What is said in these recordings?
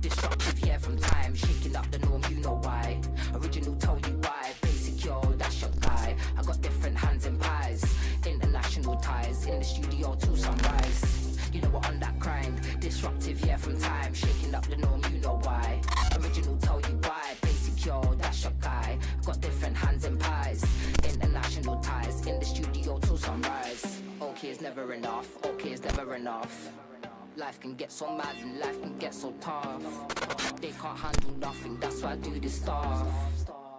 Disruptive, yeah, from time, shaking up the norm, you know why. Original, told you why. Basic, yo, that's your guy. I got different hands and pies, international ties, in the studio till sunrise. You know what, on that grind. Disruptive, yeah, from time, shaking up the norm, you know why. Original, told you why. Basic, yo, that's your guy. I got different hands and pies, international ties, in the studio till sunrise. Okay, it's never enough. Okay, it's never enough. Life can get so mad and life can get so tough. They can't handle nothing, that's why I do this stuff.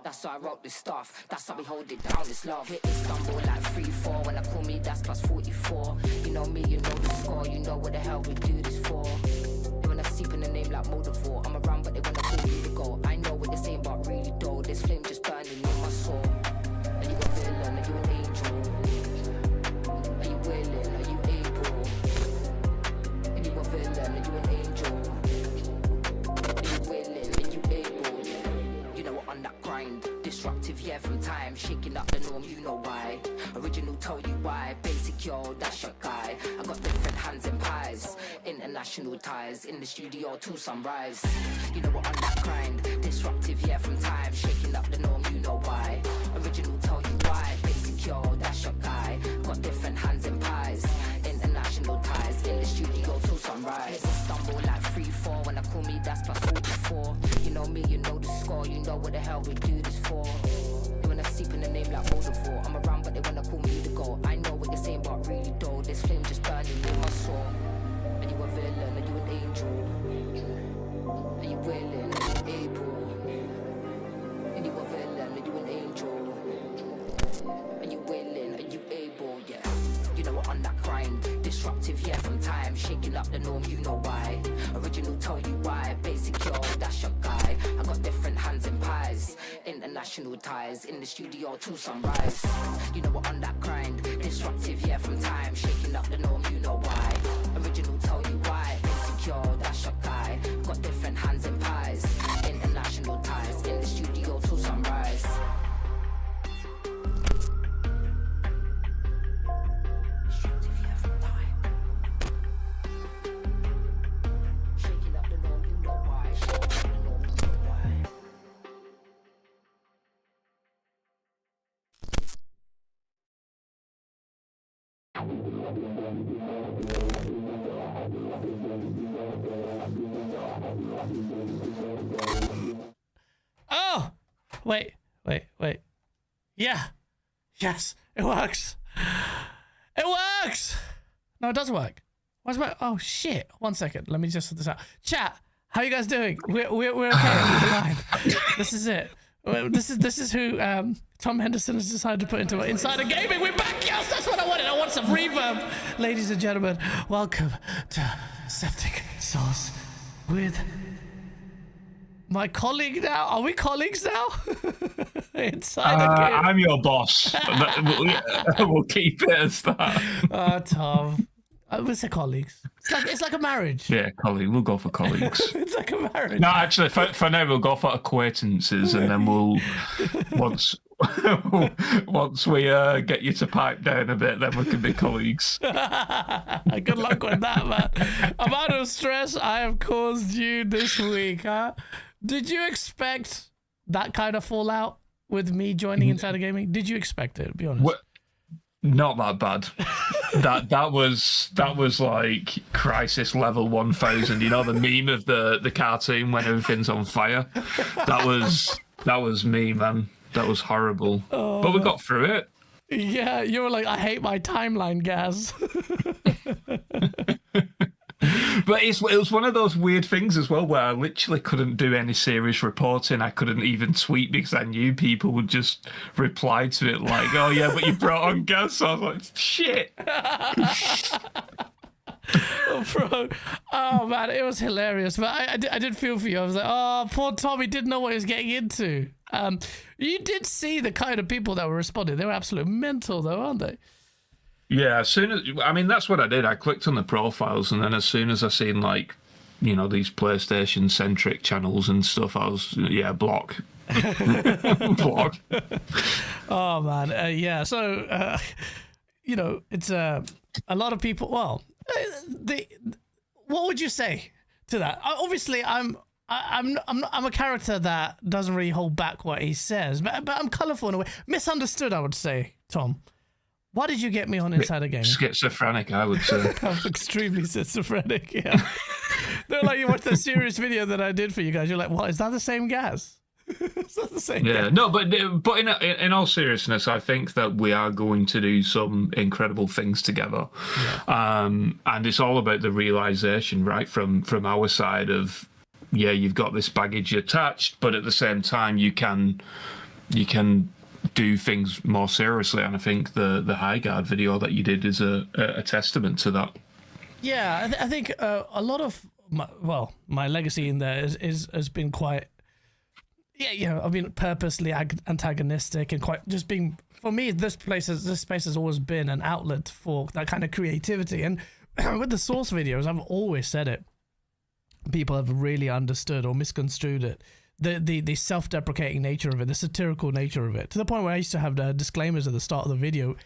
That's why I wrote this stuff, that's how we hold it down, this love. Hit Istanbul like 3-4, when I call me that's plus 44. You know me, you know the score, you know what the hell we do this for. They wanna sleep in the name like Moldavore. I'm around but they wanna call me to go. I know what they're saying but really though, this flame just burning in my soul. Are you a villain, are you an angel? Are you willing, are you able? Are you a villain, are you an angel? Are you willing, are you able? You know what, on that grind. Disruptive, yeah, from time, shaking up the norm, you know why. Original, told you why. Basic, yo, that's your guy. I got different hands and pies, international ties, in the studio till sunrise. You know what, on that grind. Disruptive, yeah, from time, shaking up the norm, you know why. Original, told you why. Basic, yo, that's your guy. Got different hands and pies, international ties, in the studio till sunrise. Stumble like 3-4, when I call me that's plus 44. You know me, you know the score, you know what the hell we do this for. They wanna sleep in the name like Moldavore. I'm around but they wanna call me to go. I know what you're saying but really though, this flame just burning in my soul. Are you a villain, are you an angel? Are you willing, are you able? Are you a villain, are you an angel? Are you willing, are you able? Yeah. You know what, on that grind. Disruptive, yeah, from time, shaking up the norm, you know why. Original, told you why. Basic, yo, that's your guy. I got different hands and pies, international ties, in the studio till sunrise. You know what, on that grind. Disruptive, yeah, from time, shaking up the norm, you know why. Original, told you why. Basic, yo, that's your guy. Got different hands and pies, international ties, in the studio till sunrise. Oh! Wait. Yeah. Yes, it works. It works! No, it does work. Why's my... Oh, shit. 1 second. Let me just sort this out. Chat, how you guys doing? We're okay. We're live. This is it. This is who Tom Henderson has decided to put into Insider Gaming. We're back. Yes, that's what I wanted. I want some reverb. Ladies and gentlemen, welcome to Septic Sauce with my colleague now. Are we colleagues now? Insider Gaming. I'm your boss. We'll keep it as that. Tom. We'll say colleagues. It's like a marriage. Yeah, colleague. We'll go for colleagues. It's like a marriage. No, actually, for now we'll go for acquaintances, and then we'll once we get you to pipe down a bit, then we can be colleagues. Good luck with that, man. Amount of stress I have caused you this week, huh? Did you expect that kind of fallout with me joining Insider Gaming? Did you expect it? Be honest. Not that bad. that was like Crisis Level 1000. You know the meme of the cartoon when everything's on fire. That was me, man. That was horrible. Oh, but we got through it. Yeah, you were like, I hate my timeline, Gaz. But it was one of those weird things as well where I literally couldn't do any serious reporting. I couldn't even tweet because I knew people would just reply to it like, oh yeah, but you brought on Gaz. So I was like, shit. Oh, bro. Oh, man, it was hilarious. But I did feel for you. I was like, oh, poor Tom, he didn't know what he was getting into. You did see the kind of people that were responding. They were absolutely mental, though, aren't they? Yeah, that's what I did. I clicked on the profiles, and then as soon as I seen, like, you know, these PlayStation-centric channels and stuff, I was, block. Block. Oh, man. Yeah, so, you know, it's a lot of people, well, what would you say to that? Obviously, I'm a character that doesn't really hold back what he says, but I'm colourful in a way. Misunderstood, I would say, Tom. Why did you get me on Insider Gaming? Schizophrenic, I would say. I'm extremely schizophrenic, yeah. They're like, you watched the serious video that I did for you guys. You're like, what, is that the same Gaz? Is that the same Gaz? No, but in all seriousness, I think that we are going to do some incredible things together. Yeah. And it's all about the realization, right, from our side of, yeah, you've got this baggage attached, but at the same time, you can do things more seriously, and I think the Highguard video that you did is a testament to that. Yeah, I think a lot of my legacy in there has been quite, I've been purposely antagonistic and quite just being, for me, this space has always been an outlet for that kind of creativity. And with the Source videos, I've always said it, people have really understood or misconstrued it. The self-deprecating nature of it, the satirical nature of it, to the point where I used to have the disclaimers at the start of the video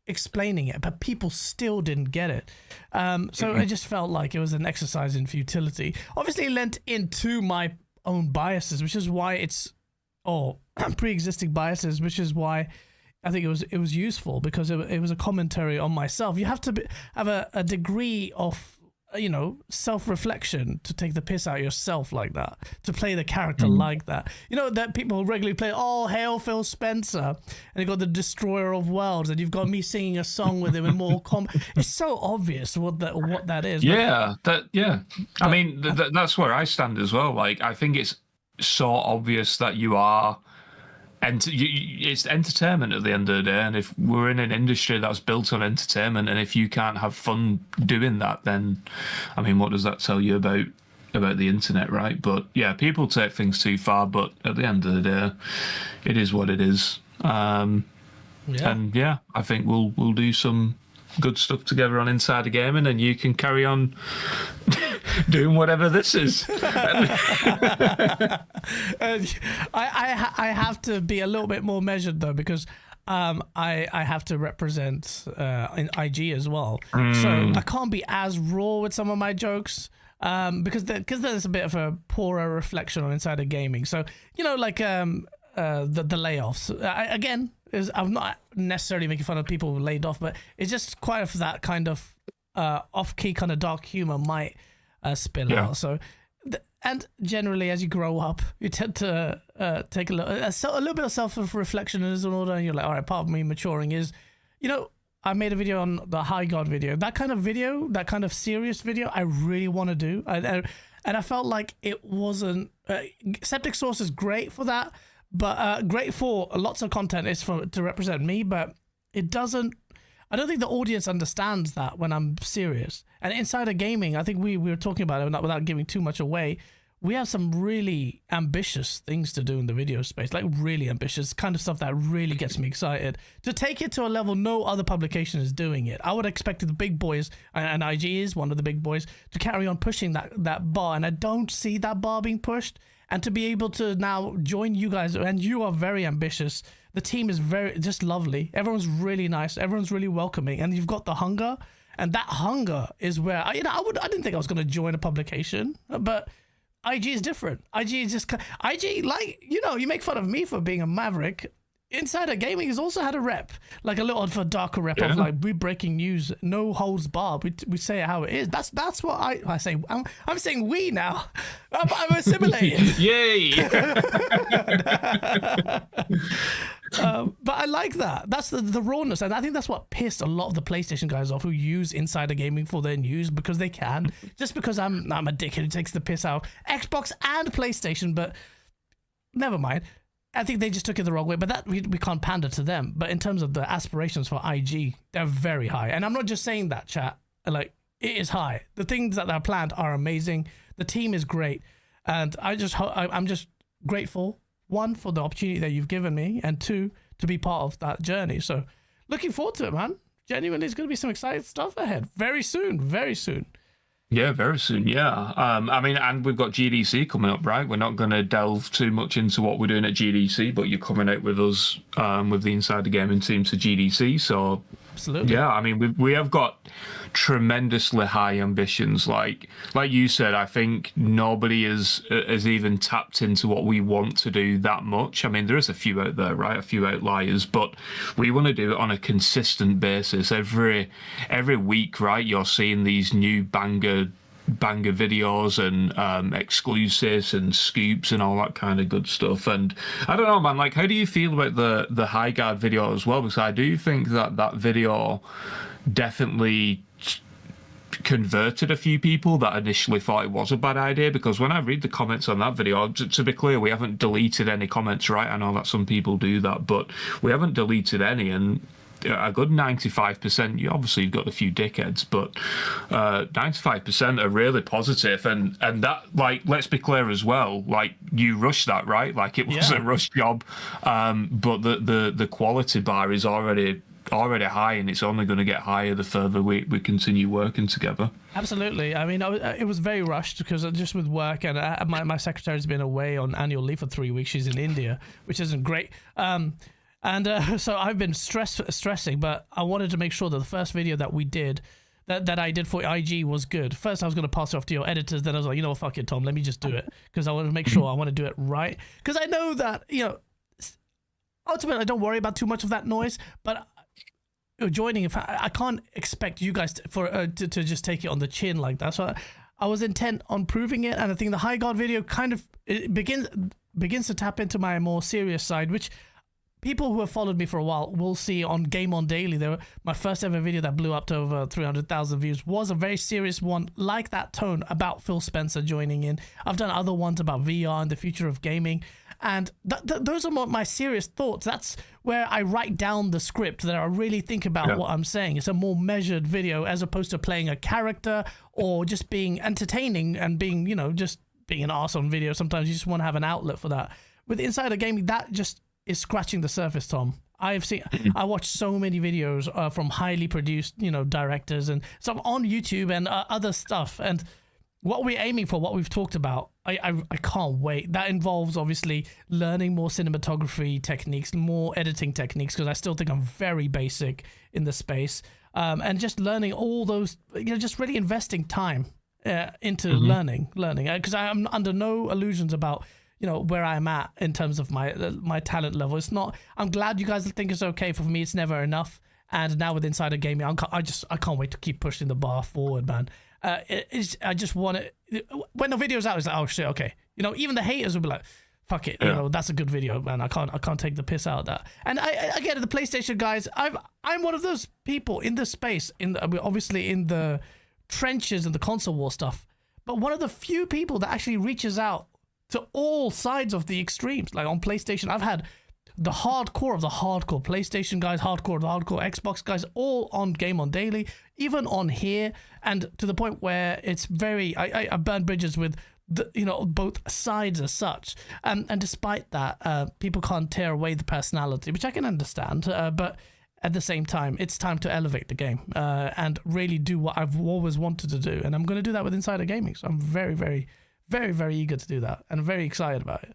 explaining it, but people still didn't get it. So I just felt like it was an exercise in futility. Obviously, it lent into my own biases, which is why pre-existing biases, which is why I think it was useful, because it was a commentary on myself. You have to have a degree of self-reflection to take the piss out of yourself like that, to play the character like that. You know, that people regularly play, oh, hail Phil Spencer, and you've got the Destroyer of Worlds, and you've got me singing a song with him in Mortal Kombat. It's so obvious what that is. Yeah, I mean, that's where I stand as well. Like, I think it's so obvious that you are... it's entertainment at the end of the day, and if we're in an industry that's built on entertainment, and if you can't have fun doing that, then I mean, what does that tell you about the internet, right? But yeah, people take things too far, but at the end of the day, it is what it is. And yeah, I think we'll do some good stuff together on Insider Gaming, and you can carry on doing whatever this is. I have to be a little bit more measured though, because I have to represent in IG as well, so I can't be as raw with some of my jokes, because there's a bit of a poorer reflection on Insider Gaming. So like the layoffs I'm not necessarily making fun of people who laid off, but it's just quite of that kind of off-key kind of dark humor might spill out. So, and generally, as you grow up, you tend to take a little bit of self-reflection is in order, and you're like, all right, part of me maturing is, I made a video on the Highguard video. That kind of serious video, I really want to do. And I felt like it wasn't... Septic Source is great for that, but great for lots of content is to represent me, but it doesn't... I don't think the audience understands that when I'm serious. And Insider Gaming, I think we were talking about it without giving too much away. we have some really ambitious things to do in the video space, like really ambitious kind of stuff that really gets me excited. To take it to a level no other publication is doing it. I would expect the big boys, and IG is one of the big boys, to carry on pushing that bar, and I don't see that bar being pushed. And to be able to now join you guys, and you are very ambitious. The team is just lovely. Everyone's really nice. Everyone's really welcoming, and you've got the hunger. And that hunger is where I didn't think I was going to join a publication, but IG is different. IG is just IG, like, you make fun of me for being a maverick. Insider Gaming has also had a rep, like a little for darker rep of like we breaking news, no holds barred. We say it how it is. That's what I say. I'm saying we now. I'm assimilating. Yay! But I like that. That's the rawness, and I think that's what pissed a lot of the PlayStation guys off who use Insider Gaming for their news because they can. Just because I'm a dickhead who takes the piss out Xbox and PlayStation, but never mind. I think they just took it the wrong way, but that we can't pander to them. But in terms of the aspirations for IG, they're very high. And I'm not just saying that, chat. Like, it is high. The things that are planned are amazing. The team is great. And I'm just grateful, one, for the opportunity that you've given me, and two, to be part of that journey. So looking forward to it, man. Genuinely, there's going to be some exciting stuff ahead. Very soon, very soon. Yeah, very soon. Yeah. I mean, and we've got GDC coming up, right? We're not going to delve too much into what we're doing at GDC, but you're coming out with us with the Insider Gaming team to GDC. So, absolutely. Yeah, I mean, we have got tremendously high ambitions. Like you said, I think nobody has even tapped into what we want to do that much. I mean, there is a few out there, right? A few outliers, but we want to do it on a consistent basis. Every week, right? You're seeing these new banger videos and exclusives and scoops and all that kind of good stuff. And I don't know, man, like, how do you feel about the Highguard video as well? Because I do think that video definitely converted a few people that initially thought it was a bad idea, because when I read the comments on that video, to be clear, we haven't deleted any comments, right? I know that some people do that, but we haven't deleted any, and a good 95%, you've got a few dickheads, but 95% are really positive, and that, like, let's be clear as well, like, you rushed that, right? Like, it was a rush job, but the quality bar is already high, and it's only going to get higher the further we continue working together. Absolutely. I mean, it was very rushed because just with work, and my secretary's been away on annual leave for 3 weeks. She's in India, which isn't great. So I've been stressing, but I wanted to make sure that the first video that we did, that I did for IG, was good. First, I was going to pass it off to your editors. Then I was like, fuck it, Tom, let me just do it, because I want to make sure I want to do it right. Because I know that, ultimately, I don't worry about too much of that noise, but joining, I can't expect you guys to just take it on the chin like that. So I was intent on proving it, and I think the Highguard video kind of begins to tap into my more serious side, which people who have followed me for a while will see on Game On Daily. My first ever video that blew up to over 300,000 views was a very serious one, like that tone, about Phil Spencer joining in. I've done other ones about VR and the future of gaming, and those are my serious thoughts. That's where I write down the script, that I really think about what I'm saying. It's a more measured video, as opposed to playing a character or just being entertaining and being, just being an arse on video. Sometimes you just want to have an outlet for that. With Insider Gaming, that just is scratching the surface, Tom. I watched so many videos from highly produced, directors and stuff on YouTube and other stuff. And what we're aiming for, what we've talked about, I can't wait. That involves obviously learning more cinematography techniques, more editing techniques, because I still think I'm very basic in the space. And just learning all those, just really investing time into learning, because I'm under no illusions about where I'm at in terms of my talent level. It's not. I'm glad you guys think it's okay. For me, it's never enough. And now with Insider Gaming, I can't wait to keep pushing the bar forward, man. I just want it. When the video's out, it's like, oh shit, okay. Even the haters will be like, fuck it, that's a good video, man. I can't take the piss out of that. And I get it, the PlayStation guys. I'm one of those people in the space, obviously in the trenches and the console war stuff, but one of the few people that actually reaches out to all sides of the extremes. Like on PlayStation, I've had the hardcore of the hardcore PlayStation guys, hardcore of the hardcore Xbox guys, all on Game On Daily, even on here, and to the point where it's very, I burn bridges with both sides as such. And despite that, people can't tear away the personality, which I can understand. But at the same time, it's time to elevate the game and really do what I've always wanted to do. And I'm going to do that with Insider Gaming. So I'm very, very, very, very eager to do that and very excited about it.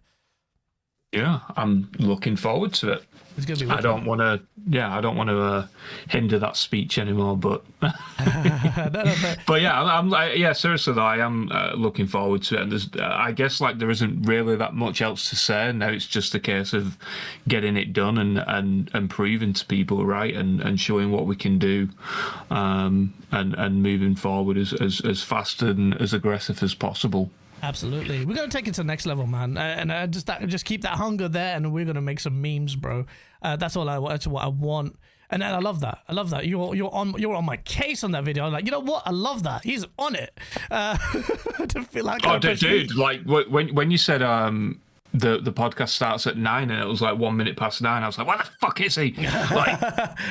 Yeah, I'm looking forward to it. It's gonna be. I don't want to hinder that speech anymore, but but yeah, seriously though, I am looking forward to it. And there's, I guess, like there isn't really that much else to say now. It's just a case of getting it done and proving to people, right, and showing what we can do, and moving forward as fast and as aggressive as possible. Absolutely. We're going to take it to the next level, man. And just keep that hunger there, and we're going to make some memes, bro. That's what I want. And I love that. I love that. You're on my case on that video. I'm like, you know what? I love that. He's on it. I don't feel like dude, like when you said the podcast starts at 9 and it was like 1 minute past 9, I was like, what the fuck is he? Like,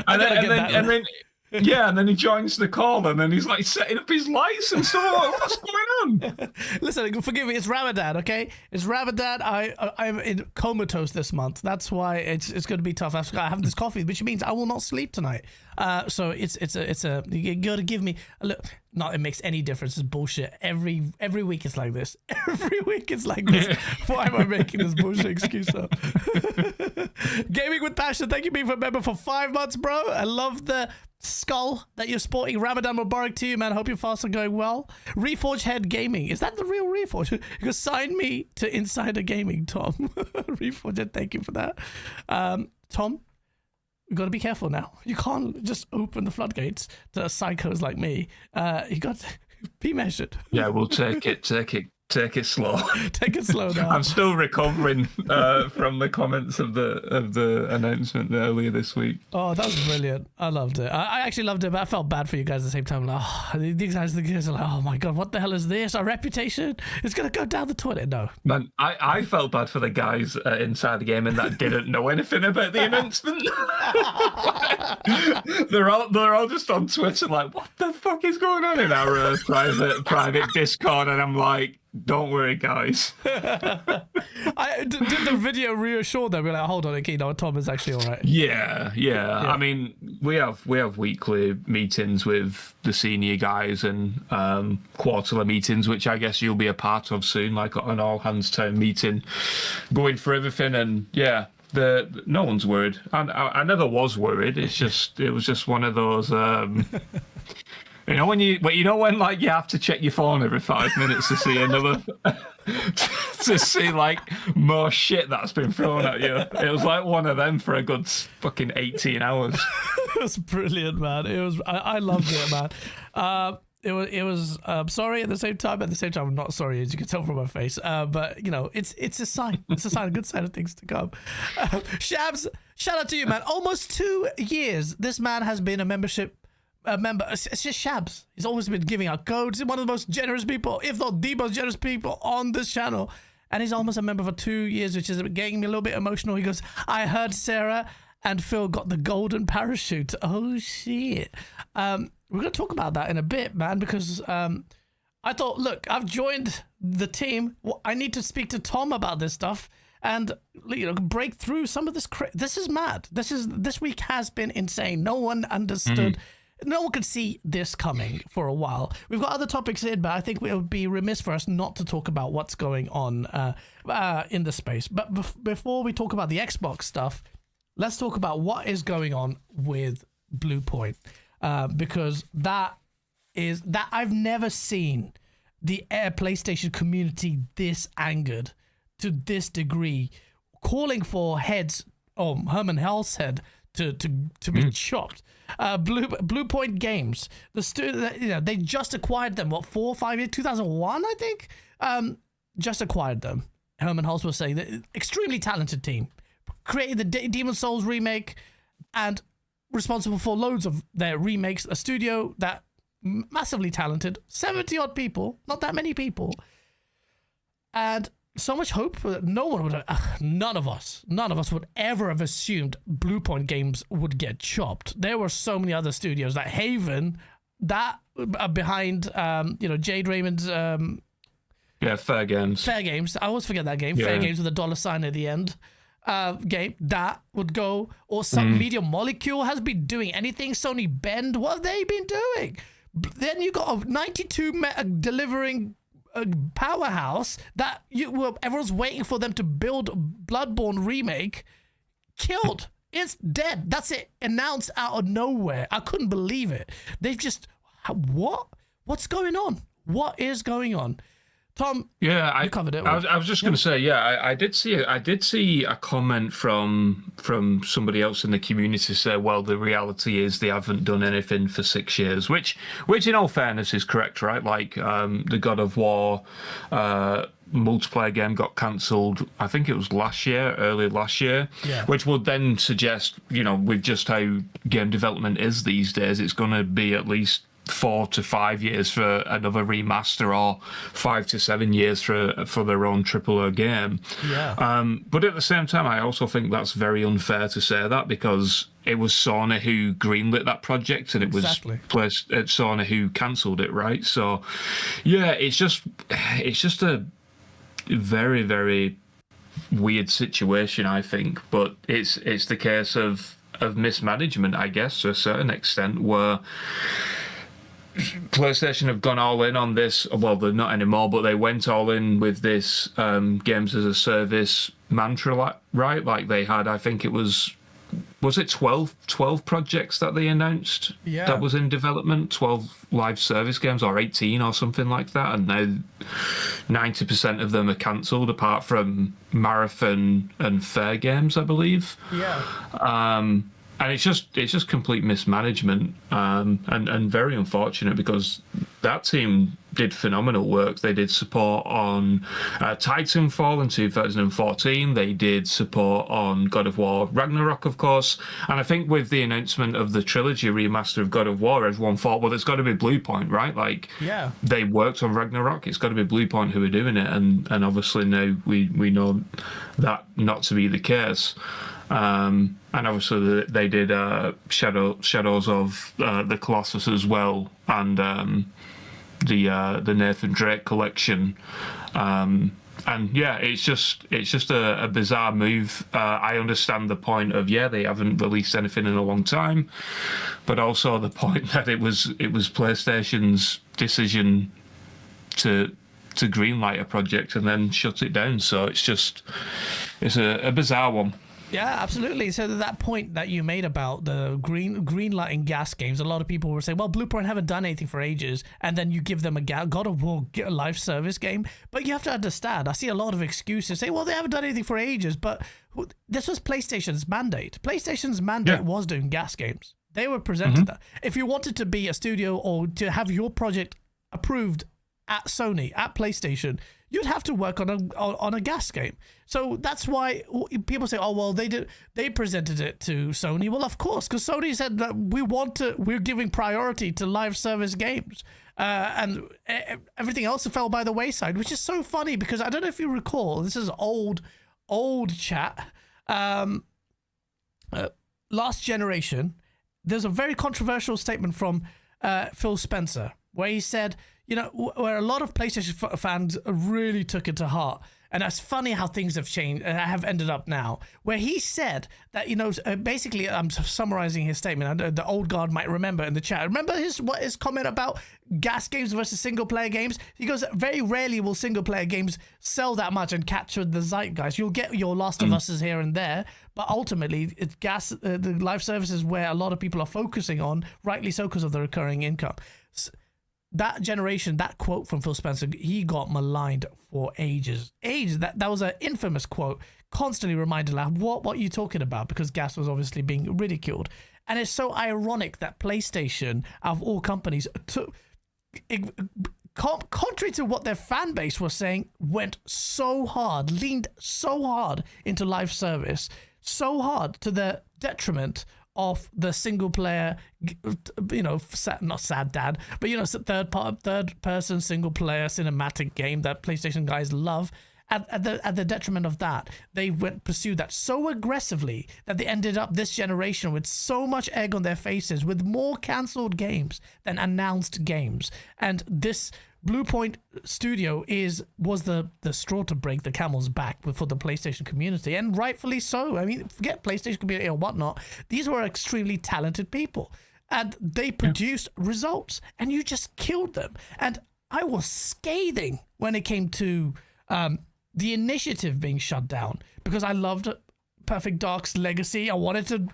and then yeah, and then he joins the call, and then he's like setting up his lights and stuff. Like, what's going on? Listen, forgive me. It's Ramadan, okay? It's Ramadan. I'm in comatose this month. That's why it's going to be tough. I have this coffee, which means I will not sleep tonight. So it's you got to give me a look. Not it makes any difference. It's bullshit. Every week it's like this. Every week it's like this. Why am I making this bullshit excuse up? Gaming with Passion. Thank you for being a member for 5 months, bro. I love the skull that you're sporting. Ramadan Mubarak to you, man. Hope your fasts are going well. Reforge Head Gaming. Is that the real Reforge? You can sign me to Insider Gaming, Tom. Reforge Head, thank you for that. Tom, you got to be careful now. You can't just open the floodgates to psychos like me. You got to be measured. Yeah, we'll take it slow. Take it slow now. I'm still recovering from the comments of the announcement earlier this week. Oh, that was brilliant. I loved it. I actually loved it, but I felt bad for you guys at the same time. Like, these guys are like, oh my God, what the hell is this? Our reputation is going to go down the toilet. No. Man, I felt bad for the guys inside the game and that didn't know anything about the announcement. they're all just on Twitter like, what the fuck is going on in our private Discord? And I'm like, don't worry, guys. Did the video reassure them? We're like, hold on, okay, no, Tom is actually all right. Yeah. I mean, we have weekly meetings with the senior guys and quarterly meetings, which I guess you'll be a part of soon, like an all hands town meeting, going for everything. And yeah, no one's worried. I never was worried. It was just one of those. You know when like you have to check your phone every 5 minutes to see to see like more shit that's been thrown at you. It was like one of them for a good fucking 18 hours. It was brilliant, man. I loved it, man. It was sorry at the same time. At the same time, I'm not sorry, as you can tell from my face. But you know, it's a sign. It's a sign, a good sign of things to come. Shabs, shout out to you, man. Almost 2 years. This man has been a member. It's just Shabs. He's always been giving out codes. He's one of the most generous people, if not the most generous people on this channel. And he's almost a member for 2 years, which is getting me a little bit emotional. He goes, I heard Sarah and Phil got the golden parachute. Oh, shit. We're going to talk about that in a bit, man, because I thought, look, I've joined the team. I need to speak to Tom about this stuff and break through some of this. This is mad. This week has been insane. No one understood. No one could see this coming for a while. We've got other topics in, but I think it would be remiss for us not to talk about what's going on in the space. But before we talk about the Xbox stuff, let's talk about what is going on with Bluepoint, because that I've never seen the PlayStation community this angered to this degree, calling for heads. Hermen Hulst's head to be chopped. Bluepoint Games, they just acquired them. 4 or 5 years? 2001, I think. Just acquired them. Hermen Hulst was saying that extremely talented team, created the Demon's Souls remake, and responsible for loads of their remakes. A studio that massively talented, 70 odd people, not that many people, and so much hope that none of us would ever have assumed Bluepoint Games would get chopped. There were so many other studios like Haven that are behind, Jade Raymond's Yeah, Fair Games. Fair Games. I always forget that game. Yeah. Fair Games with a $sign at the end. Game that would go, or some Media Molecule has been doing anything. Sony Bend, what have they been doing? Then you got a 92 delivering powerhouse that everyone's waiting for them to build Bloodborne remake. Killed. It's dead. That's it. Announced out of nowhere. I couldn't believe it. They've just what's going on? What is going on? Tom, yeah, you covered it. I was just going to say, yeah, I did see a comment from somebody else in the community say, well, the reality is they haven't done anything for 6 years, which in all fairness is correct, right? Like the God of War multiplayer game got cancelled, I think it was early last year, which would then suggest, with just how game development is these days, it's going to be at least 4 to 5 years for another remaster, or 5 to 7 years for their own AAA game. But at the same time, I also think that's very unfair to say that, because it was Sony who greenlit that project, and it was Sony who cancelled it, right? So yeah, it's just a very, very weird situation, I think. But it's the case of mismanagement, I guess, to a certain extent, where PlayStation have gone all in on this. Well, they're not anymore, but they went all in with this games as a service mantra, right? Like they had, I think it was it 12 projects that they announced that was in development, 12 live service games, or 18 or something like that, and now 90% of them are cancelled, apart from Marathon and Fair Games, I believe. And it's just complete mismanagement, and very unfortunate, because that team did phenomenal work. They did support on Titanfall in 2014. They did support on God of War Ragnarok, of course. And I think with the announcement of the trilogy remaster of God of War, everyone thought, well, it's got to be Bluepoint, right? Like, they worked on Ragnarok. It's got to be Bluepoint who are doing it. And obviously now we know that not to be the case. And obviously they did Shadows of the Colossus as well, and the Nathan Drake collection. And yeah, it's just a bizarre move. I understand the point of, they haven't released anything in a long time, but also the point that it was PlayStation's decision to greenlight a project and then shut it down. So it's a bizarre one. Yeah, absolutely. So that point that you made about the green lighting gas games, a lot of people were saying, well, Bluepoint haven't done anything for ages, and then you give them a God of War live service game. But you have to understand, I see a lot of excuses saying, well, they haven't done anything for ages, but this was PlayStation's mandate. PlayStation's mandate was doing gas games. They were presented that. If you wanted to be a studio or to have your project approved at Sony, at PlayStation, you'd have to work on a gas game. So that's why people say, oh, well, they presented it to Sony. Well, of course, because Sony said that we're giving priority to live service games. And everything else fell by the wayside, which is so funny, because I don't know if you recall, this is old chat. Last generation, there's a very controversial statement from Phil Spencer, where he said, where a lot of PlayStation fans really took it to heart. And it's funny how things have changed, have ended up now, where he said that, basically, I'm summarizing his statement. The old guard might remember in the chat. Remember his comment about gas games versus single player games? He goes, very rarely will single player games sell that much and capture the zeitgeist. You'll get your Last of Us's here and there, but ultimately, it's the live services where a lot of people are focusing on, rightly so, because of the recurring income. That generation, that quote from Phil Spencer, he got maligned for ages. That was an infamous quote, constantly reminded, like, what are you talking about? Because gas was obviously being ridiculed. And it's so ironic that PlayStation, out of all companies, contrary to what their fan base was saying, leaned so hard into live service, so hard to the detriment of the single player, not sad dad, but third person single player cinematic game that PlayStation guys love. At the detriment of that, they pursued that so aggressively that they ended up this generation with so much egg on their faces, with more cancelled games than announced games. And this Bluepoint Studio was the straw to break the camel's back for the PlayStation community, and rightfully so. I mean, forget PlayStation community or whatnot. These were extremely talented people, and they produced results, and you just killed them. And I was scathing when it came to the initiative being shut down, because I loved Perfect Dark's legacy. I wanted to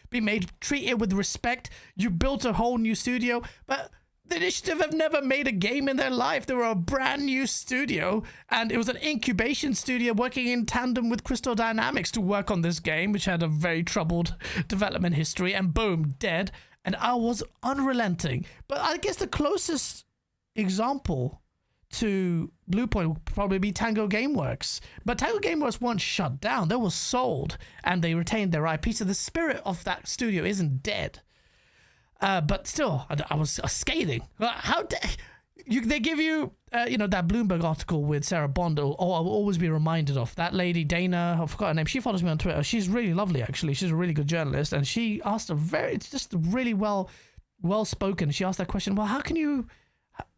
be treated with respect. You built a whole new studio, but the initiative have never made a game in their life. They were a brand new studio, and it was an incubation studio working in tandem with Crystal Dynamics to work on this game, which had a very troubled development history, and boom, dead. And I was unrelenting. But I guess the closest example to Bluepoint would probably be Tango Gameworks. But Tango Gameworks weren't shut down. They were sold, and they retained their IP. So the spirit of that studio isn't dead. But still, I was scathing. How they give you, that Bloomberg article with Sarah Bond, I'll always be reminded of. That lady, Dana, I forgot her name. She follows me on Twitter. She's really lovely, actually. She's a really good journalist. And she asked it's just really well spoken. She asked that question, well, how can you,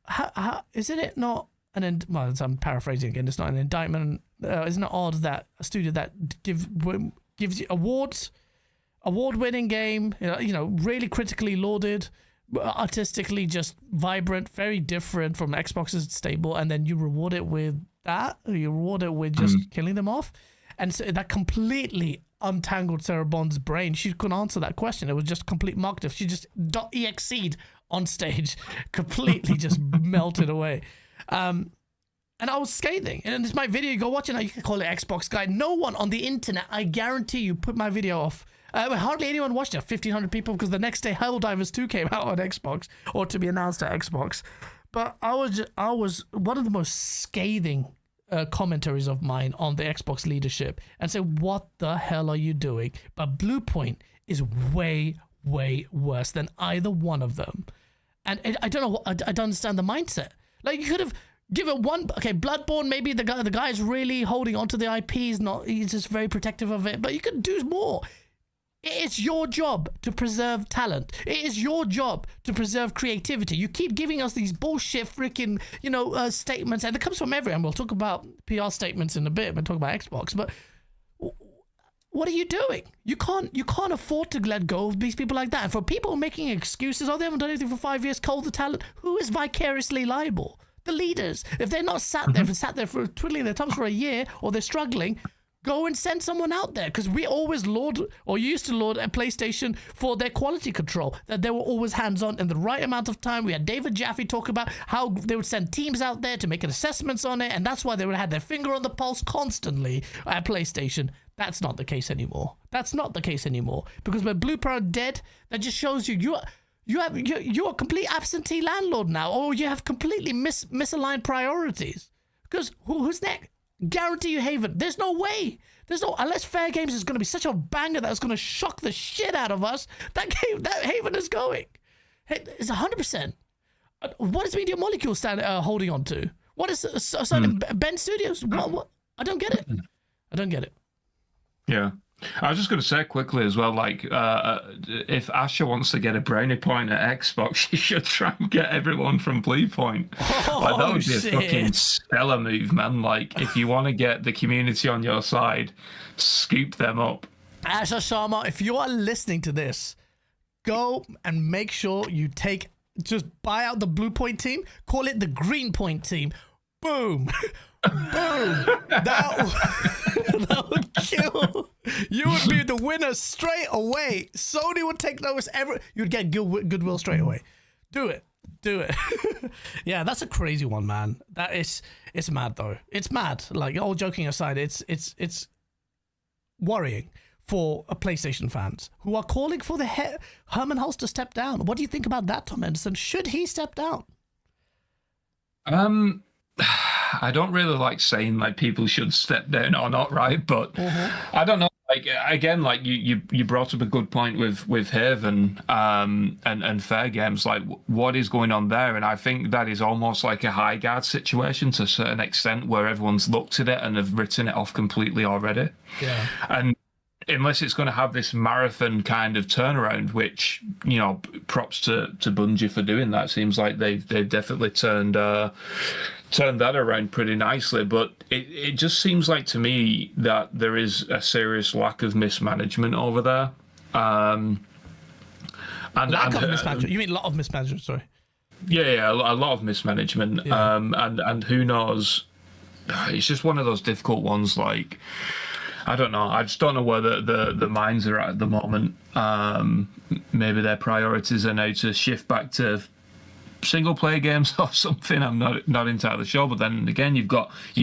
how isn't it not well, I'm paraphrasing again. It's not an indictment. Isn't it odd that a studio that gives you award-winning game, really critically lauded, artistically just vibrant, very different from Xbox's stable, and then you reward it with that, or you reward it with just killing them off? And so that completely untangled Sarah Bond's brain. She couldn't answer that question. It was just complete mocked. She just .exe'd on stage, completely just melted away. And I was scathing. And it's my video. Go watch it now. You can call it Xbox Guy. No one on the internet, I guarantee you, put my video off. Hardly anyone watched it. 1,500 people, because the next day Helldivers 2 came out on Xbox, or to be announced at Xbox. But I was one of the most scathing commentaries of mine on the Xbox leadership, and say, what the hell are you doing? But Bluepoint is way, way worse than either one of them. And I don't know. I don't understand the mindset. Like, you could have given one. Okay, Bloodborne. Maybe the guy's really holding onto the IP. He's just very protective of it. But you could do more. It's your job to preserve talent. It is your job to preserve creativity. You keep giving us these bullshit freaking, statements, and it comes from everyone. We'll talk about PR statements in a bit. We'll talk about Xbox, but what are you doing? You can't afford to let go of these people like that. And for people making excuses, they haven't done anything for 5 years, cull the talent. Who is vicariously liable? The leaders. If they're not sat there for twiddling their thumbs for a year, or they're struggling, go and send someone out there, because we always used to laud at PlayStation for their quality control, that they were always hands-on in the right amount of time. We had David Jaffe talk about how they would send teams out there to make assessments on it, and that's why they would have their finger on the pulse constantly at PlayStation. That's not the case anymore. Because when Bluepoint dead, that just shows you're a complete absentee landlord now, or you have completely misaligned priorities. Because who's next? Guarantee you Haven. There's no way. Unless Fair Games is going to be such a banger that's going to shock the shit out of us, that Haven is going. It's 100%. What is Media Molecule holding on to? What is Ben Studios? What? I don't get it. Yeah. I was just going to say quickly as well, like, if Asha wants to get a brownie point at Xbox, she should try and get everyone from Bluepoint. That would be a fucking stellar move, man. Like, if you want to get the community on your side, scoop them up. Asha Sharma, if you are listening to this, go and make sure you just buy out the Bluepoint team, call it the Greenpoint team. Boom. Boom. That would kill. You would be the winner straight away. Sony would take notice. You'd get goodwill straight away. Do it. Yeah, that's a crazy one, man. It's mad though. It's mad. Like, all joking aside, it's worrying for PlayStation fans who are calling for the Hermen Hulst to step down. What do you think about that, Tom Anderson? Should he step down? I don't really like saying like people should step down or not, right? But I don't know. Like, again, like you brought up a good point with Haven and Fair Games. Like, what is going on there? And I think that is almost like a Highguard situation to a certain extent, where everyone's looked at it and have written it off completely already. Yeah. And unless it's going to have this marathon kind of turnaround, which, you know, props to Bungie for doing that. Seems like they've definitely turned that around pretty nicely. But it just seems like to me that there is a serious lack of mismanagement over there. Lack of mismanagement? You mean a lot of mismanagement? Sorry. Yeah, a lot of mismanagement. Yeah. And who knows? It's just one of those difficult ones. Like, I don't know. I just don't know where the minds are at the moment. Maybe their priorities are now to shift back to single player games or something. I'm not entirely sure. But then again, you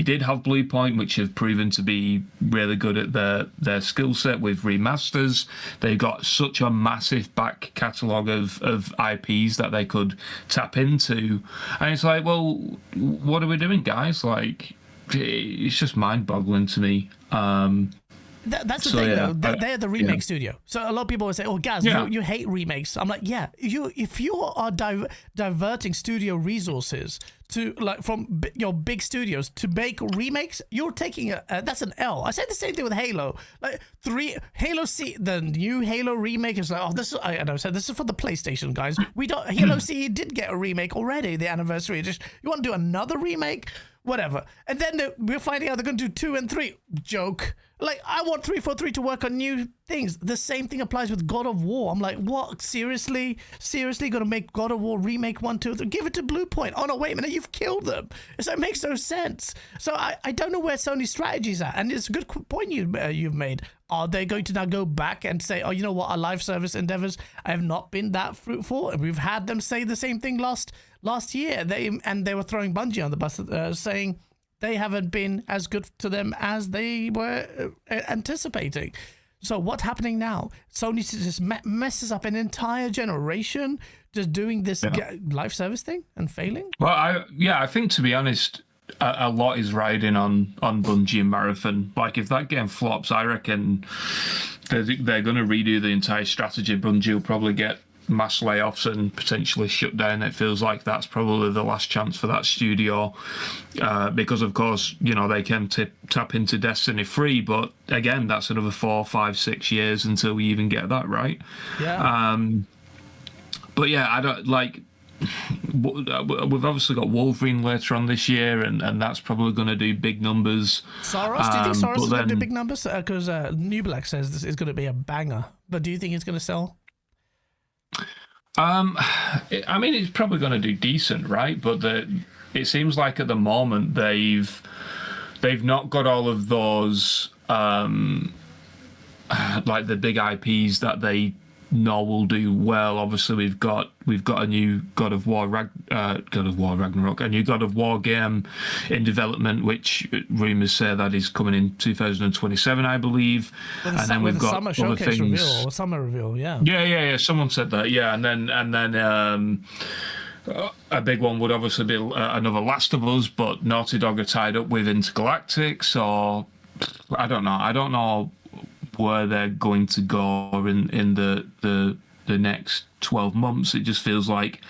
did have Bluepoint, which have proven to be really good at their skill set with remasters. They've got such a massive back catalogue of IPs that they could tap into. And it's like, well, what are we doing, guys? Like, it's just mind-boggling to me. That's the thing, though. They're the remake studio. So a lot of people will say, "Oh, Gaz, you hate remakes." I'm like, yeah. If you are diverting studio resources to from your big studios to make remakes, you're taking that's an L. I said the same thing with Halo. Like the new Halo remake is like, oh, this is. I said this is for the PlayStation guys. We don't. Halo CE did get a remake already, the anniversary edition. You want to do another remake? Whatever. And then we're finding out they're going to do 2 and 3. Joke. Like, I want 343 to work on new things. The same thing applies with God of War. I'm like, what? Seriously going to make God of War remake 1, 2, 3? Give it to Bluepoint. Oh, no, wait a minute. You've killed them. So it makes no sense. So I don't know where Sony's strategy's at. And it's a good point you've made. Are they going to now go back and say, oh, you know what? Our live service endeavors have not been that fruitful. We've had them say the same thing last year. They were throwing Bungie on the bus, saying they haven't been as good to them as they were anticipating. So what's happening now? Sony just messes up an entire generation just doing this live service thing and failing? Well, I think, to be honest, a lot is riding on Bungie and Marathon. Like, if that game flops, I reckon they're going to redo the entire strategy. Bungie will probably get mass layoffs and potentially shut down. It feels like that's probably the last chance for that studio, because of course, you know, they can tap into Destiny 3, but again, that's another 4, 5, 6 years until we even get that right. But yeah, I don't like. We've obviously got Wolverine later on this year, and that's probably going to do big numbers. Saros, do you think Saros is going to do big numbers? Because New Black says this is going to be a banger, but do you think it's going to sell? I mean, it's probably going to do decent, right? But it seems like at the moment they've not got all of those like the big IPs that they know will do well. Obviously, we've got a new God of War Ragnarok, a new God of War game in development, which rumors say that is coming in 2027, I believe. And then we've got summer other showcase things. reveal or summer reveal, yeah. Yeah. Someone said that, yeah. And then a big one would obviously be another Last of Us, but Naughty Dog are tied up with Intergalactic, so I don't know where they're going to go in the next 12 months. It just feels like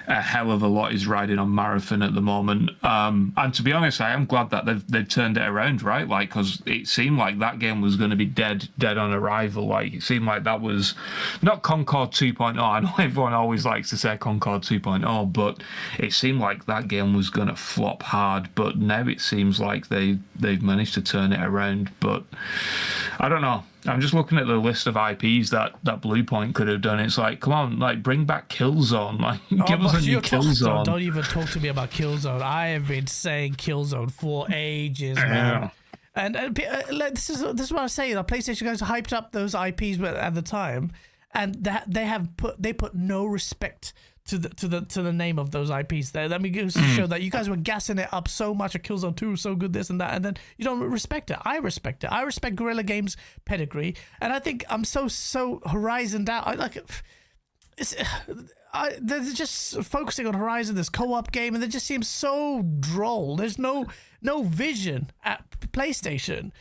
a hell of a lot is riding on Marathon at the moment. And to be honest, I am glad that they've turned it around, right? Like, because it seemed like that game was going to be dead on arrival. Like, it seemed like that was not Concord 2.0. I know everyone always likes to say Concord 2.0, but it seemed like that game was going to flop hard. But now it seems like they've managed to turn it around. But I don't know. I'm just looking at the list of IPs that Bluepoint could have done. It's like, come on, like, bring back Killzone. Like, give us a new Killzone. Don't even talk to me about Killzone. I have been saying Killzone for ages, man. And this is what I was saying. The PlayStation guys hyped up those IPs at the time, and they put no respect to the name of those IPs. Let me go to show that you guys were gassing it up so much. A Killzone 2 so good, this and that, and then you don't respect it. I respect it. I respect Guerrilla Games' pedigree, and I think I'm so Horizon down. They're just focusing on Horizon, this co-op game, and it just seems so droll. There's no vision at PlayStation.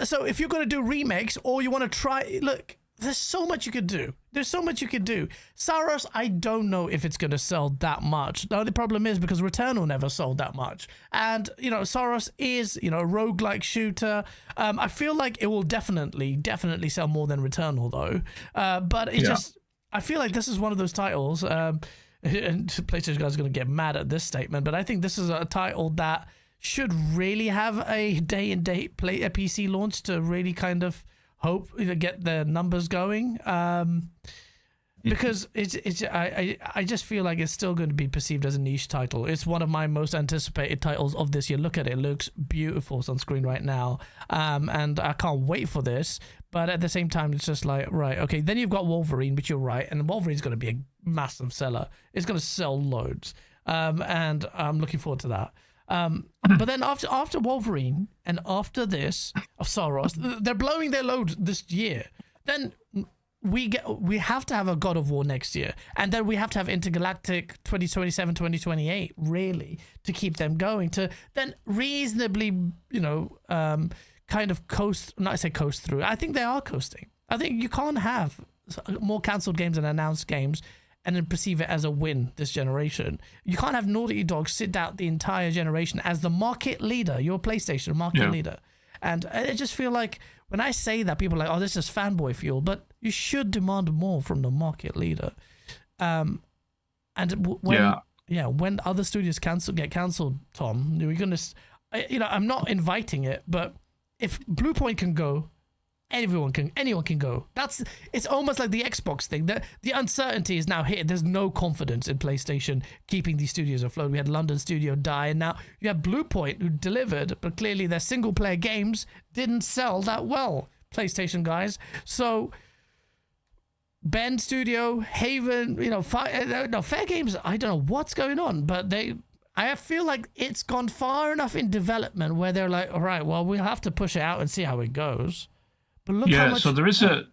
So if you're going to do remakes, or you want to try, look, there's so much you could do. There's so much you could do. Saros, I don't know if it's going to sell that much. The only problem is because Returnal never sold that much. And, you know, Saros is, you know, a roguelike shooter. I feel like it will definitely sell more than Returnal, though. But it just, I feel like this is one of those titles, and PlayStation guys are going to get mad at this statement, but I think this is a title that should really have a day-and-date a PC launch to really kind of hope to get the numbers going, because I just feel like it's still going to be perceived as a niche title. It's one of my most anticipated titles of this year. Look at it, it looks beautiful. It's on screen right now, and I can't wait for this. But at the same time, it's just like, right, okay, then you've got Wolverine, which you're right, and Wolverine's going to be a massive seller. It's going to sell loads, and I'm looking forward to that. But then after Wolverine and after this of Saros, they're blowing their load this year. Then we have to have a God of War next year, and then we have to have Intergalactic 2027, 2028 really to keep them going, to then reasonably, you know, kind of coast through. I think they are coasting. I think you can't have more cancelled games and announced games and then perceive it as a win this generation. You can't have Naughty Dog sit out the entire generation as the market leader, your PlayStation market leader. And I just feel like when I say that, people are like, oh, this is fanboy fuel, but you should demand more from the market leader. And when other studios get cancelled, Tom, you're going to, you know, I'm not inviting it, but if Bluepoint can go, anyone can go. It's almost like the Xbox thing. The uncertainty is now hit. There's no confidence in PlayStation keeping these studios afloat. We had London studio die, and now you have Bluepoint who delivered, but clearly their single player games didn't sell that well, PlayStation guys. So Bend Studio, Haven, you know, Fair Games, I don't know what's going on, but I feel like it's gone far enough in development where they're like, all right, well, we'll have to push it out and see how it goes. But look how much... so there is I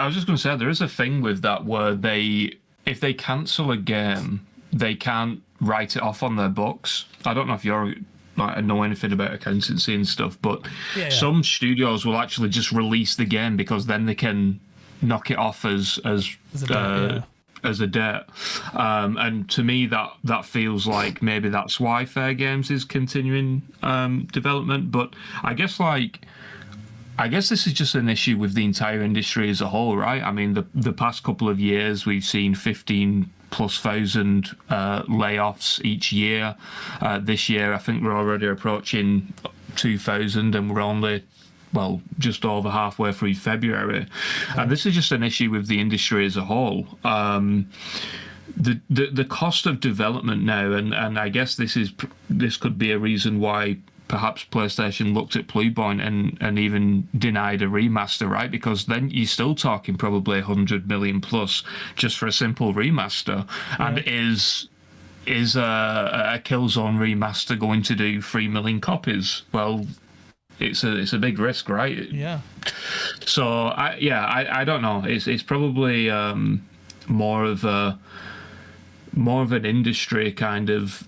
was just going to say, there is a thing with that where if they cancel a game, they can't write it off on their books. I don't know if you're like know anything about accountancy and stuff, but some studios will actually just release the game because then they can knock it off as a debt. And to me, that feels like maybe that's why Fair Games is continuing development. But I guess this is just an issue with the entire industry as a whole, right? I mean, the past couple of years, we've seen 15,000+ layoffs each year. This year, I think we're already approaching 2,000, and we're only, well, just over halfway through February. And this is just an issue with the industry as a whole. The cost of development now, and I guess this could be a reason why perhaps PlayStation looked at Bluepoint and even denied a remaster, right? Because then you're still talking probably 100 million plus just for a simple remaster. Yeah. And is a Killzone remaster going to do 3 million copies? Well, it's a big risk, right? Yeah. So I don't know. It's probably more of an industry kind of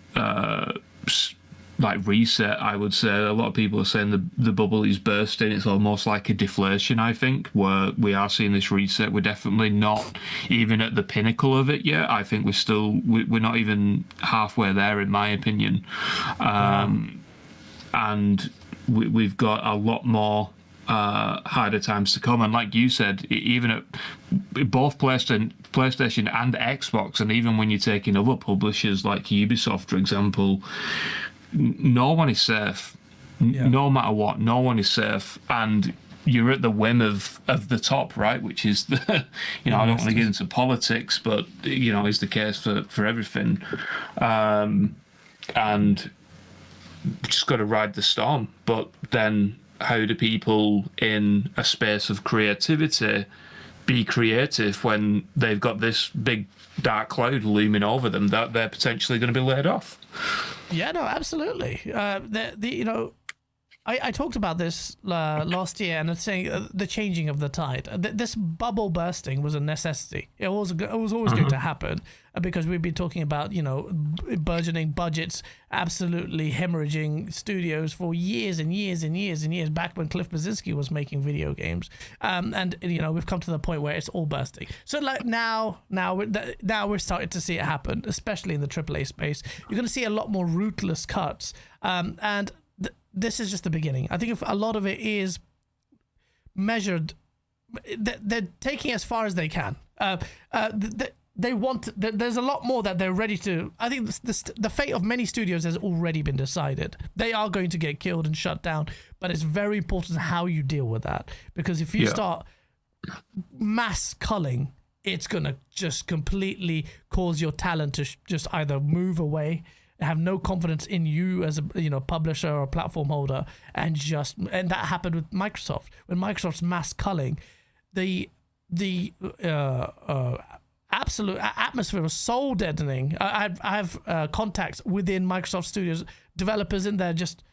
like reset, I would say. A lot of people are saying the bubble is bursting. It's almost like a deflation, I think, where we are seeing this reset. We're definitely not even at the pinnacle of it yet. I think we're not even halfway there, in my opinion. And we've got a lot more harder times to come. And like you said, even at both PlayStation and Xbox, and even when you're taking other publishers like Ubisoft, for example, no one is safe. No matter what, no one is safe. And you're at the whim of the top, right? Which is I don't want to get into politics, but is the case for everything. And we just got to ride the storm. But then how do people in a space of creativity be creative when they've got this big dark cloud looming over them that they're potentially going to be laid off? Yeah, no, absolutely. I talked about this last year, and it's saying the changing of the tide. This bubble bursting was a necessity. It was always going to happen because we've been talking about, you know, burgeoning budgets, absolutely hemorrhaging studios for years and years and years and years back when Cliff Bleszinski was making video games. And you know, we've come to the point where it's all bursting. So like now we're starting to see it happen, especially in the AAA space. You're going to see a lot more ruthless cuts, and this is just the beginning. I think if a lot of it is measured, they're taking as far as they can. They want. There's a lot more that they're ready to. I think the fate of many studios has already been decided. They are going to get killed and shut down, but it's very important how you deal with that, because if you start mass culling, it's gonna just completely cause your talent to just either move away, have no confidence in you as a, you know, publisher or platform holder, and that happened with Microsoft. When Microsoft's mass culling, the absolute atmosphere was soul deadening. I have contacts within Microsoft Studios, developers in there, just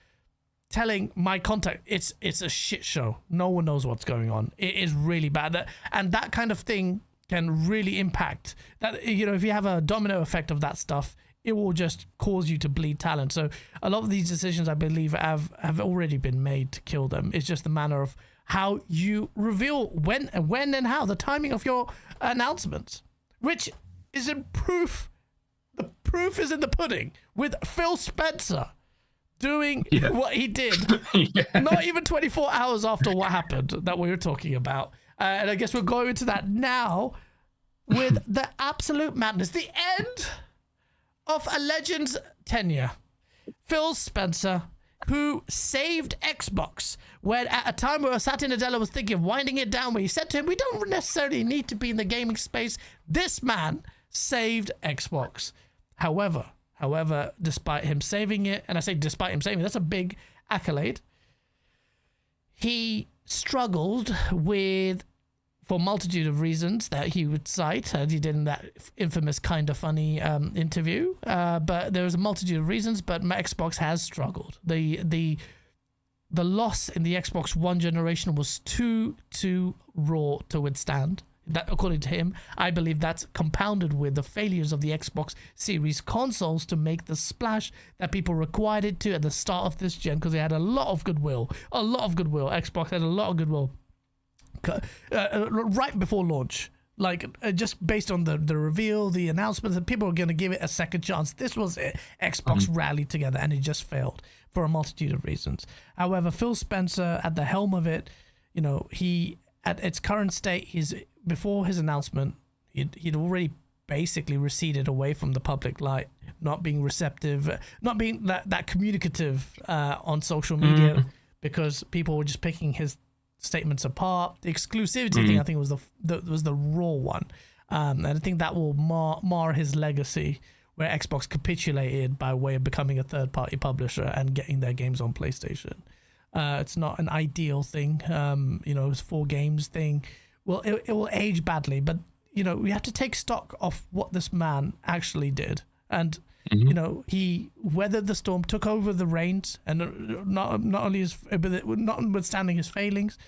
telling my contact it's a shit show. No one knows what's going on. It is really bad. And that kind of thing can really impact that. You know, if you have a domino effect of that stuff, it will just cause you to bleed talent. So a lot of these decisions, I believe, have already been made to kill them. It's just the manner of how you reveal when and how, the timing of your announcements, which is in proof. The proof is in the pudding with Phil Spencer doing what he did. Not even 24 hours after what happened that we were talking about. And I guess we're going into that now with the absolute madness. The end of a legend's tenure. Phil Spencer, who saved Xbox when at a time where Satya Nadella was thinking of winding it down, where he said to him, we don't necessarily need to be in the gaming space. This man saved Xbox. However, despite him saving it, and I say despite him saving it, that's a big accolade, he struggled with, for a multitude of reasons that he would cite, as he did in that infamous Kinda Funny interview. But there was a multitude of reasons, but Xbox has struggled. The loss in the Xbox One generation was too raw to withstand. That, according to him, I believe that's compounded with the failures of the Xbox Series consoles to make the splash that people required it to at the start of this gen, because they had a lot of goodwill. Xbox had a lot of goodwill right before launch, like just based on the reveal, the announcements, that people were going to give it a second chance. This was it. Xbox rallied together, and it just failed for a multitude of reasons. However, Phil Spencer at the helm of it, you know, he at its current state, before his announcement, he'd already basically receded away from the public light, not being receptive, not being that communicative on social media, because people were just picking his statements apart. The exclusivity thing, I think, was the raw one, and I think that will mar his legacy, where Xbox capitulated by way of becoming a third-party publisher and getting their games on PlayStation. It's not an ideal thing. You know, it's 4 games thing. Well, it will age badly, but you know, we have to take stock of what this man actually did, and you know, he weathered the storm, took over the reins, and not only notwithstanding his failings,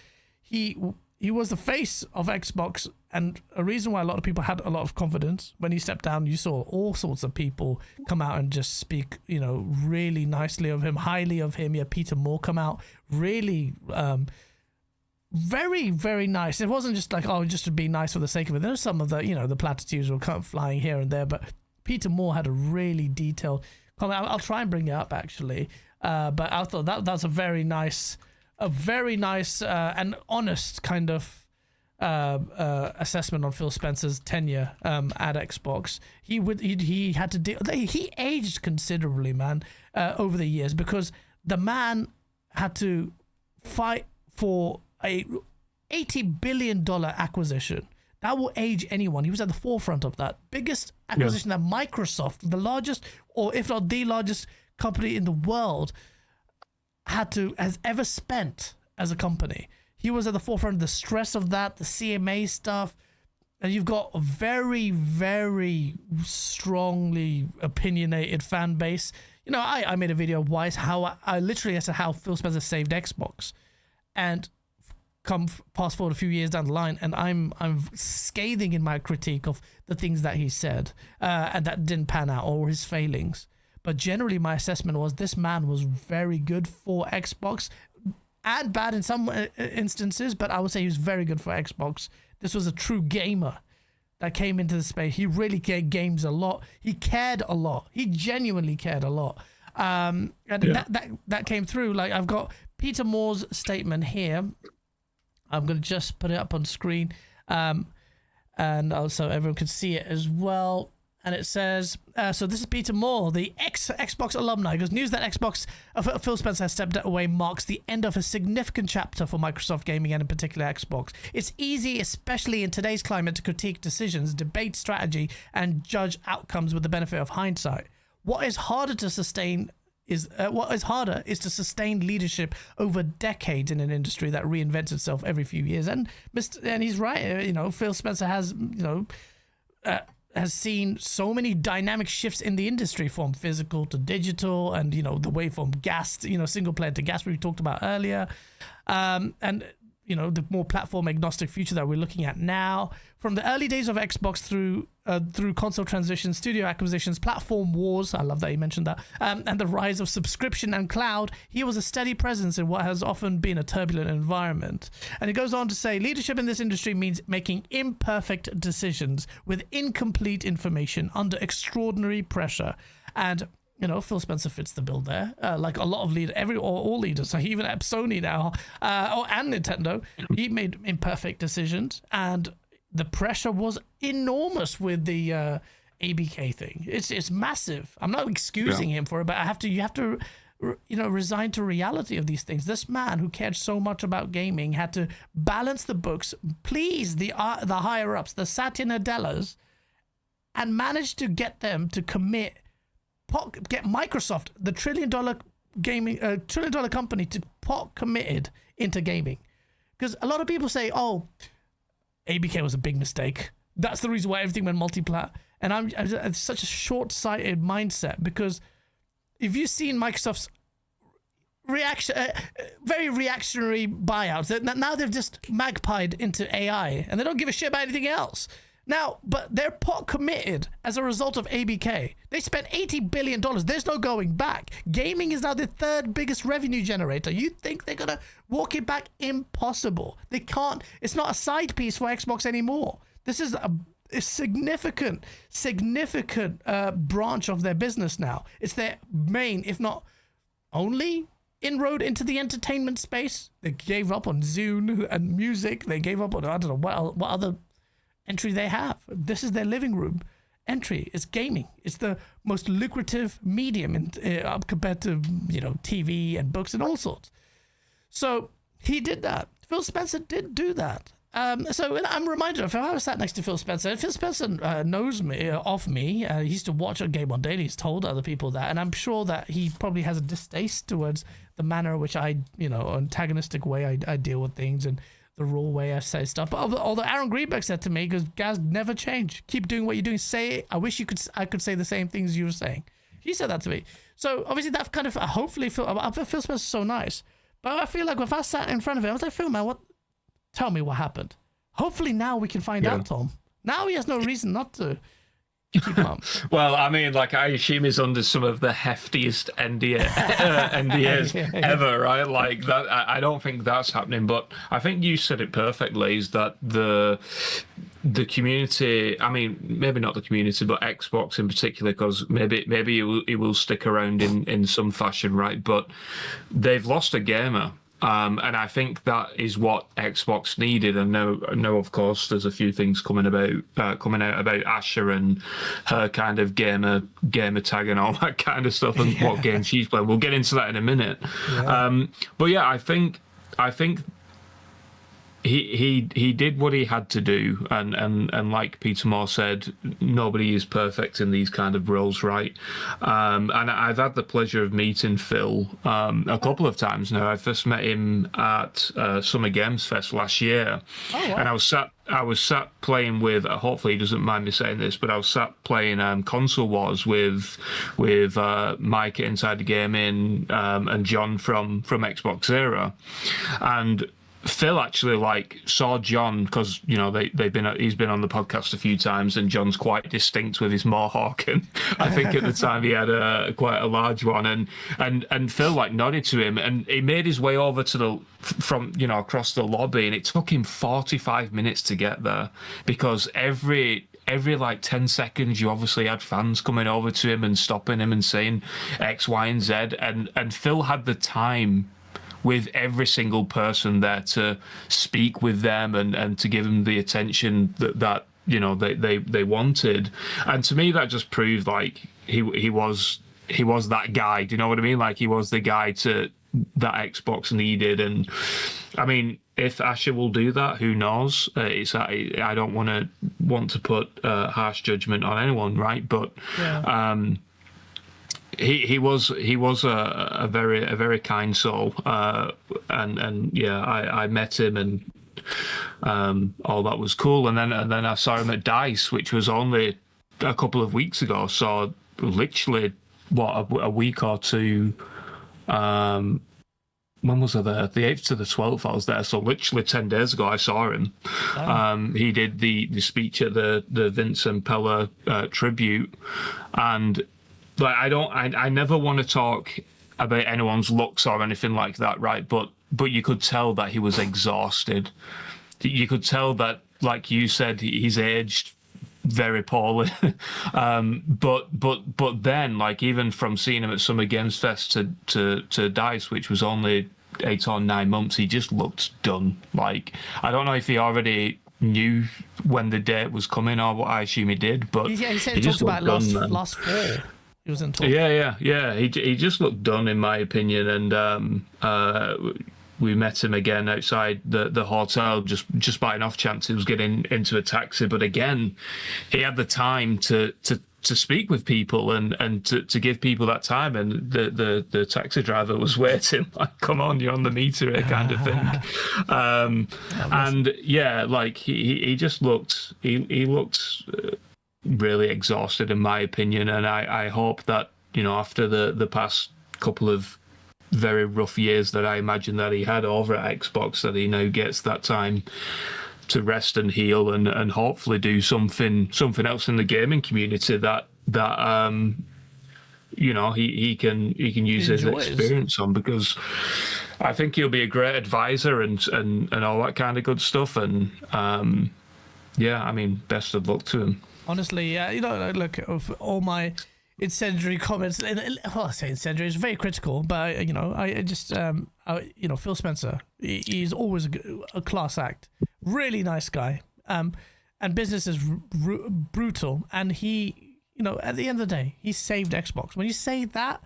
he was the face of Xbox, and a reason why a lot of people had a lot of confidence. When he stepped down, you saw all sorts of people come out and just speak, you know, really nicely of him, highly of him. Yeah, Peter Moore come out, really very, very nice. It wasn't just like, oh, just to be nice for the sake of it. There's some of the, you know, the platitudes were kind of flying here and there, but Peter Moore had a really detailed comment. I'll try and bring it up, actually. But I thought that's a very nice and honest kind of assessment on Phil Spencer's tenure at Xbox. He had to deal. He aged considerably, man, over the years, because the man had to fight for a $80 billion acquisition. That will age anyone. He was at the forefront of that. Biggest acquisition that Microsoft, the largest, or if not the largest company in the world, has ever spent as a company. He was at the forefront of the stress of that, the CMA stuff. And you've got a very, very strongly opinionated fan base. you know, I made a video of how I literally said how Phil Spencer saved Xbox, and fast forward a few years down the line, and I'm scathing in my critique of the things that he said, and that didn't pan out, or his failings. But generally, my assessment was this man was very good for Xbox, and bad in some instances, but I would say he was very good for Xbox. This was a true gamer that came into the space. He really games a lot. He cared a lot. He genuinely cared a lot. And that came through. Like, I've got Peter Moore's statement here. I'm going to just put it up on screen, and also everyone can see it as well. And it says, so this is Peter Moore, the Xbox alumni. He goes, news that Phil Spencer has stepped away marks the end of a significant chapter for Microsoft gaming, and in particular Xbox. It's easy, especially in today's climate, to critique decisions, debate strategy, and judge outcomes with the benefit of hindsight. What is harder to sustain is to sustain leadership over decades in an industry that reinvents itself every few years. And he's right. You know, Phil Spencer has, has seen so many dynamic shifts in the industry, from physical to digital, and, you know, the way from single player to gas, we talked about earlier. And, you know, the more platform agnostic future that we're looking at now, from the early days of Xbox through console transitions, studio acquisitions, platform wars, I love that you mentioned that, and the rise of subscription and cloud, he was a steady presence in what has often been a turbulent environment. And he goes on to say, leadership in this industry means making imperfect decisions with incomplete information under extraordinary pressure. And, you know, Phil Spencer fits the bill there. Like a lot of all leaders. So even at Sony now, and Nintendo, he made imperfect decisions, and the pressure was enormous with the ABK thing. It's massive. I'm not excusing him for it, but you have to resign to reality of these things. This man who cared so much about gaming had to balance the books, please the higher ups, the Satya Nadellas, and manage to get them to get Microsoft, the $1 trillion company, to pot committed into gaming. Because a lot of people say, oh, ABK was a big mistake. That's the reason why everything went multi-plat. And it's such a short-sighted mindset, because if you've seen Microsoft's very reactionary buyouts, now they've just magpied into AI, and they don't give a shit about anything else. Now, but they're pot committed as a result of ABK. They spent $80 billion. There's no going back. Gaming is now the third biggest revenue generator. You think they're going to walk it back? Impossible. They can't. It's not a side piece for Xbox anymore. This is a significant branch of their business now. It's their main, if not only, inroad into the entertainment space. They gave up on Zune and music. They gave up on, I don't know, what other entry they have. This is their living room entry. It's gaming. It's the most lucrative medium compared to, TV and books and all sorts. So he did that. Phil Spencer did do that. So I'm reminded of, if I was sat next to Phil Spencer knows me, of me. He used to watch a Game On Daily. He's told other people that, and I'm sure that he probably has a distaste towards the manner in which antagonistic way I deal with things, and the raw way I say stuff. But although Aaron Greenberg said to me, because guys, never change. Keep doing what you're doing. I wish I could say the same things you were saying. He said that to me. So obviously that kind of, hopefully Phil Spencer's so nice. But I feel like if I sat in front of him, I was like, Phil, man, tell me what happened. Hopefully now we can find out, Tom. Now he has no reason not to keep him up. Well, I mean, I assume he's under some of the heftiest NDAs ever, right? Like that. I don't think that's happening, but I think you said it perfectly, is that the community, I mean, maybe not the community, but Xbox in particular, because maybe it will stick around in some fashion, right? But they've lost a gamer. And I think that is what Xbox needed. And know, of course, there's a few things coming out about Asha and her kind of gamer tag and all that kind of stuff, and what game she's playing. We'll get into that in a minute. Yeah. But yeah, I think he did what he had to do, and like Peter Moore said, nobody is perfect in these kind of roles, right? And I've had the pleasure of meeting Phil a couple of times now. I first met him at Summer Games Fest last year, and I was sat I was sat playing with. Hopefully, he doesn't mind me saying this, but I was sat playing console wars with Mike at Inside the Gaming and John from Xbox Era, and Phil actually saw John because he's been on the podcast a few times, and John's quite distinct with his mohawk, and I think at the time he had quite a large one, and Phil nodded to him, and he made his way over to across the lobby, and it took him 45 minutes to get there because every 10 seconds you obviously had fans coming over to him and stopping him and saying X, Y, and Z, and Phil had the time with every single person there to speak with them and to give them the attention that they wanted. And to me, that just proved he was that guy. Do you know what I mean? He was the guy that Xbox needed. And I mean, if Asha will do that, who knows? I don't want to put harsh judgment on anyone, right? But yeah. He was a very kind soul, and yeah, I met him, and all that was cool. And then I saw him at DICE, which was only a couple of weeks ago. So literally, a week or two. When was I there? The 8th to the 12th, I was there. So literally 10 days ago, I saw him. Oh. He did the speech at the Vincent Pella tribute, and. I never want to talk about anyone's looks or anything like that, right? But you could tell that he was exhausted. You could tell that, like you said, he's aged very poorly. But then, even from seeing him at Summer Games Fest to DICE, which was only 8 or 9 months, he just looked done. I don't know if he already knew when the date was coming or what. I assume he did, but he said he talked about last fall. He was in talk. Yeah. He just looked done, in my opinion, and we met him again outside the hotel just by an off chance he was getting into a taxi. But again, he had the time to speak with people and to give people that time, and the taxi driver was waiting come on, you're on the meter here, kind of thing. And yeah, he just looked he looked really exhausted, in my opinion, and I hope that after the past couple of very rough years that I imagine that he had over at Xbox, that he now gets that time to rest and heal and hopefully do something else in the gaming community that he can use his experience on, because I think he'll be a great advisor and all that kind of good stuff. And yeah, I mean, best of luck to him. Honestly, look, of all my incendiary comments, well, I say incendiary is very critical, but I just Phil Spencer, he's always a class act, really nice guy, and business is brutal, and he, at the end of the day, he saved Xbox. When you say that,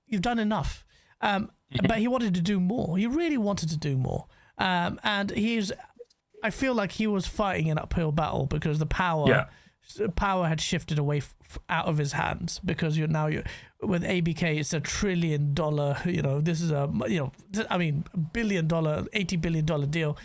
you've done enough. But he wanted to do more. He really wanted to do more, and I feel like he was fighting an uphill battle because the power had shifted away out of his hands, because you're with ABK, it's $1 trillion, this is $1 billion, $80 billion deal.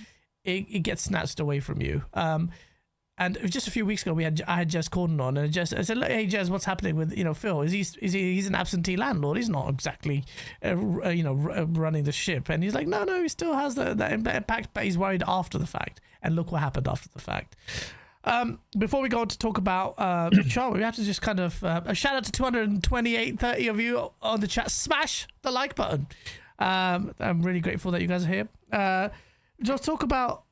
It gets snatched away from you. And just a few weeks ago, I had Jez Corden on, and I said, look, hey Jez, what's happening with Phil? He's an absentee landlord. He's not exactly running the ship. And he's like, no, he still has that impact, but he's worried after the fact. And look what happened after the fact. Before we go on to talk about Charlie, we have to just kind of a shout out to 228-30 of you on the chat. Smash the like button. I'm really grateful that you guys are here. Just talk about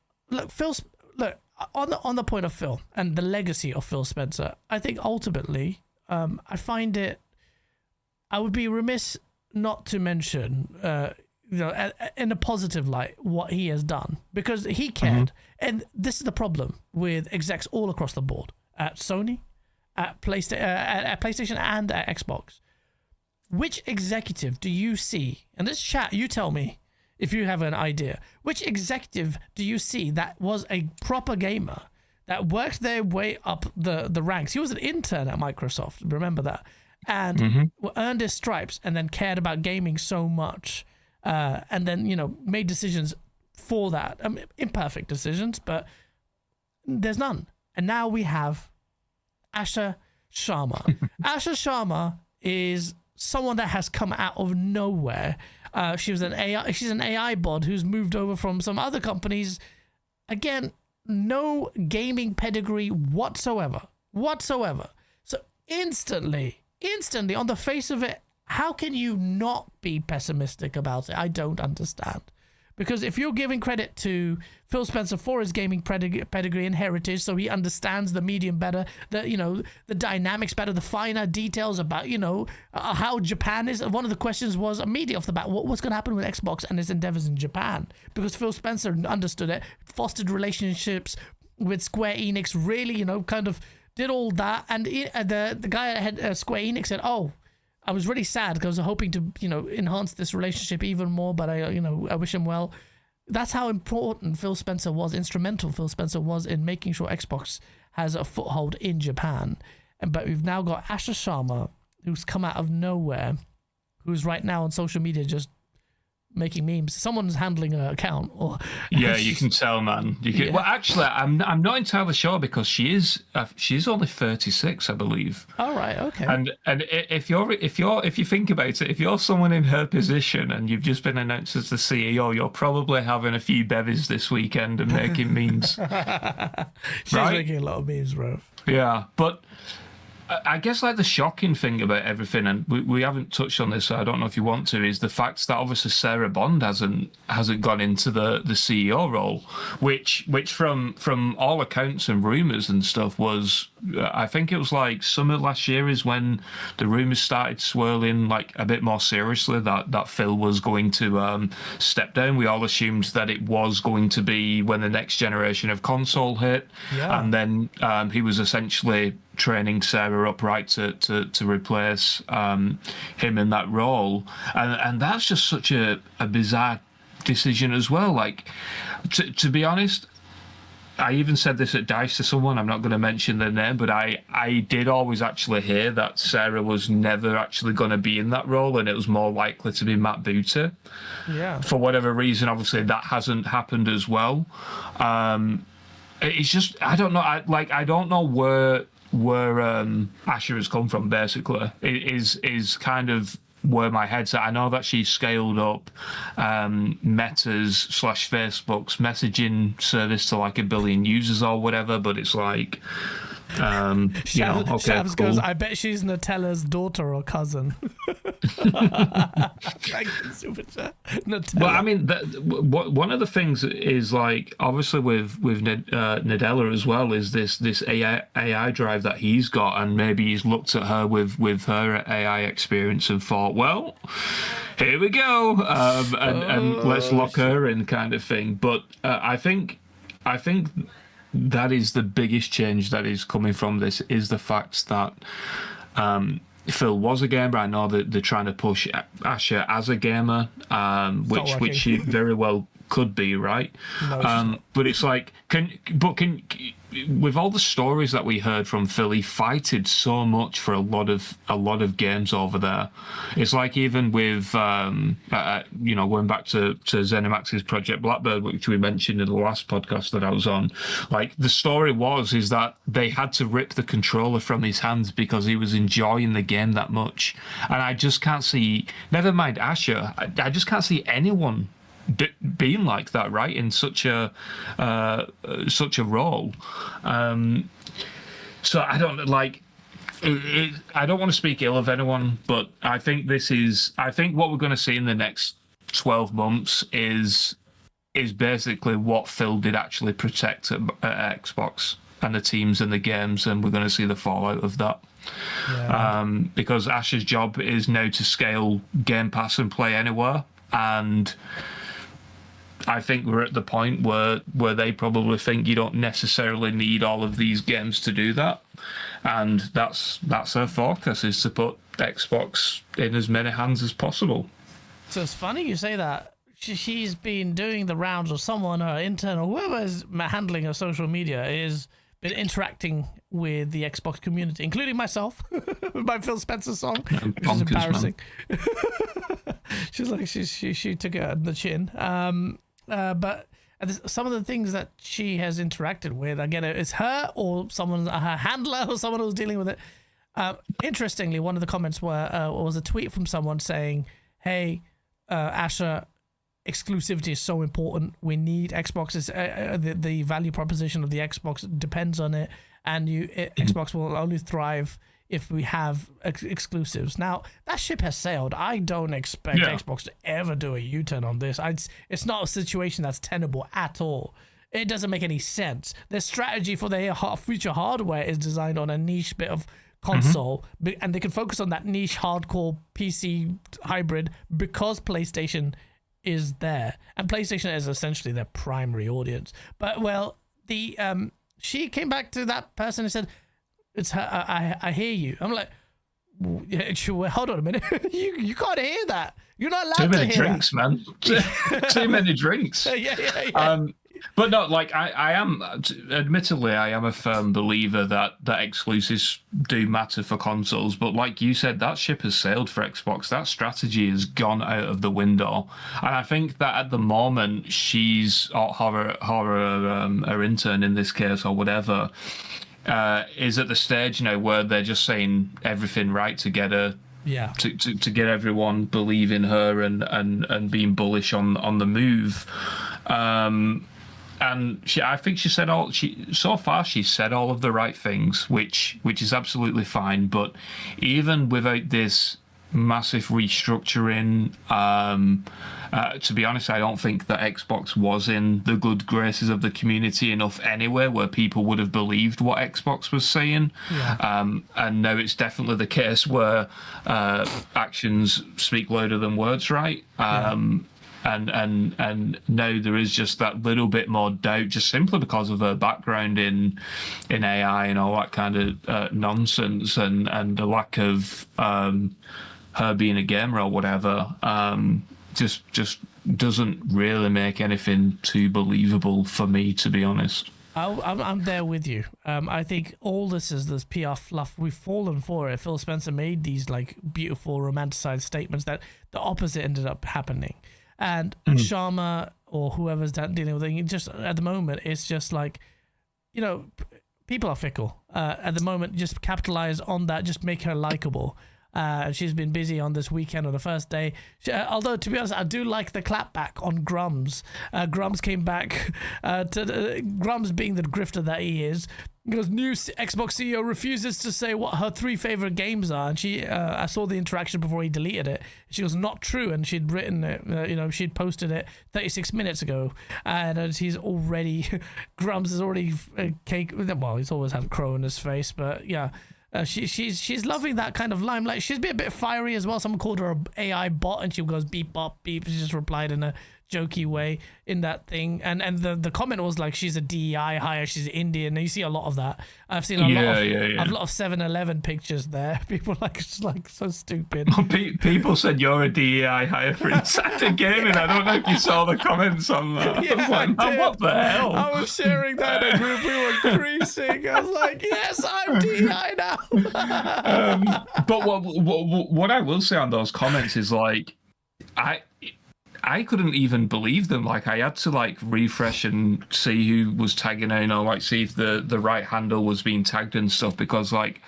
on the point of Phil and the legacy of Phil Spencer. I think ultimately, I find it. I would be remiss not to mention, in a positive light, what he has done, because he cared. And this is the problem with execs all across the board at Sony, at PlayStation, and at Xbox. Which executive do you see? And this chat, you tell me if you have an idea. Which executive do you see that was a proper gamer, that worked their way up the ranks? He was an intern at Microsoft, remember that, and earned his stripes, and then cared about gaming so much, and then made decisions for that. Imperfect decisions, but There's none. And now we have Asha Sharma. Asha Sharma is someone that has come out of nowhere. She's an AI bot who's moved over from some other companies. Again, no gaming pedigree whatsoever. So instantly, on the face of it, how can you not be pessimistic about it? I don't understand. Because if you're giving credit to Phil Spencer for his gaming pedigree and heritage, so he understands the medium better, the dynamics better, the finer details about, how Japan is. One of the questions was immediately off the bat, what's going to happen with Xbox and its endeavors in Japan? Because Phil Spencer understood it, fostered relationships with Square Enix, really, kind of did all that. And the guy at Square Enix said, I was really sad because I was hoping to, enhance this relationship even more, but I wish him well. That's how important instrumental Phil Spencer was in making sure Xbox has a foothold in Japan. But we've now got Asha Sharma, who's come out of nowhere, who's right now on social media just making memes. Someone's handling her account. Yeah, you can tell, man. Yeah. Well, actually, I'm not entirely sure because she's only 36, I believe. All right, okay. And if you think about it, if you're someone in her position and you've just been announced as the CEO, you're probably having a few bevies this weekend and making memes. She's making a lot of memes, bro. Yeah, but I guess like the shocking thing about everything, and we haven't touched on this, so I don't know if you want to, is the fact that obviously Sarah Bond hasn't gone into the CEO role, which from all accounts and rumours and stuff was, I think it was like summer last year is when the rumours started swirling like a bit more seriously that Phil was going to step down. We all assumed that it was going to be when the next generation of console hit, and then he was essentially training Sarah up right to replace him in that role, and that's just such a bizarre decision as well. Like, to be honest, I even said this at DICE to someone, I'm not going to mention their name, but I did always actually hear that Sarah was never actually going to be in that role, and it was more likely to be Matt Booty. Yeah. For whatever reason, obviously that hasn't happened as well. It's just, I don't know. I don't know where Asha has come from, basically. It is kind of where my head's at. I know that she's scaled up Meta's / Facebook's messaging service to like 1 billion users or whatever, but it's like, Shabs goes, I bet she's Nutella's daughter or cousin. Well, I mean, one of the things is like, obviously with Nadella as well, is this AI drive that he's got, and maybe he's looked at her with her AI experience and thought, well, here we go, and let's lock her in, kind of thing. But I think that is the biggest change that is coming from this, is the fact that Phil was a gamer. I know that they're trying to push Asha as a gamer, which she very well could be, right? No, but it's like, with all the stories that we heard from Phil, he fighted so much for a lot of games over there. It's like, even with going back to ZeniMax's Project Blackbird, which we mentioned in the last podcast that I was on, like, the story is that they had to rip the controller from his hands because he was enjoying the game that much. And I just can't see, never mind Asha, I just can't see anyone being like that, right, in such a role. So I don't like it, I don't want to speak ill of anyone, but I think what we're going to see in the next 12 months is basically what Phil did actually protect at Xbox and the teams and the games, and we're going to see the fallout of that. Yeah. Because Ash's job is now to scale Game Pass and Play Anywhere, and I think we're at the point where they probably think you don't necessarily need all of these games to do that, and that's her focus, is to put Xbox in as many hands as possible. So it's funny you say that. She's been doing the rounds, or someone, her intern, or whoever is handling her social media, is been interacting with the Xbox community, including myself, with my Phil Spencer song, which is embarrassing. She's like, she took it on the chin. But and some of the things that she has interacted with, again, it's her or someone, her handler or someone who's dealing with it. Interestingly, one of the comments was a tweet from someone saying, "Hey, Asha, exclusivity is so important. We need Xbox's the value proposition of the Xbox depends on it, and Xbox will only thrive if we have exclusives." Now that ship has sailed. I don't expect Xbox to ever do a U-turn on this. It's not a situation that's tenable at all. It doesn't make any sense. Their strategy for their future hardware is designed on a niche bit of console, and they can focus on that niche hardcore PC hybrid because PlayStation is there, and PlayStation is essentially their primary audience. But she came back to that person and said, "It's her. I hear you." I'm like, hold on a minute. you can't hear that. You're not allowed to hear that. Too many drinks, man. Too many drinks. Yeah. But no, like I am, admittedly, I am a firm believer that exclusives do matter for consoles. But like you said, that ship has sailed for Xbox. That strategy has gone out of the window. And I think that at the moment, she's her intern in this case or whatever, is at the stage where they're just saying everything right to get her. Yeah. To get everyone believing her and being bullish on the move. And I think she said she's said all of the right things, which is absolutely fine. But even without this massive restructuring, to be honest, I don't think that Xbox was in the good graces of the community enough anyway, where people would have believed what Xbox was saying. Yeah. And now it's definitely the case where actions speak louder than words, right? And now there is just that little bit more doubt, just simply because of her background in AI and all that kind of nonsense, and the lack of her being a gamer or whatever. Just doesn't really make anything too believable for me, to be honest. I'm there with you. I think all this is this PR fluff. We've fallen for it. Phil Spencer made these like beautiful romanticized statements that the opposite ended up happening. And Sharma or whoever's dealing with it, just at the moment, it's just like, people are fickle. At the moment, just capitalize on that, just make her likable. She's been busy on this weekend on the first day. Although, to be honest, I do like the clapback on Grums. Grums came back Grums being the grifter that he is. Because new Xbox CEO refuses to say what her 3 favorite games are, and she, I saw the interaction before he deleted it. She was not true, and she'd written it. She'd posted it 36 minutes ago, and he's already, Grums is already cake. Well, he's always had crow in his face, but yeah. She's loving that kind of limelight. She's been a bit fiery as well. Someone called her an AI bot, and she goes beep bop beep. She just replied in a jokey way in that thing, and the comment was like, she's a DEI hire, she's Indian. And you see a lot of that. I've seen a lot of 7-Eleven pictures there. People just like so stupid. People said you're a DEI hire for Insider Gaming. I don't know if you saw the comments on that. Yeah, I was like, what the hell? I was sharing that in a group. We were creasing. I was like, yes, I'm DEI now. But what I will say on those comments is like, I couldn't even believe them. Like, I had to like refresh and see who was tagging her, like see if the right handle was being tagged and stuff, because like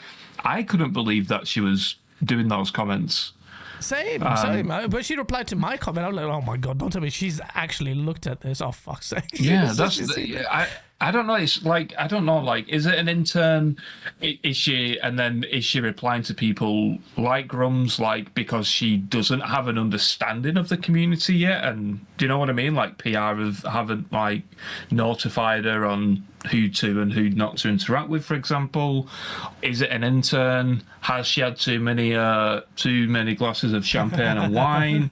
I couldn't believe that she was doing those comments. Same. But she replied to my comment. I was like, oh my God, don't tell me she's actually looked at this. Oh, fuck's sake. Yeah, I don't know. It's like, I don't know. Like, is it an intern? Is she replying to people like Grums, like, because she doesn't have an understanding of the community yet? And do you know what I mean? Like, PR haven't like notified her on who to and who not to interact with, for example. Is it an intern? Has she had too many glasses of champagne and wine?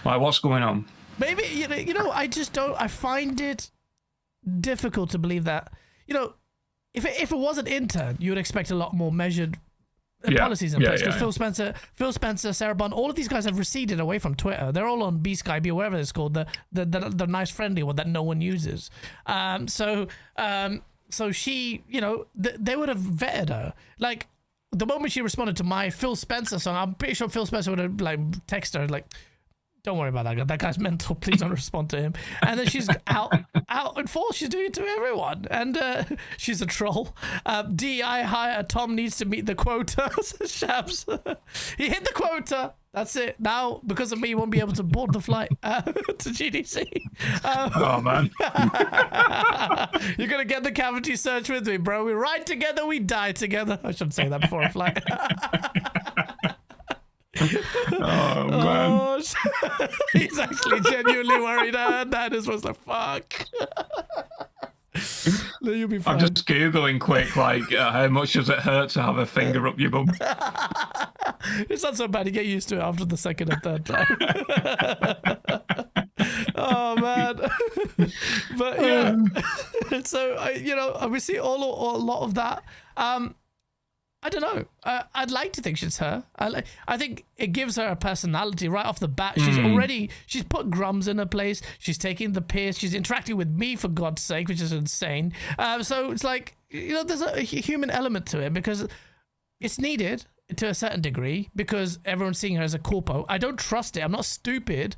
Like, what's going on? Maybe I just don't. I find it difficult to believe that, if it was an intern, you would expect a lot more measured policies in place. Because Phil Spencer, Sarah Bond, all of these guys have receded away from Twitter. They're all on B-Sky, or whatever it's called, the nice friendly one that no one uses. So she, they would have vetted her. Like, the moment she responded to my Phil Spencer song, I'm pretty sure Phil Spencer would have like texted her like, don't worry about that guy. That guy's mental. Please don't respond to him. And then she's out in full. She's doing it to everyone. And she's a troll. DEI hire Tom needs to meet the quota. Shabs. He hit the quota. That's it. Now, because of me, he won't be able to board the flight to GDC. Oh, man. You're going to get the cavity search with me, bro. We ride together, we die together. I should say that before I fly. Oh, man. He's actually genuinely worried. That is what's the fuck. No, you'll be fine. I'm just Googling quick, like, how much does it hurt to have a finger up your bum? It's not so bad. You get used to it after the second and third time. Oh, man. But, yeah. So, you know, we see a lot of that. I don't know. I'd like to think she's her. I think it gives her a personality right off the bat. She's put Grums in her place. She's taking the piss. She's interacting with me, for God's sake, which is insane. So it's like, you know, there's a human element to it because it's needed to a certain degree because everyone's seeing her as a corpo. I don't trust it. I'm not stupid.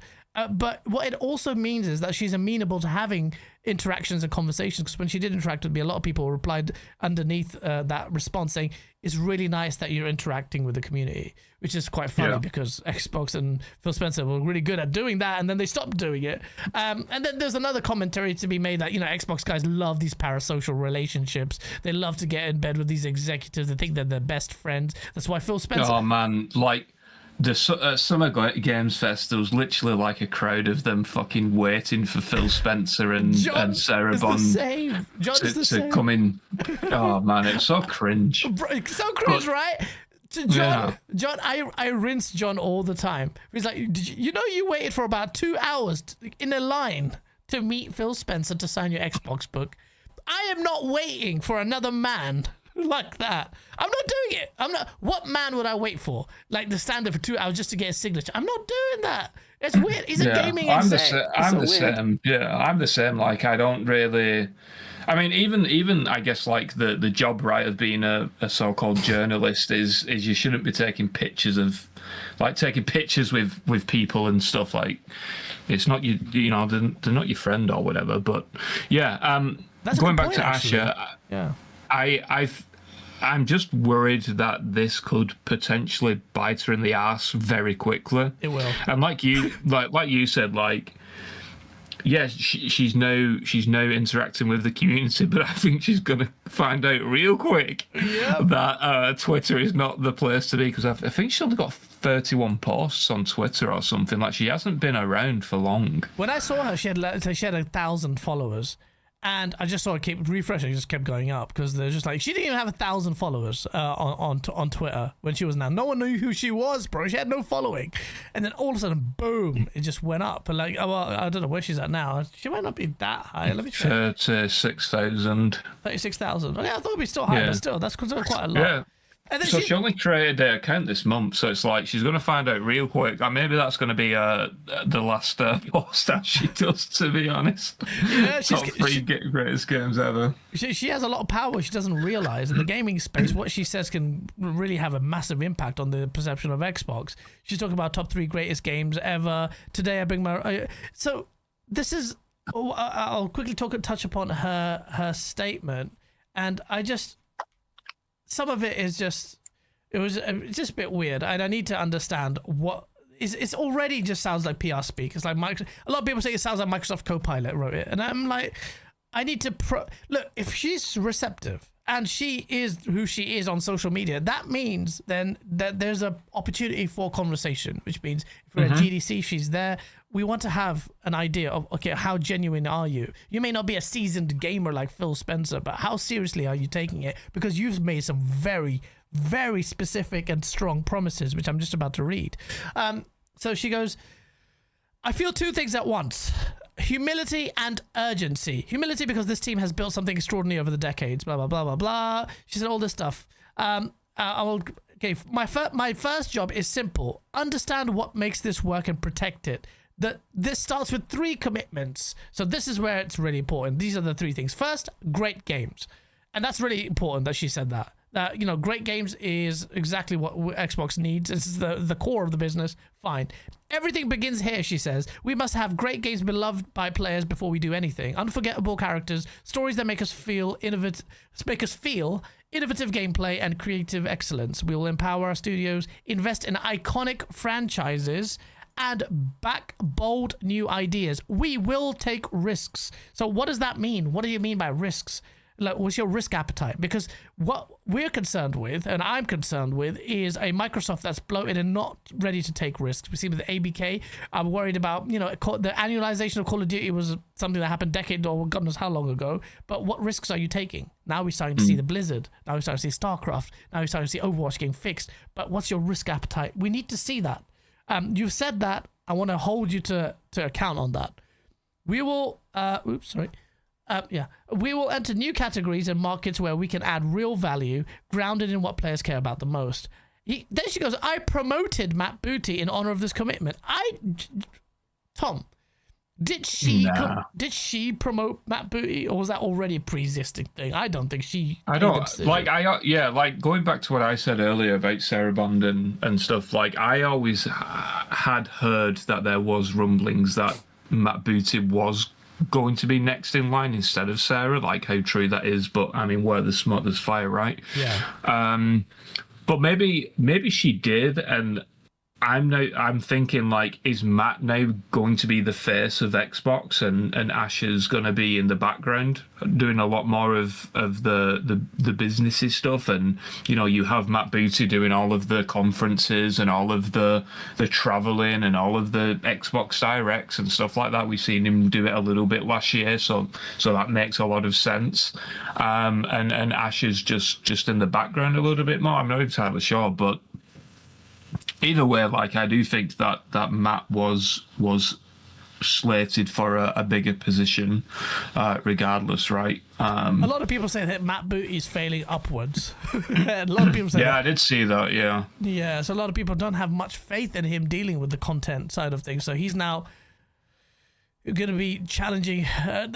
But what it also means is that she's amenable to having interactions and conversations, because when she did interact with me, a lot of people replied underneath that response saying, it's really nice that you're interacting with the community, which is quite funny because Xbox and Phil Spencer were really good at doing that, and then they stopped doing it. And then there's another commentary to be made that, you know, Xbox guys love these parasocial relationships. They love to get in bed with these executives. They think they're their best friends. That's why Phil Spencer... Oh, man, like... The Summer Games Fest, there was literally like a crowd of them fucking waiting for Phil Spencer and Sarah Bond to come in. Oh, man, it's so cringe. It's so cringe, right? To John, I rinse John all the time. He's like, you know, you waited for about 2 hours in a line to meet Phil Spencer to sign your Xbox book. I am not waiting for another man like that. I'm not doing it. I'm not. What man would I wait for? Like the stand there for 2 hours just to get a signature. I'm not doing that. It's weird. He's a gaming exec. I'm the same. Yeah, I'm the same. Like, I don't really... I mean, even I guess like the job right of being a so-called journalist is you shouldn't be taking pictures with people and stuff. Like, it's not you know, they're not your friend or whatever. But yeah, That's going back point, to actually. Asha, Yeah. I'm just worried that this could potentially bite her in the ass very quickly. It will. And like you said, like, yeah, she's now interacting with the community, but I think she's gonna find out real quick that Twitter is not the place to be, because I think she's only got 31 posts on Twitter or something. Like, she hasn't been around for long. When I saw her, she had 1,000 followers. And I just saw it keep refreshing. It just kept going up because they're just like, she didn't even have 1,000 followers on Twitter when she was now. No one knew who she was, bro. She had no following. And then all of a sudden, boom, it just went up. And like, oh, well, I don't know where she's at now. She might not be that high. Let me check. 36,000. 36,000. Yeah, I thought it'd be still high, but still, that's considered quite a lot. Yeah. And then so she only created her account this month, so it's like she's going to find out real quick. And maybe that's going to be the last post that she does, to be honest. Yeah, Top 3 greatest games ever. She has a lot of power she doesn't realize. In the gaming space, what she says can really have a massive impact on the perception of Xbox. She's talking about top 3 greatest games ever. Today I bring my... So this is... I'll quickly touch upon her statement. And I just... Some of it is just, it was just a bit weird, and I need to understand what it's already just sounds like PR speak. It's like a lot of people say it sounds like Microsoft Copilot wrote it, and I'm like, I need to look, if she's receptive and she is who she is on social media, that means then that there's an opportunity for conversation, which means if we're at GDC, she's there. We want to have an idea of, okay, how genuine are you? You may not be a seasoned gamer like Phil Spencer, but how seriously are you taking it? Because you've made some very, very specific and strong promises, which I'm just about to read. So she goes, I feel 2 things at once. Humility and urgency. Humility because this team has built something extraordinary over the decades, blah, blah, blah, blah, blah. She said all this stuff. Okay, my first job is simple. Understand what makes this work and protect it. This starts with 3 commitments. So this is where it's really important. These are the 3 things. First, great games. And that's really important that she said that. Great games is exactly what Xbox needs. This is the core of the business. Fine. Everything begins here, she says. We must have great games beloved by players before we do anything. Unforgettable characters, stories that make us feel innovative gameplay and creative excellence. We will empower our studios, invest in iconic franchises, and back bold new ideas. We will take risks. So what does that mean? What do you mean by risks? Like, what's your risk appetite? Because what we're concerned with, and I'm concerned with, is a Microsoft that's bloated and not ready to take risks. We see with the ABK, I'm worried about, the annualization of Call of Duty was something that happened decades or God knows how long ago. But what risks are you taking? Now we're starting to see the Blizzard. Now we're starting to see StarCraft. Now we're starting to see Overwatch getting fixed. But what's your risk appetite? We need to see that. You've said that. I want to hold you to account on that. We will... We will enter new categories and markets where we can add real value, grounded in what players care about the most. Then she goes, I promoted Matt Booty in honor of this commitment. Tom, did she promote Matt Booty, or was that already a pre-existing thing? I don't think she... going back to what I said earlier about Sarah Bond and stuff, like, I always had heard that there was rumblings that Matt Booty was going to be next in line instead of Sarah. Like, how true that is, but I mean, where there's smoke there's fire, right? Yeah. But maybe she did, and I'm thinking, like, is Matt now going to be the face of Xbox, and Asha's going to be in the background doing a lot more of the businessy stuff, and you have Matt Booty doing all of the conferences and all of the traveling and all of the Xbox Directs and stuff like that. We've seen him do it a little bit last year, so that makes a lot of sense. And Asha's just in the background a little bit more. I'm not entirely sure, but either way, like, I do think that Matt was slated for a bigger position, regardless, right? A lot of people say that Matt Booty's failing upwards. A lot of people say I did see that, yeah. Yeah, so a lot of people don't have much faith in him dealing with the content side of things. So he's now going to be challenging.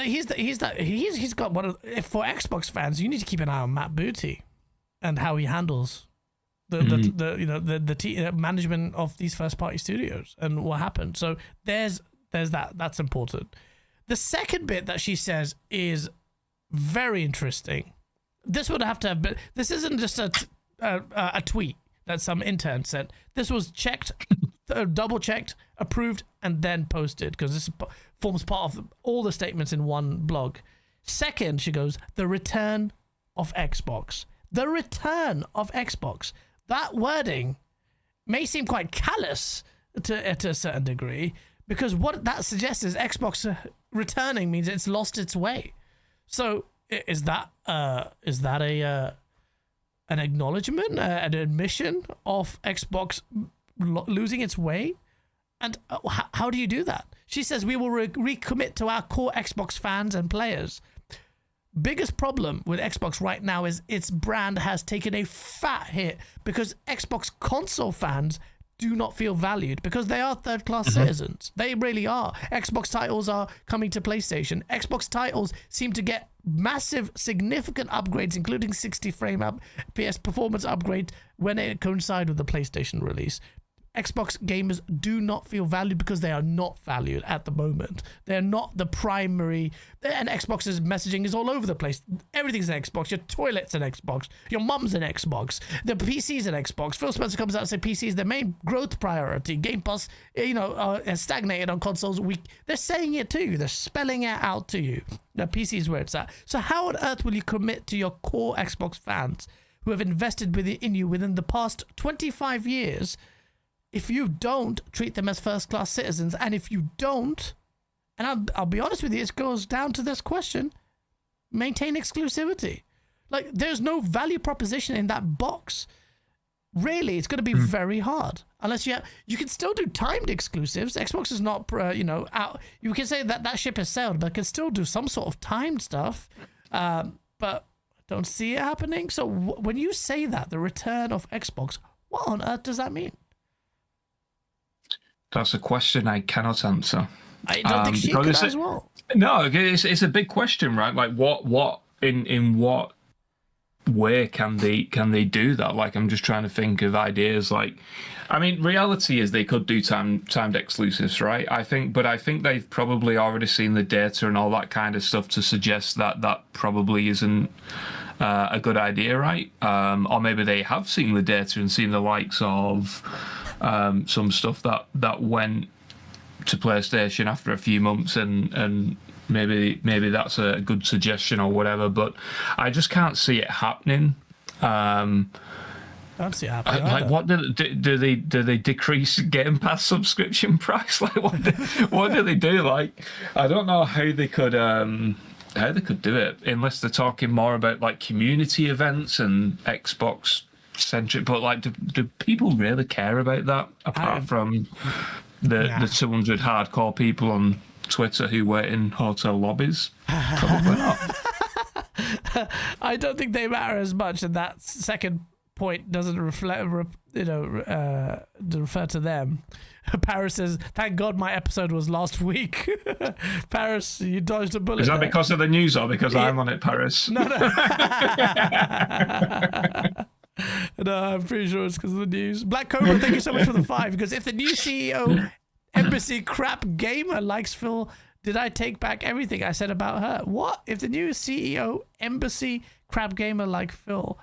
He's got one of... For Xbox fans, you need to keep an eye on Matt Booty and how he handles the management of these first party studios and what happened. So there's that's important. The second bit that she says is very interesting. This would have to have been... This isn't just a tweet that some intern sent. This was checked, double checked, approved, and then posted, because this forms part of all the statements in one blog. Second, she goes, the return of Xbox. The return of Xbox. That wording may seem quite callous to a certain degree, because what that suggests is Xbox returning means it's lost its way. So is that an acknowledgement, an admission of Xbox losing its way? And how do you do that? She says we will recommit to our core Xbox fans and players. Biggest problem with Xbox right now is its brand has taken a fat hit because Xbox console fans do not feel valued, because they are third-class citizens. They really are. Xbox titles are coming to PlayStation. Xbox titles seem to get massive, significant upgrades, including 60-frame PS performance upgrade when it coincides with the PlayStation release. Xbox gamers do not feel valued because they are not valued at the moment. They're not the primary... And Xbox's messaging is all over the place. Everything's an Xbox. Your toilet's an Xbox. Your mum's an Xbox. The PC's an Xbox. Phil Spencer comes out and says PC is their main growth priority. Game Pass, has stagnated on consoles. They're saying it to you. They're spelling it out to you. The PC is where it's at. So how on earth will you commit to your core Xbox fans who have invested in you within the past 25 years... if you don't treat them as first-class citizens, and if you don't, and I'll be honest with you, it goes down to this question, maintain exclusivity. Like, there's no value proposition in that box. Really, it's going to be very hard. Unless you can still do timed exclusives. Xbox is not, out. You can say that ship has sailed, but can still do some sort of timed stuff. But I don't see it happening. So when you say that, the return of Xbox, what on earth does that mean? That's a question I cannot answer. I don't think she could as well. No, it's a big question, right? Like, what in what way can they do that? Like, I'm just trying to think of ideas. Like, I mean, reality is they could do timed exclusives, right? I think they've probably already seen the data and all that kind of stuff to suggest that probably isn't a good idea, right? Or maybe they have seen the data and seen the likes of some stuff that went to PlayStation after a few months, and maybe that's a good suggestion or whatever. But I just can't see it happening. I don't see it happening like, either. what do they decrease Game Pass subscription price? Like, what do they do? Like, I don't know how they could do it unless they're talking more about like community events and Xbox centric. But like, do people really care about that apart from the 200 hardcore people on Twitter who wait in hotel lobbies? Probably not. I don't think they matter as much, and that second point doesn't refer to them. Paris says, "Thank God my episode was last week." Paris, you dodged a bullet. Is that there. because of the news or because I'm on it, Paris? No. No, I'm pretty sure it's because of the news. Black Cobra, thank you so much for the 5. Because if the new CEO, Embassy Crap Gamer, likes Phil, did I take back everything I said about her? What? If the new CEO, Embassy Crap Gamer, like Phil,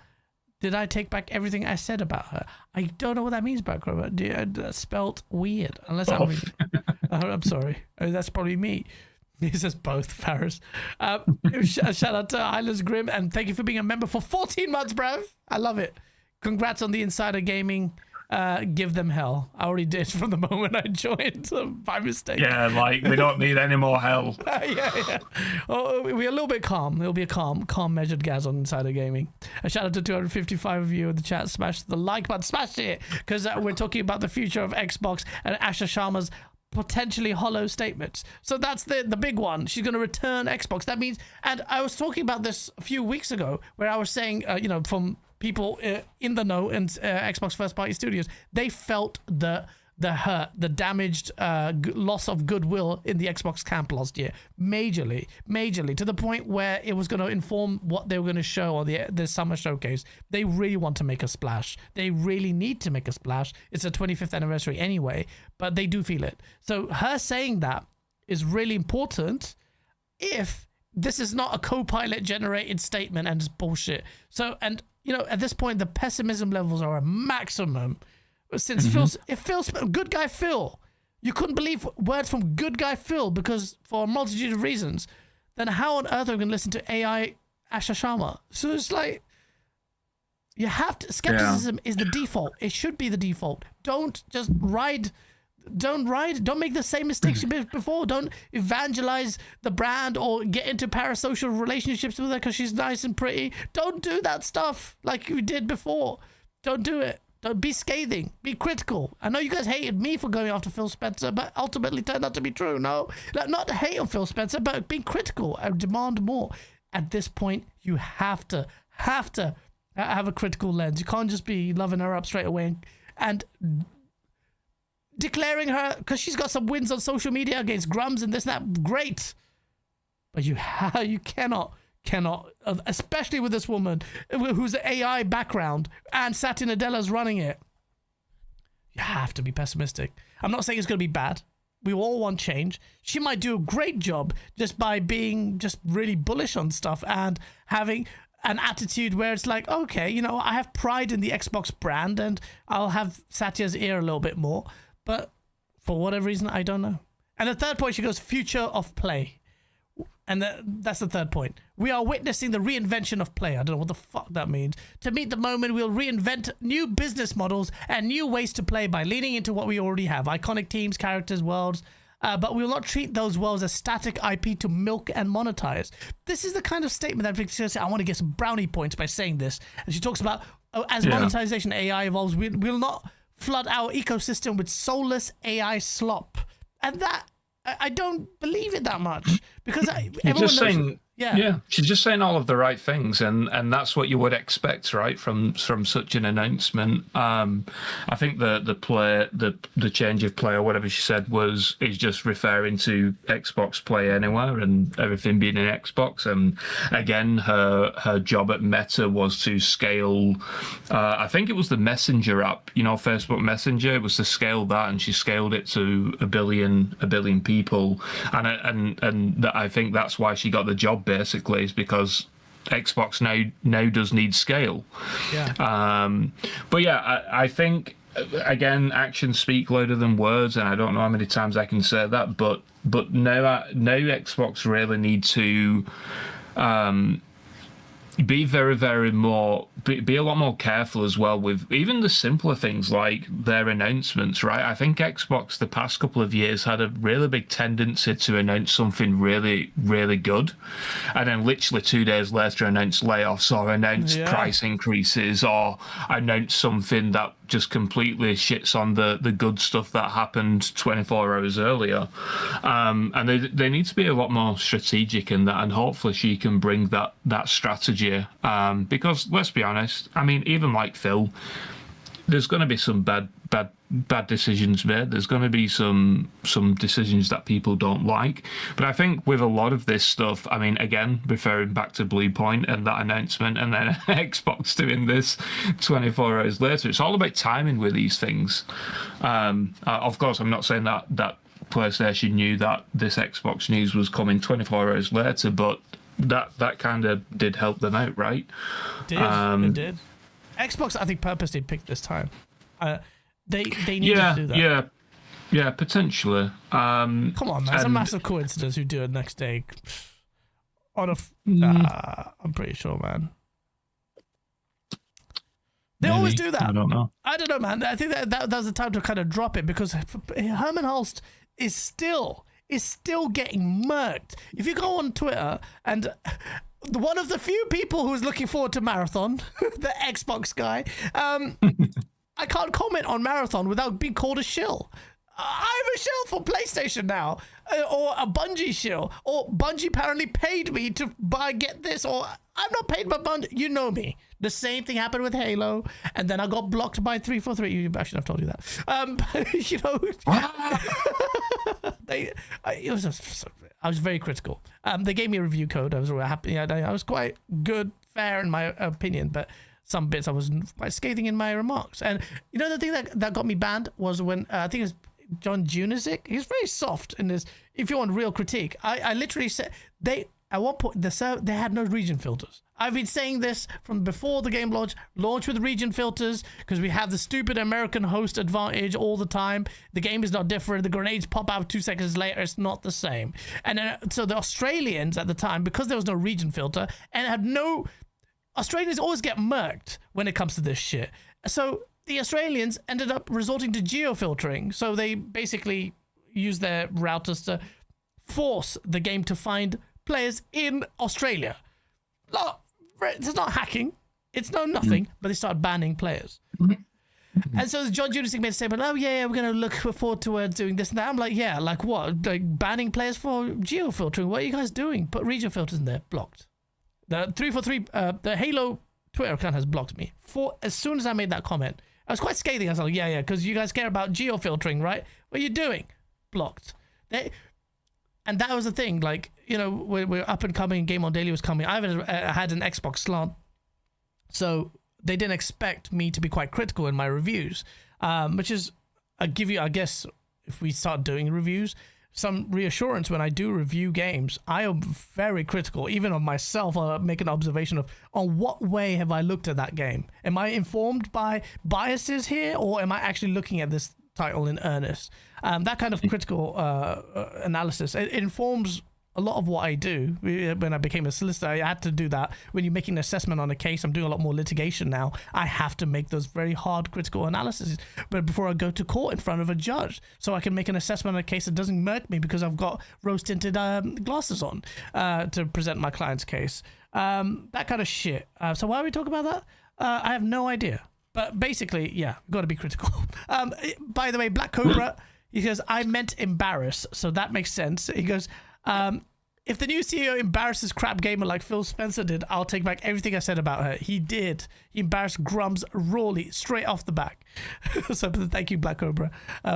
did I take back everything I said about her? I don't know what that means, Black Cobra. That's spelt weird. Unless I'm reading. I'm sorry. That's probably me. He says both, Paris. Shout out to Highlands Grim, and thank you for being a member for 14 months, bruv. I love it. Congrats on the Insider Gaming. Give them hell. I already did from the moment I joined by mistake. Yeah, like, we don't need any more hell. Yeah. Oh, we're a little bit calm. It'll be a calm, measured gas on Insider Gaming. A shout out to 255 of you in the chat. Smash the like button. Smash it, because we're talking about the future of Xbox and Asha Sharma's potentially hollow statements. So that's the big one. She's going to return Xbox. That means, and I was talking about this a few weeks ago, where I was saying, from people in the know in Xbox first party studios, they felt the hurt, the damaged loss of goodwill in the Xbox camp last year, majorly, to the point where it was going to inform what they were going to show on the summer showcase. They really want to make a splash. They really need to make a splash. It's a 25th anniversary anyway, but they do feel it. So her saying that is really important if this is not a co-pilot generated statement and it's bullshit. So, and at this point, the pessimism levels are a maximum. Since Phil's good guy Phil, you couldn't believe words from good guy Phil because for a multitude of reasons, then how on earth are we going to listen to AI Asha Sharma? So it's like, you have to, skepticism is the default. It should be the default. Don't just don't make the same mistakes you did before. Don't evangelize the brand or get into parasocial relationships with her because she's nice and pretty. Don't do that stuff like you did before. Don't do it. Don't be scathing. Be critical. I know you guys hated me for going after Phil Spencer, but ultimately turned out to be true. No, not to hate on Phil Spencer, but being critical. I demand more. At this point, you have to have a critical lens. You can't just be loving her up straight away and declaring her, because she's got some wins on social media against Grums and this and that. Great. But you cannot, especially with this woman who's an AI background and Satya Nadella's running it. You have to be pessimistic. I'm not saying it's going to be bad. We all want change. She might do a great job just by being just really bullish on stuff and having an attitude where it's like, okay, I have pride in the Xbox brand and I'll have Satya's ear a little bit more. But for whatever reason, I don't know. And the third point, she goes, future of play. And that's the third point. We are witnessing the reinvention of play. I don't know what the fuck that means. To meet the moment, we'll reinvent new business models and new ways to play by leaning into what we already have. Iconic teams, characters, worlds. But we will not treat those worlds as static IP to milk and monetize. This is the kind of statement that she says, I want to get some brownie points by saying this. And she talks about, as monetization AI evolves, we'll not flood our ecosystem with soulless AI slop. And that, I don't believe it that much because You're just saying Yeah, she's just saying all of the right things, and that's what you would expect, right, from such an announcement. I think the change of play or whatever she said is just referring to Xbox Play Anywhere and everything being in Xbox. And again, her job at Meta was to scale. I think it was the Messenger app, Facebook Messenger. It was to scale that, and she scaled it to a billion people, and I think that's why she got the job. Basically, is because Xbox now does need scale. Yeah. But yeah, I think again, actions speak louder than words, and I don't know how many times I can say that. But now Xbox really need to be very, very be a lot more careful as well with even the simpler things like their announcements, right? I think Xbox the past couple of years had a really big tendency to announce something really, really good, and then literally 2 days later announce layoffs or announce price increases or announce something that just completely shits on the good stuff that happened 24 hours earlier. And they need to be a lot more strategic in that, and hopefully she can bring that strategy. Because let's be honest, I mean, even like Phil, there's going to be some bad decisions made. There's going to be some decisions that people don't like. But I think with a lot of this stuff, I mean, again, referring back to Bluepoint and that announcement, and then Xbox doing this 24 hours later, it's all about timing with these things. Of course, I'm not saying that PlayStation knew that this Xbox news was coming 24 hours later, but that kind of did help them out, right? It did. Xbox, I think, purposely picked this time. They needed to do that. Yeah, potentially. Come on, man. It's a massive coincidence who do it next day. I'm pretty sure, man. They always do that. I don't know, man. I think that was the time to kind of drop it, because Hermen Hulst is still getting murked. If you go on Twitter, and one of the few people who's looking forward to Marathon, the Xbox guy, I can't comment on Marathon without being called a shill. I'm a shill for PlayStation now, or a Bungie shill, or Bungie apparently paid me to get this, or I'm not paid by Bungie. You know me. The same thing happened with Halo, and then I got blocked by 343. I should have told you that. I was very critical. They gave me a review code. I was really happy. I was quite good, fair in my opinion, but some bits I was quite scathing in my remarks. And the thing that got me banned was when I think it was John Junizik. He's very soft in this. If you want real critique, I literally said at one point they had no region filters. I've been saying this from before the game launch with region filters, because we have the stupid American host advantage all the time. The game is not different. The grenades pop out 2 seconds later. It's not the same. And then, so the Australians at the time, because there was no region filter and had no... Australians always get murked when it comes to this shit. So the Australians ended up resorting to geofiltering. So they basically use their routers to force the game to find players in Australia. It's not hacking. It's nothing. But they start banning players. And so John Junizik made a statement, we're going to look forward to doing this and that. I'm like, yeah, like what? Like banning players for geofiltering? What are you guys doing? Put region filters in there. Blocked. The 343, the Halo Twitter account has blocked me. As soon as I made that comment, I was quite scathing. I was like, yeah, because you guys care about geofiltering, right? What are you doing? Blocked. And that was the thing, like, we're up and coming, Game On Daily was coming. I had an Xbox slant, so they didn't expect me to be quite critical in my reviews, which is, I guess, if we start doing reviews, some reassurance when I do review games. I am very critical, even of myself. I make an observation of, on what way have I looked at that game? Am I informed by biases here, or am I actually looking at this title in earnest? That kind of critical analysis, it informs a lot of what I do. When I became a solicitor, I had to do that. When you're making an assessment on a case, I'm doing a lot more litigation now. I have to make those very hard critical analyses, but before I go to court in front of a judge, so I can make an assessment on a case that doesn't murk me because I've got rose-tinted glasses on to present my client's case. That kind of shit. So why are we talking about that? I have no idea. But basically, yeah, got to be critical. By the way, Black Cobra, he says, I meant embarrass, so that makes sense. He goes, if the new CEO embarrasses crap gamer like Phil Spencer did, I'll take back everything I said about her. He did. He embarrassed Grums rawly, straight off the back. So thank you, Black Cobra,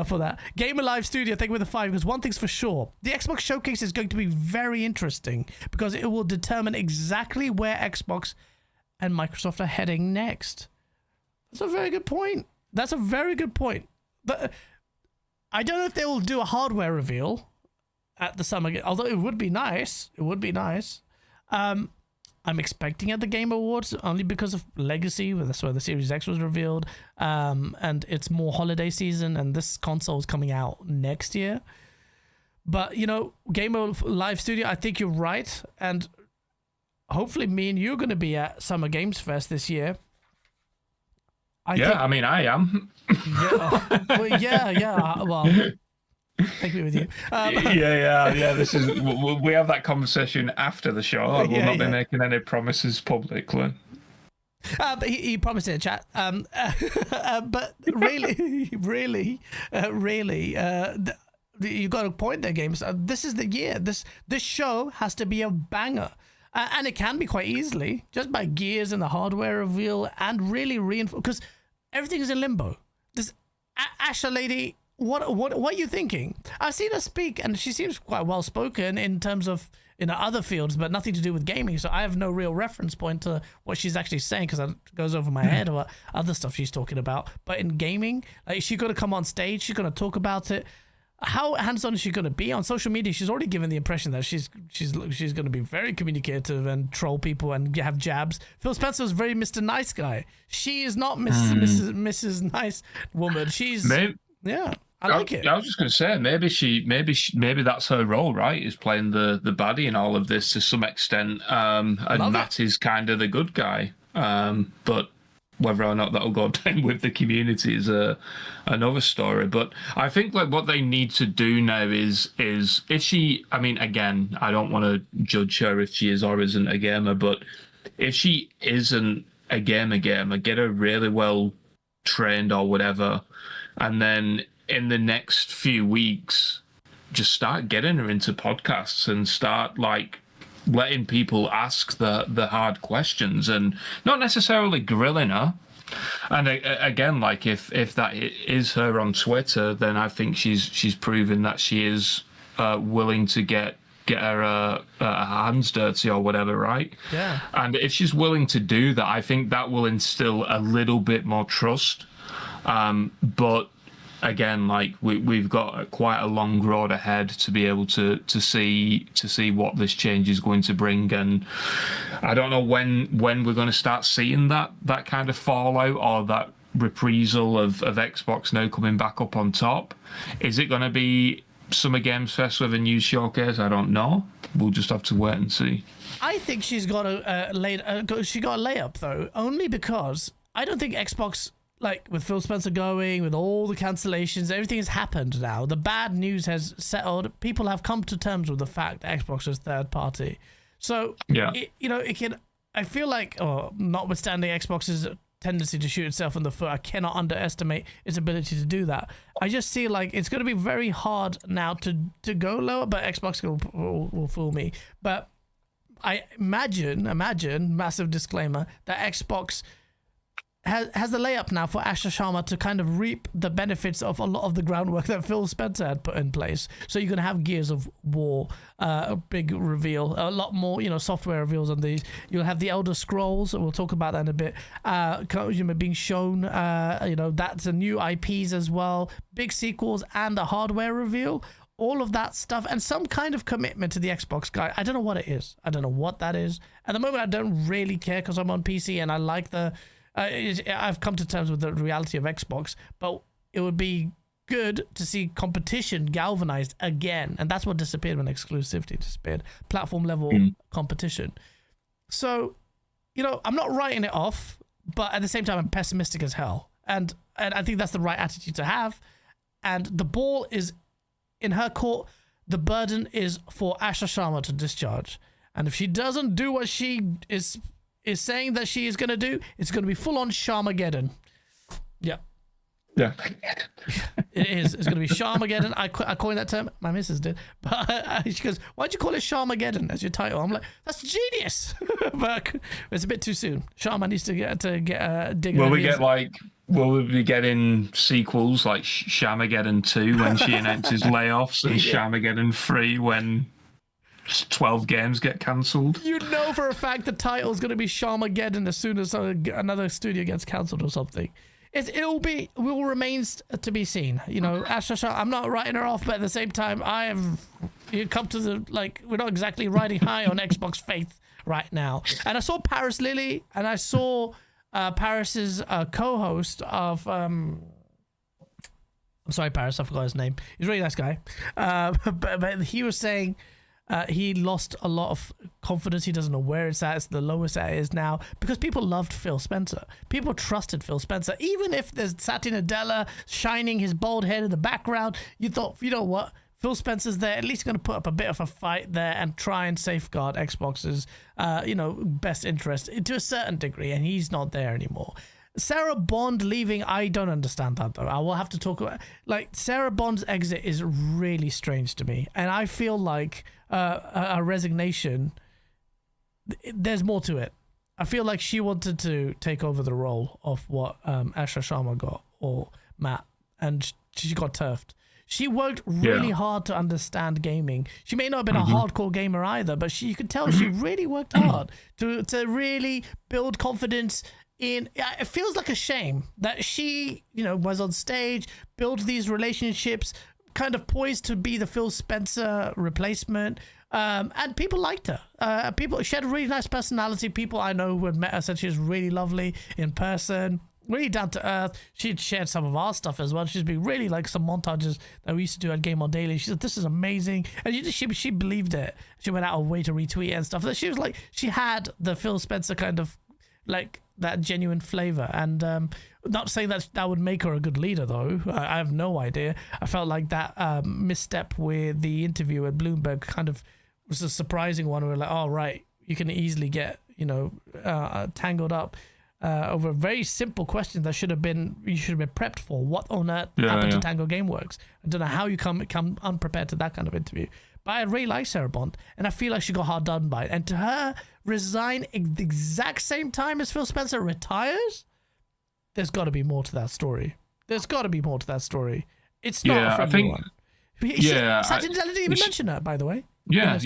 for that. Gamer Live Studio, thank you with the 5, because one thing's for sure. The Xbox Showcase is going to be very interesting because it will determine exactly where Xbox and Microsoft are heading next. That's a very good point. That's a very good point. But I don't know if they will do a hardware reveal at the summer, although it would be nice. It would be nice. I'm expecting at the Game Awards only because of Legacy. That's where the Series X was revealed, and it's more holiday season, and this console is coming out next year. But you know, Gamer Live Studio, I think you're right, and hopefully, me and you are going to be at Summer Games Fest this year. I mean, I am. Well, take me with you. Yeah. This is we have that conversation after the show. I will not be making any promises publicly. But he promised in the chat. But really, you got a point there, Games. This is the year. This show has to be a banger. And it can be quite easily just by Gears and the hardware reveal and really reinforce, because everything is in limbo. This Asha lady, what are you thinking? I've seen her speak and she seems quite well spoken in terms of in other fields, but nothing to do with gaming. So I have no real reference point to what she's actually saying because it goes over my head or other stuff she's talking about. But in gaming, like, she's going to come on stage, she's going to talk about it. How hands-on is she going to be on social media? She's already given the impression that she's going to be very communicative and troll people and have jabs. Phil Spencer was very Mr. Nice Guy. She is not Mrs. Nice Woman. She's I like it. I was just going to say maybe that's her role, right? Is playing the baddie in all of this to some extent, and Matt is kind of the good guy. But whether or not that'll go down with the community is another story. But I think like what they need to do now is if she, I mean, again, I don't want to judge her if she is or isn't a gamer, but if she isn't a gamer, get her really well trained or whatever, and then in the next few weeks, just start getting her into podcasts and start like letting people ask the hard questions and not necessarily grilling her. And again, like if that is her on Twitter, then I think she's proven that she is willing to get her hands dirty or whatever, right? Yeah. And if she's willing to do that, I think that will instill a little bit more trust. But again, like we've got quite a long road ahead to be able to see what this change is going to bring, and I don't know when we're going to start seeing that kind of fallout or that reprisal of Xbox now coming back up on top. Is it going to be Summer Games Fest with a news showcase? I don't know. We'll just have to wait and see. I think she's got a layup though, only because I don't think Xbox, like with Phil Spencer going, with all the cancellations, everything has happened now. The bad news has settled. People have come to terms with the fact that Xbox is third party. So, yeah, it can. I feel like, notwithstanding Xbox's tendency to shoot itself in the foot, I cannot underestimate its ability to do that. I just see like it's going to be very hard now to go lower, but Xbox will fool me. But I imagine, massive disclaimer, that Xbox has the layup now for Asha Sharma to kind of reap the benefits of a lot of the groundwork that Phil Spencer had put in place. So you're going to have Gears of War, a big reveal, a lot more, software reveals on these. You'll have the Elder Scrolls, we'll talk about that in a bit, being shown, that's a new IPs as well, big sequels and a hardware reveal. All of that stuff and some kind of commitment to the Xbox guy. I don't know what it is. I don't know what that is. At the moment, I don't really care because I'm on PC and I like I've come to terms with the reality of Xbox, but it would be good to see competition galvanized again, and that's what disappeared when exclusivity disappeared. Platform level competition. So, I'm not writing it off, but at the same time, I'm pessimistic as hell, and I think that's the right attitude to have. And the ball is in her court. The burden is for Asha Sharma to discharge, and if she doesn't do what she is saying that she is going to do, it's going to be full-on Sharmageddon. Yeah. Yeah. It is. It's going to be Sharmageddon. I coined that term. My missus did. But she goes, why'd you call it Sharmageddon as your title? I'm like, that's genius. But it's a bit too soon. Sharma needs to get dig. Will we be getting sequels like Sharmageddon 2 when she announces layoffs and Sharmageddon 3 when 12 games get cancelled? You know for a fact the title is going to be Sharmageddon as soon as another studio gets cancelled or something. It will remain to be seen. You know, Asha Sharma, I'm not writing her off, but at the same time, you come to we're not exactly riding high on Xbox faith right now. And I saw Paris Lily, and I saw Paris's co-host of I'm sorry, Paris, I forgot his name. He's a really nice guy. But he was saying he lost a lot of confidence. He doesn't know where it's at. It's the lowest it is now because people loved Phil Spencer. People trusted Phil Spencer. Even if there's Satya Nadella shining his bald head in the background, you thought, you know what? Phil Spencer's there, at least going to put up a bit of a fight there and try and safeguard Xbox's, best interest to a certain degree, and he's not there anymore. Sarah Bond leaving, I don't understand that though. I will have to talk about, Sarah Bond's exit is really strange to me, and I feel like a resignation, there's more to it. I feel like she wanted to take over the role of what Asha Sharma got, or Matt, and she got turfed. She worked really hard to understand gaming. She may not have been a hardcore gamer either, but you could tell she really worked hard to really build confidence in. It feels like a shame that she, was on stage, built these relationships, kind of poised to be the Phil Spencer replacement, and people liked her. She had a really nice personality. People I know who had met her said she was really lovely in person. Really down to earth. She'd shared some of our stuff as well. She'd be really like some montages that we used to do at Game On Daily. She said, this is amazing. And she believed it. She went out of her way to retweet it and stuff. She was like, she had the Phil Spencer kind of like that genuine flavor. And not saying that would make her a good leader though. I have no idea. I felt like that misstep with the interview at Bloomberg kind of was a surprising one. We're like, oh, right, you can easily get, tangled up over a very simple question that you should have been prepped for. What on earth happened to Tango Gameworks? I don't know how you come unprepared to that kind of interview. But I really like Sarah Bond, and I feel like she got hard done by it. And to her resign at the exact same time as Phil Spencer retires, there's got to be more to that story. It's not for everyone. Satya didn't even mention her, by the way. Yeah.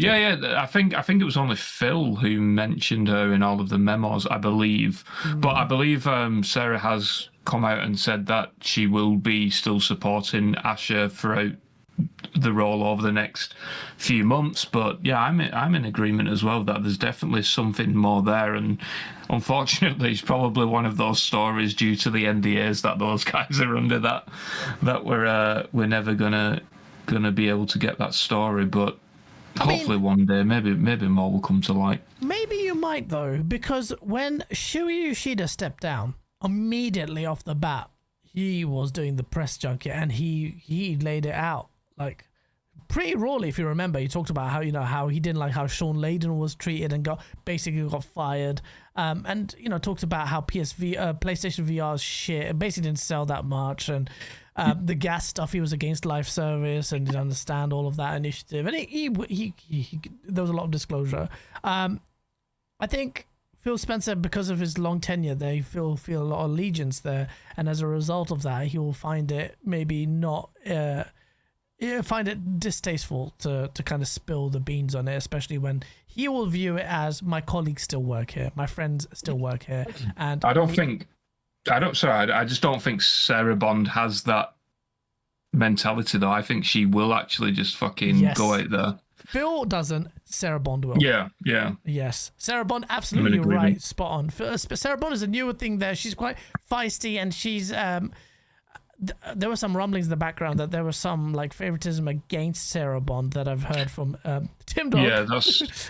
I think it was only Phil who mentioned her in all of the memos, I believe. But I believe Sarah has come out and said that she will be still supporting Asha throughout the role over the next few months. But yeah, I'm in agreement as well that there's definitely something more there. And unfortunately, it's probably one of those stories due to the NDAs that those guys are under that we're never gonna be able to get that story. But hopefully one day, maybe more will come to light. Maybe you might though, because when Shuei Yoshida stepped down, immediately off the bat, he was doing the press junket and he laid it out like pretty rawly. If you remember, he talked about how he didn't like how Sean Layden was treated and got fired, and talked about how PlayStation VR's shit, basically didn't sell that much, and the gas stuff, he was against live service and didn't understand all of that initiative, and he there was a lot of disclosure. I think Phil Spencer, because of his long tenure, they feel a lot of allegiance there, and as a result of that, he will find it maybe not find it distasteful to kind of spill the beans on it, especially when he will view it as my colleagues still work here, my friends still work here, and I just don't think Sarah Bond has that mentality though. I think she will actually just fucking go out there. Phil doesn't, Sarah Bond will. Yeah. Yes. Sarah Bond, absolutely right, spot on. Sarah Bond is a newer thing there. She's quite feisty, and she's there were some rumblings in the background that there was some like favoritism against Sarah Bond that I've heard from Tim Dog. Yeah,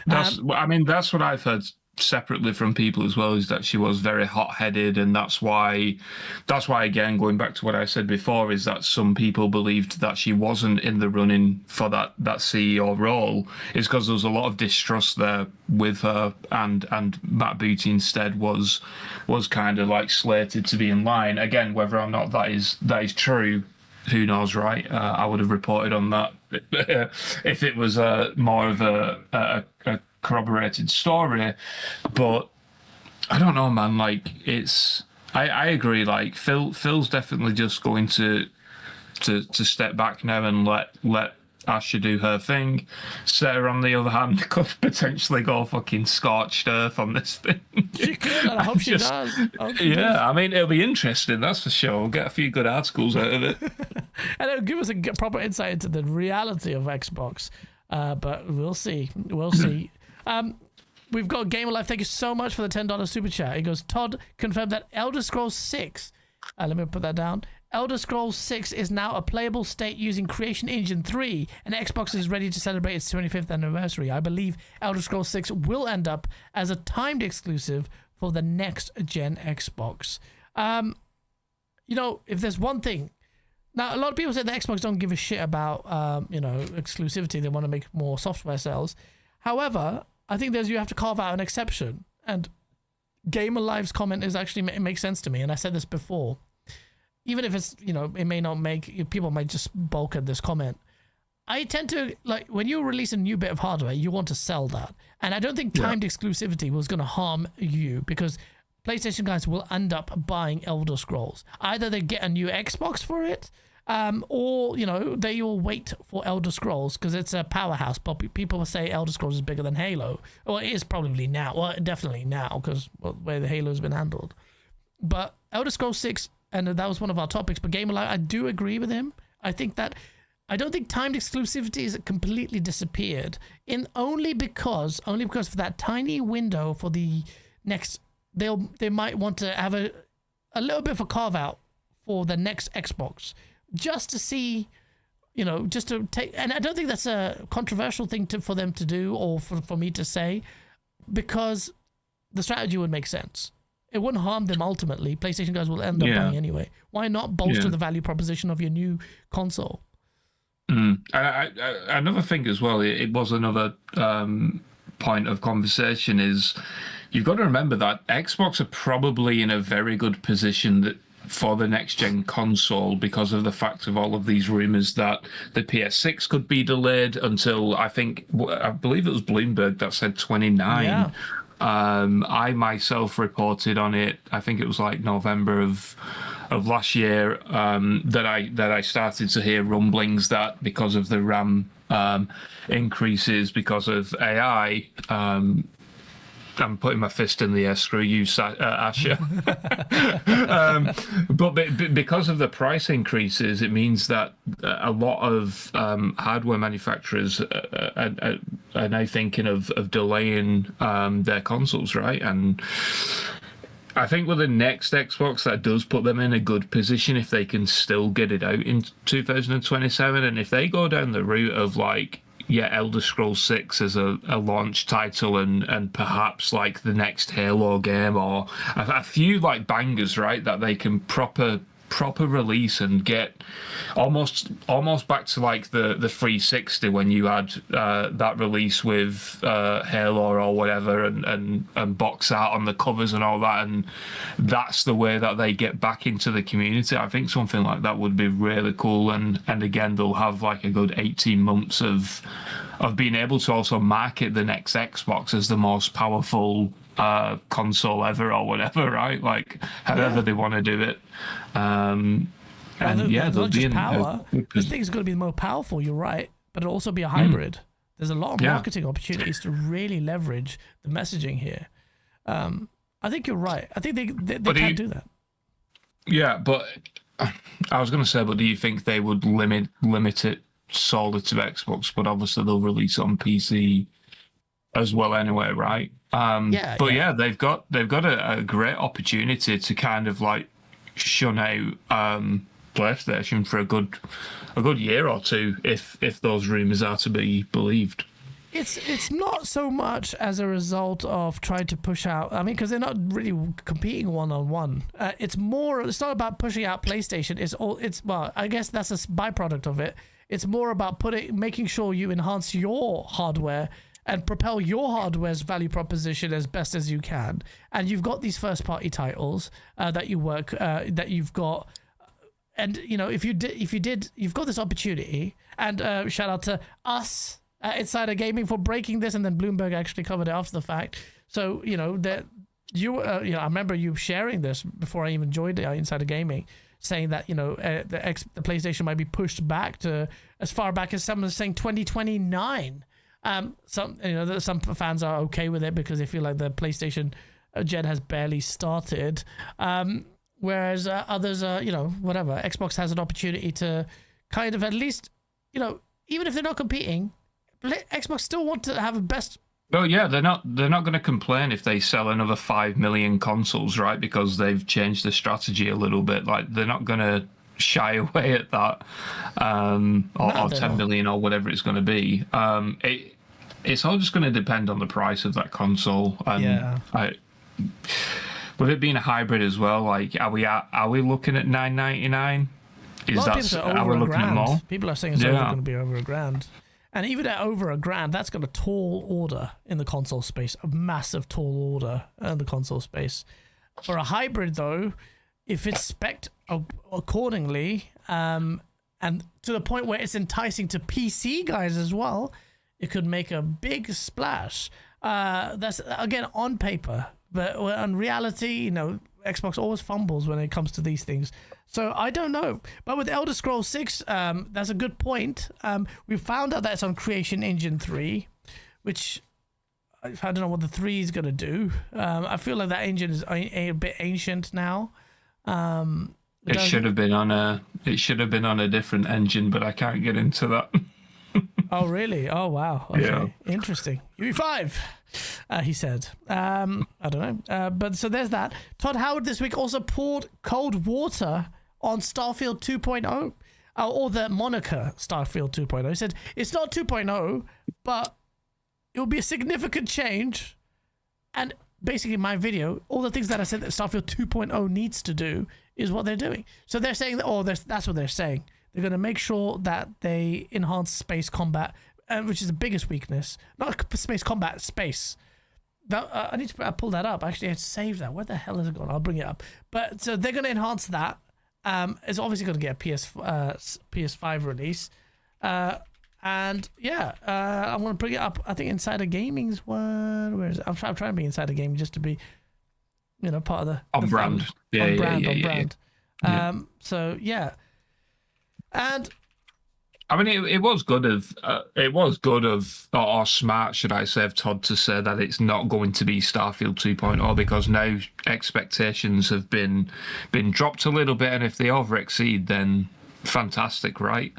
that's I mean, that's what I've heard separately from people as well is that she was very hot-headed, and that's why again, going back to what I said before, is that some people believed that she wasn't in the running for that CEO role is because there was a lot of distrust there with her, and Matt Booty instead was kind of like slated to be in line. Again, whether or not that is true, who knows, right? I would have reported on that if it was more of a corroborated story, but I don't know, man. Like, I agree. Like, Phil's definitely just going to step back now and let Asha do her thing. Sarah, on the other hand, could potentially go fucking scorched earth on this thing. She could, and I hope she does. I mean, it'll be interesting, that's for sure. We'll get a few good articles out of it. And it'll give us a proper insight into the reality of Xbox. But we'll see. We'll see. We've got Gamer Life. Thank you so much for the $10 super chat. He goes, Todd confirmed that Elder Scrolls 6. Let me put that down. Elder Scrolls 6 is now a playable state using Creation Engine 3, and Xbox is ready to celebrate its 25th anniversary. I believe Elder Scrolls 6 will end up as a timed exclusive for the next gen Xbox. You know, if there's one thing, now a lot of people say that Xbox don't give a shit about exclusivity. They want to make more software sales. However, I think you have to carve out an exception, and Gamer Live's comment is actually, it makes sense to me, and I said this before. Even if it's, it may not make, people might just balk at this comment. I tend to, like, when you release a new bit of hardware, you want to sell that. And I don't think timed exclusivity was going to harm you, because PlayStation guys will end up buying Elder Scrolls. Either they get a new Xbox for it, or, they will wait for Elder Scrolls, because it's a powerhouse. But people will say Elder Scrolls is bigger than Halo. Well, it is probably now. Well, definitely now, because where the Halo's been handled. But Elder Scrolls 6... and that was one of our topics, but Gamer Life, I do agree with him. I don't think timed exclusivity is completely disappeared, only because for that tiny window for the next, they might want to have a little bit of a carve out for the next Xbox, just to see, just to take. And I don't think that's a controversial thing for them to do, or for me to say, because the strategy would make sense. It wouldn't harm them ultimately. PlayStation guys will end up buying anyway. Why not bolster the value proposition of your new console? Another thing as well, it was another point of conversation, is you've got to remember that Xbox are probably in a very good position for the next gen console, because of the fact of all of these rumors that the PS6 could be delayed until, I believe it was Bloomberg that said 29. Yeah. I myself reported on it, I think it was like November of last year, that I started to hear rumblings that because of the RAM increases because of AI, I'm putting my fist in the air, screw you, Asha. But because of the price increases, it means that a lot of hardware manufacturers are now thinking of delaying their consoles, right? And I think with the next Xbox, that does put them in a good position if they can still get it out in 2027. And if they go down the route of Elder Scrolls 6 as a launch title, and perhaps like the next Halo game, or a few like bangers, right, that they can proper release and get almost back to like the 360 when you had that release with Halo or whatever, and box art on the covers and all that, and that's the way that they get back into the community. I think something like that would be really cool, and again, they'll have like a good 18 months of being able to also market the next Xbox as the most powerful console ever, or whatever, right? Like however they want to do it. And not just power. This thing's going to be more powerful. You're right, but it'll also be a hybrid. There's a lot of marketing opportunities to really leverage the messaging here. I think you're right. I think they can do that. Yeah, but I was going to say, but do you think they would limit it solely to Xbox? But obviously they'll release it on PC as well anyway, right? They've got a great opportunity to kind of like shun out PlayStation for a good year or two, if those rumors are to be believed. It's not so much as a result of trying to push out. I mean, because they're not really competing one-on-one. It's not about pushing out PlayStation. Well, I guess that's a byproduct of it. It's more about making sure you enhance your hardware and propel your hardware's value proposition as best as you can. And you've got these first-party titles that you've got. And if you've got this opportunity. And shout out to us. Insider Gaming for breaking this, and then Bloomberg actually covered it after the fact. So that I remember you sharing this before I even joined Insider Gaming, saying that the PlayStation might be pushed back to as far back as someone saying 2029. Some fans are okay with it because they feel like the PlayStation gen has barely started, whereas others are whatever. Xbox has an opportunity to kind of at least even if they're not competing. Xbox still want to have a best. Oh yeah, they're not going to complain if they sell another 5 million consoles, right? Because they've changed the strategy a little bit. Like they're not going to shy away at that, or 10 million or whatever it's going to be. It's all just going to depend on the price of that console. With it being a hybrid as well, like are we looking at $999? Are we looking at more? People are saying it's going to be over $1,000. And even at over $1,000, that's got a tall order in the console space, a massive tall order in the console space. For a hybrid, though, if it's spec'd accordingly, and to the point where it's enticing to PC guys as well, it could make a big splash. That's, again, on paper. But in reality, Xbox always fumbles when it comes to these things. So I don't know. But with Elder Scrolls 6, that's a good point. We found out that it's on Creation Engine 3, which I don't know what the 3 is going to do. I feel like that engine is a bit ancient now. It should have been on a different engine, but I can't get into that. Oh, really? Oh, wow. Okay. Yeah. Interesting. UE5, he said. I don't know. But so there's that. Todd Howard this week also poured cold water on Starfield 2.0, or the moniker Starfield 2.0. He said, it's not 2.0, but it will be a significant change. And basically my video, all the things that I said that Starfield 2.0 needs to do is what they're doing. So they're saying that, that's what they're saying. They're going to make sure that they enhance space combat, which is the biggest weakness. Not space combat, space. I need to pull that up. Actually, I had to save that. Where the hell is it gone? I'll bring it up. But so they're going to enhance that. It's obviously going to get a PS5 release. And yeah, I'm going to bring it up. I think Insider Gaming's one. Where is it? I'm trying to be Insider Gaming just to be, part of the on brand. On brand. So yeah. And I mean, it was good of, or smart, should I say, of Todd to say that it's not going to be Starfield 2.0, because now expectations have been dropped a little bit, and if they over exceed, then fantastic, right?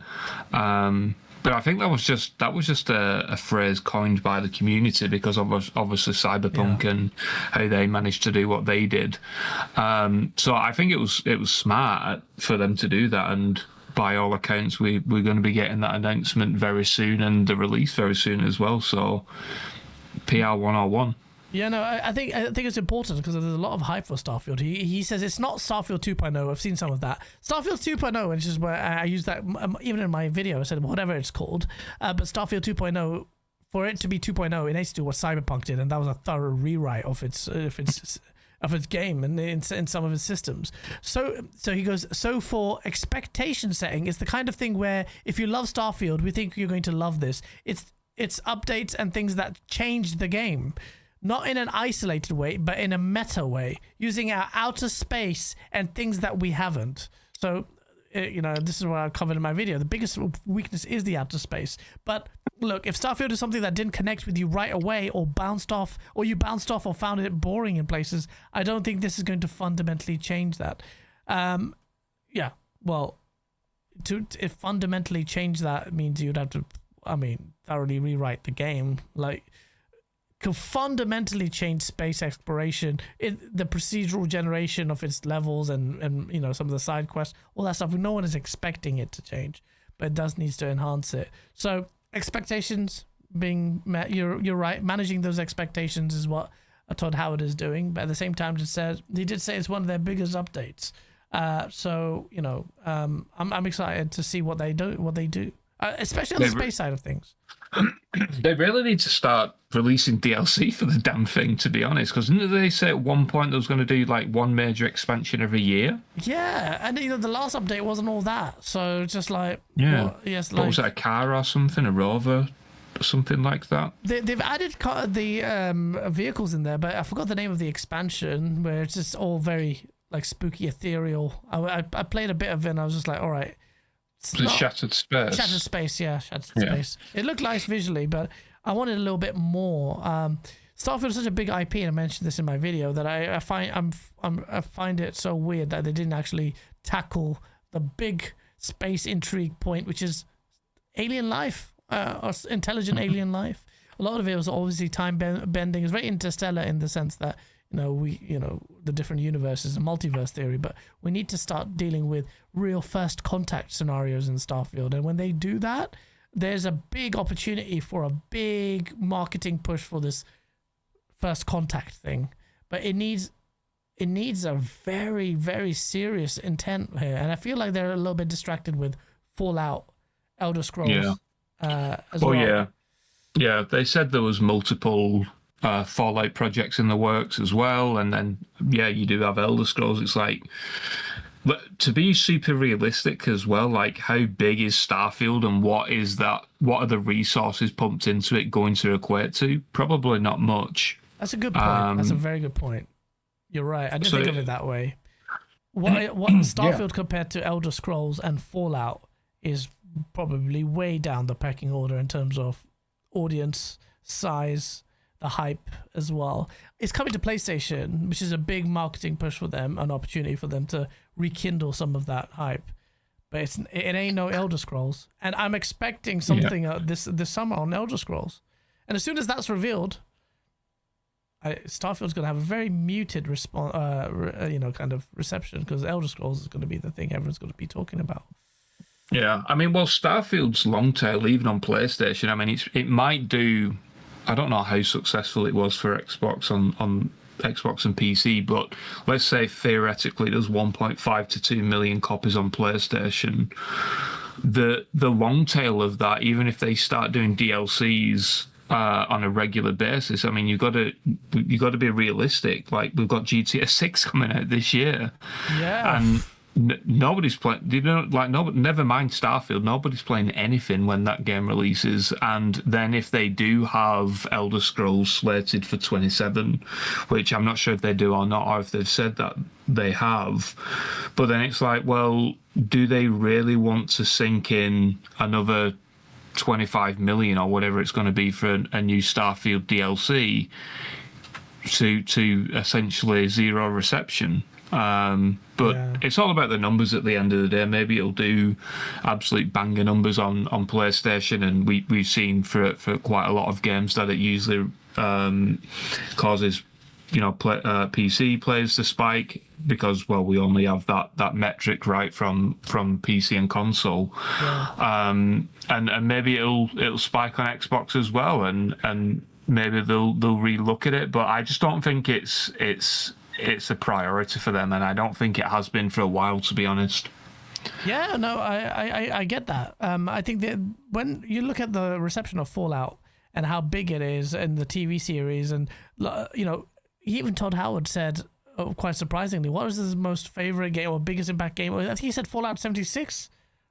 But I think that was just a phrase coined by the community because of obviously Cyberpunk and how they managed to do what they did. So I think it was smart for them to do that, and by all accounts, we're going to be getting that announcement very soon and the release very soon as well. So PR 101. Yeah, no, I think it's important because there's a lot of hype for Starfield. He says it's not Starfield 2.0. I've seen some of that. Starfield 2.0, which is where I use that even in my video. I said whatever it's called, but Starfield 2.0, for it to be 2.0, it needs to do what Cyberpunk did, and that was a thorough rewrite of its game and in some of its systems. So he goes, so for expectation setting, it's the kind of thing where if you love Starfield, we think you're going to love this. It's updates and things that change the game. Not in an isolated way, but in a meta way, using our outer space and things that we haven't. So, this is what I covered in my video. The biggest weakness is the outer space. But look, if Starfield is something that didn't connect with you right away, or you bounced off or found it boring in places, I don't think this is going to fundamentally change that. To fundamentally change that means you'd have to, thoroughly rewrite the game. Could fundamentally change space exploration, the procedural generation of its levels and some of the side quests, all that stuff. No one is expecting it to change, but it does need to enhance it. So expectations being met. You're right. Managing those expectations is what Todd Howard is doing, but at the same time, he did say it's one of their biggest updates. So you know, I'm excited to see what they do, especially on the space side of things. They really need to start releasing DLC for the damn thing, to be honest, because didn't they say at one point they was going to do like one major expansion every year? Yeah, and you know the last update wasn't all that, so just like What was it, a car or something, a rover, or something like that? They've added the vehicles in there, but I forgot the name of the expansion where it's just all very like spooky, ethereal. I played a bit of it and I was just like, all right. Shattered Space. Shattered Space, yeah, Shattered Space. It looked nice visually, but I wanted a little bit more. Starfield is such a big IP, and I mentioned this in my video, that I find it so weird that they didn't actually tackle the big space intrigue point, which is alien life, or intelligent alien life. A lot of it was obviously time bending. It's very interstellar in the sense that the different universes and multiverse theory, but we need to start dealing with real first contact scenarios in Starfield. And when they do that, there's a big opportunity for a big marketing push for this first contact thing. But it needs a very, very serious intent here. And I feel like they're a little bit distracted with Fallout, Elder Scrolls as well. Yeah, they said there was multiple Fallout projects in the works as well, and then you do have Elder Scrolls. It's like, but to be super realistic as well, like how big is Starfield and what are the resources pumped into it going to equate to? Probably not much. That's a good point. That's a very good point. You're right. I didn't think of it that way. What Starfield compared to Elder Scrolls and Fallout is probably way down the pecking order in terms of audience size, the hype as well. It's coming to PlayStation, which is a big marketing push for them, an opportunity for them to rekindle some of that hype. But it ain't no Elder Scrolls, and I'm expecting something this summer on Elder Scrolls. And as soon as that's revealed, Starfield's going to have a very muted response, kind of reception, because Elder Scrolls is going to be the thing everyone's going to be talking about. Yeah, I mean, well, Starfield's long tail, even on PlayStation. I mean, it might do. I don't know how successful it was for Xbox on Xbox and PC, but let's say theoretically there's 1.5 to 2 million copies on PlayStation. The long tail of that, even if they start doing DLCs on a regular basis, I mean, you got to be realistic. Like, we've got GTA 6 coming out this year, and nobody's playing. Never mind Starfield. Nobody's playing anything when that game releases. And then if they do have Elder Scrolls slated for 27, which I'm not sure if they do or not, or if they've said that they have, but then it's like, well, do they really want to sink in another 25 million or whatever it's going to be for a new Starfield DLC to essentially zero reception? It's all about the numbers at the end of the day. Maybe it'll do absolute banger numbers on PlayStation, and we've seen for quite a lot of games that it usually causes PC players to spike, because we only have that metric right from PC and console. And maybe it'll spike on Xbox as well, and maybe they'll relook at it. But I just don't think it's a priority for them, and I don't think it has been for a while, to be honest. Yeah, no, I get that. I think that when you look at the reception of Fallout and how big it is in the TV series, and even Todd Howard said, quite surprisingly, what was his most favorite game or biggest impact game? I think he said Fallout 76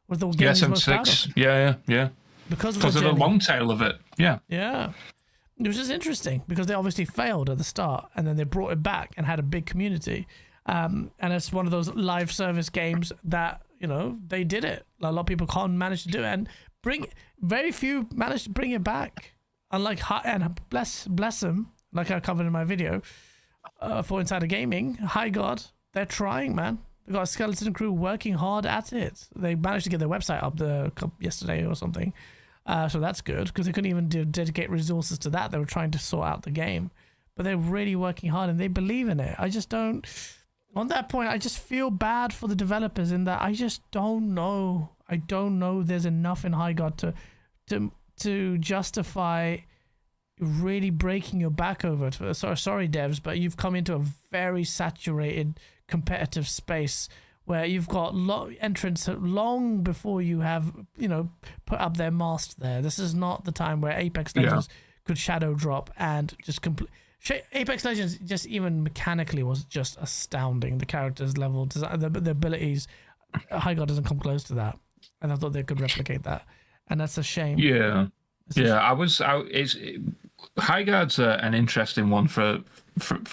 was the game he was most proud of. Yeah. Because of the long tail of it. Yeah. It was just interesting because they obviously failed at the start, and then they brought it back and had a big community. And it's one of those live service games that, they did it. A lot of people can't manage to do it, and very few managed to bring it back. Unlike, and bless them, like I covered in my video for Insider Gaming, Highguard, they're trying, man. They've got a skeleton crew working hard at it. They managed to get their website up yesterday or something. So that's good, because they couldn't even dedicate resources to that. They were trying to sort out the game, but they're really working hard and they believe in it. I just don't, on that point, I just feel bad for the developers in that I just don't know. I don't know there's enough in Highguard to to justify really breaking your back over it. Sorry, devs, but you've come into a very saturated competitive space where you've got entrants long before you have, put up their mast there. This is not the time where Apex Legends could shadow drop and just Apex Legends just even mechanically was just astounding. The characters level, the abilities, Highguard doesn't come close to that. And I thought they could replicate that. And that's a shame. Yeah. Highguard's an interesting one for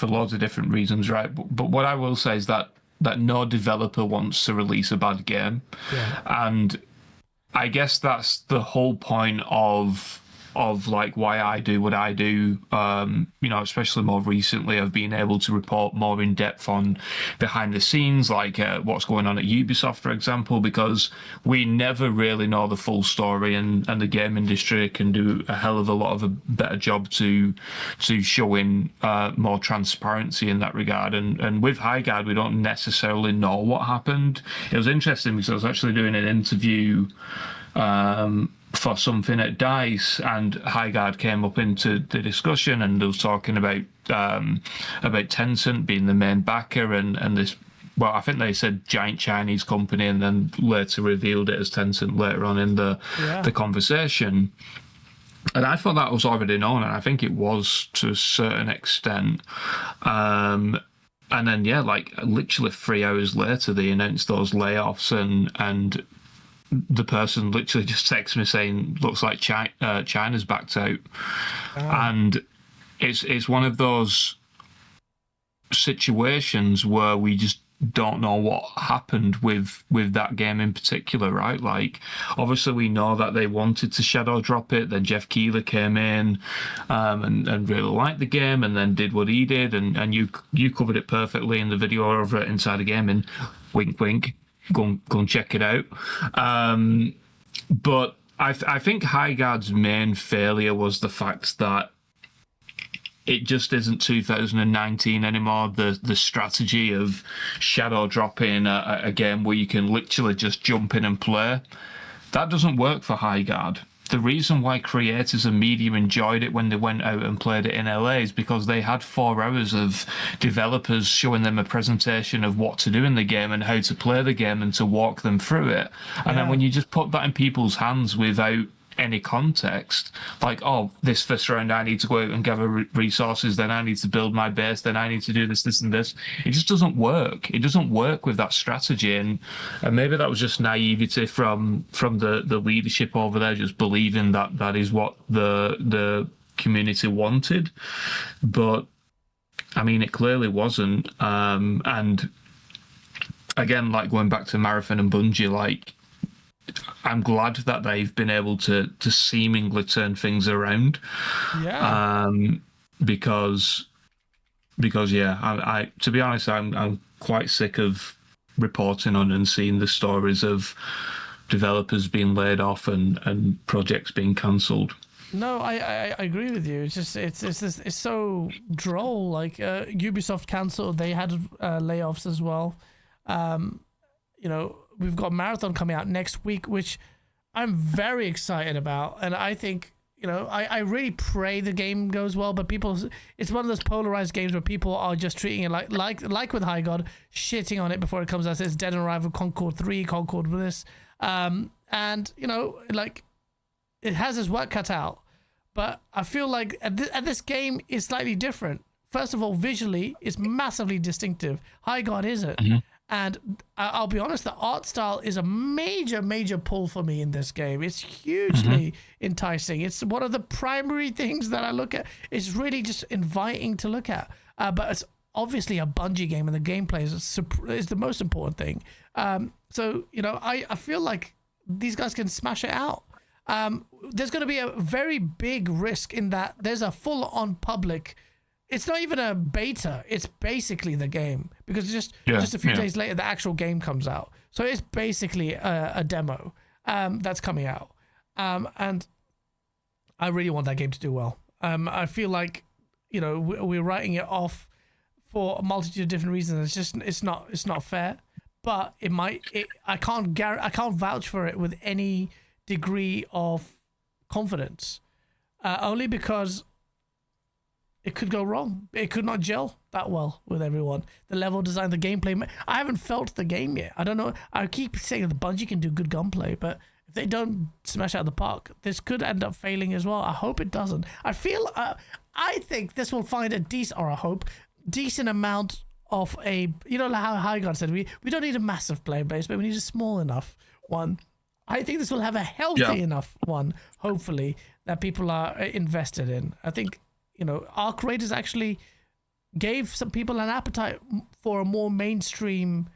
loads of different reasons, right? But what I will say is that no developer wants to release a bad game. Yeah. And I guess that's the whole point of like why I do what I do, especially more recently I've been able to report more in depth on behind the scenes, like what's going on at Ubisoft, for example, because we never really know the full story, and the game industry can do a hell of a lot of a better job to showing more transparency in that regard. And with Highguard, we don't necessarily know what happened. It was interesting because I was actually doing an interview for something at DICE, and Highguard came up into the discussion, and they was talking about Tencent being the main backer, and this, well, I think they said giant Chinese company, and then later revealed it as Tencent later on in the conversation. And I thought that was already known, and I think it was to a certain extent. And then like literally 3 hours later, they announced those layoffs, and the person literally just texts me saying, looks like China's backed out. And it's one of those situations where we just don't know what happened with that game in particular, right? Like, obviously we know that they wanted to shadow drop it, then Jeff Keighley came in and really liked the game, and then did what he did, and you covered it perfectly in the video over at Inside the Gaming. Wink, wink. Go and check it out. But I think Highguard's main failure was the fact that it just isn't 2019 anymore. The strategy of shadow dropping a game where you can literally just jump in and play, that doesn't work for Highguard. The reason why creators and media enjoyed it when they went out and played it in LA is because they had 4 hours of developers showing them a presentation of what to do in the game and how to play the game and to walk them through it. And then when you just put that in people's hands without any context, like, oh, this first round I need to go out and gather resources, then I need to build my base, then I need to do this and this. It just doesn't work. It doesn't work with that strategy, and maybe that was just naivety from the leadership over there, just believing that is what the community wanted. But I mean, it clearly wasn't. And again, like going back to Marathon and Bungie, like, I'm glad that they've been able to seemingly turn things around. Yeah. Because I to be honest, I'm quite sick of reporting on and seeing the stories of developers being laid off and projects being cancelled. No, I agree with you. It's just it's so droll. Like Ubisoft cancelled, they had layoffs as well. We've got Marathon coming out next week, which I'm very excited about. And I think, I really pray the game goes well, but it's one of those polarized games where people are just treating it like with Highguard, shitting on it before it comes out. It's Dead and Arrival, Concord 3, Concord with this. And, it has its work cut out. But I feel like this game is slightly different. First of all, visually, it's massively distinctive. Highguard isn't. Mm-hmm. And I'll be honest, the art style is a major, major pull for me in this game. It's hugely enticing. It's one of the primary things that I look at. It's really just inviting to look at. But it's obviously a Bungie game, and the gameplay is the most important thing. So, I feel like these guys can smash it out. There's going to be a very big risk in that there's a full-on public. It's not even a beta. It's basically the game, because just a few days later, the actual game comes out. So it's basically a demo that's coming out. And I really want that game to do well. I feel like, we're writing it off for a multitude of different reasons. It's not fair, but I can't vouch for it with any degree of confidence, only because it could go wrong. It could not gel that well with everyone. The level design, the gameplay. I haven't felt the game yet. I don't know. I keep saying that Bungie can do good gunplay, but if they don't smash out of the park, this could end up failing as well. I hope it doesn't. I think this will find a decent amount of a, like how Highguard said, we don't need a massive player base, but we need a small enough one. I think this will have a healthy enough one, hopefully, that people are invested in. I think, Arc Raiders actually gave some people an appetite for a more mainstream,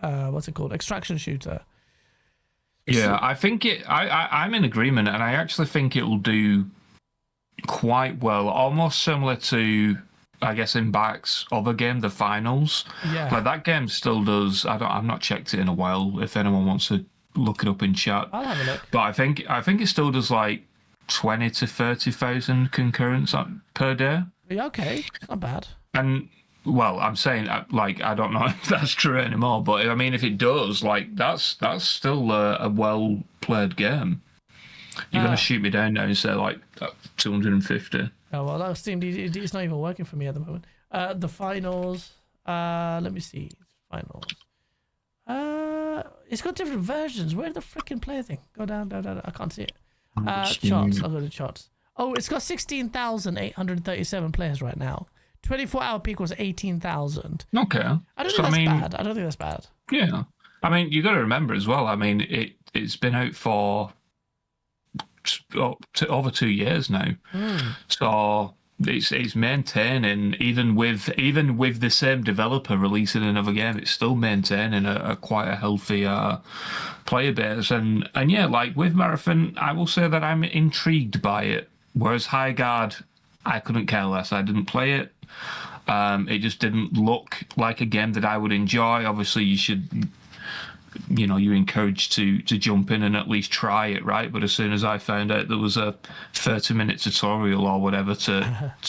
extraction shooter. Yeah, I think I'm in agreement, and I actually think it will do quite well, almost similar to, I guess, Imbac's other game, The Finals. Yeah. Like, that game still does. I've not checked it in a while. If anyone wants to look it up in chat, I'll have a look. But I think it still does like 20 to 30,000 concurrents per day. Yeah, okay, not bad. And well, I'm saying, like, I don't know if that's true anymore, but I mean, if it does, like, that's still a well played game. You're gonna shoot me down now and say like 250. Oh well, that Steam, it's not even working for me at the moment. The Finals. Let me see. Finals. It's got different versions. Where's the freaking player thing? Go down. I can't see it. Charts. I'll go to charts. Oh, it's got 16,837 players right now. 24-hour peak was 18,000. Okay. I don't think that's bad. I don't think that's bad. Yeah. I mean, you got to remember as well. I mean, it's been out for over 2 years now. So it's maintaining, even with the same developer releasing another game, it's still maintaining a quite a healthy player base. And yeah, like with Marathon, I will say that I'm intrigued by it. Whereas Highguard, I couldn't care less. I didn't play it. It just didn't look like a game that I would enjoy. Obviously, you're encouraged to jump in and at least try it, right? But as soon as I found out there was a 30-minute tutorial or whatever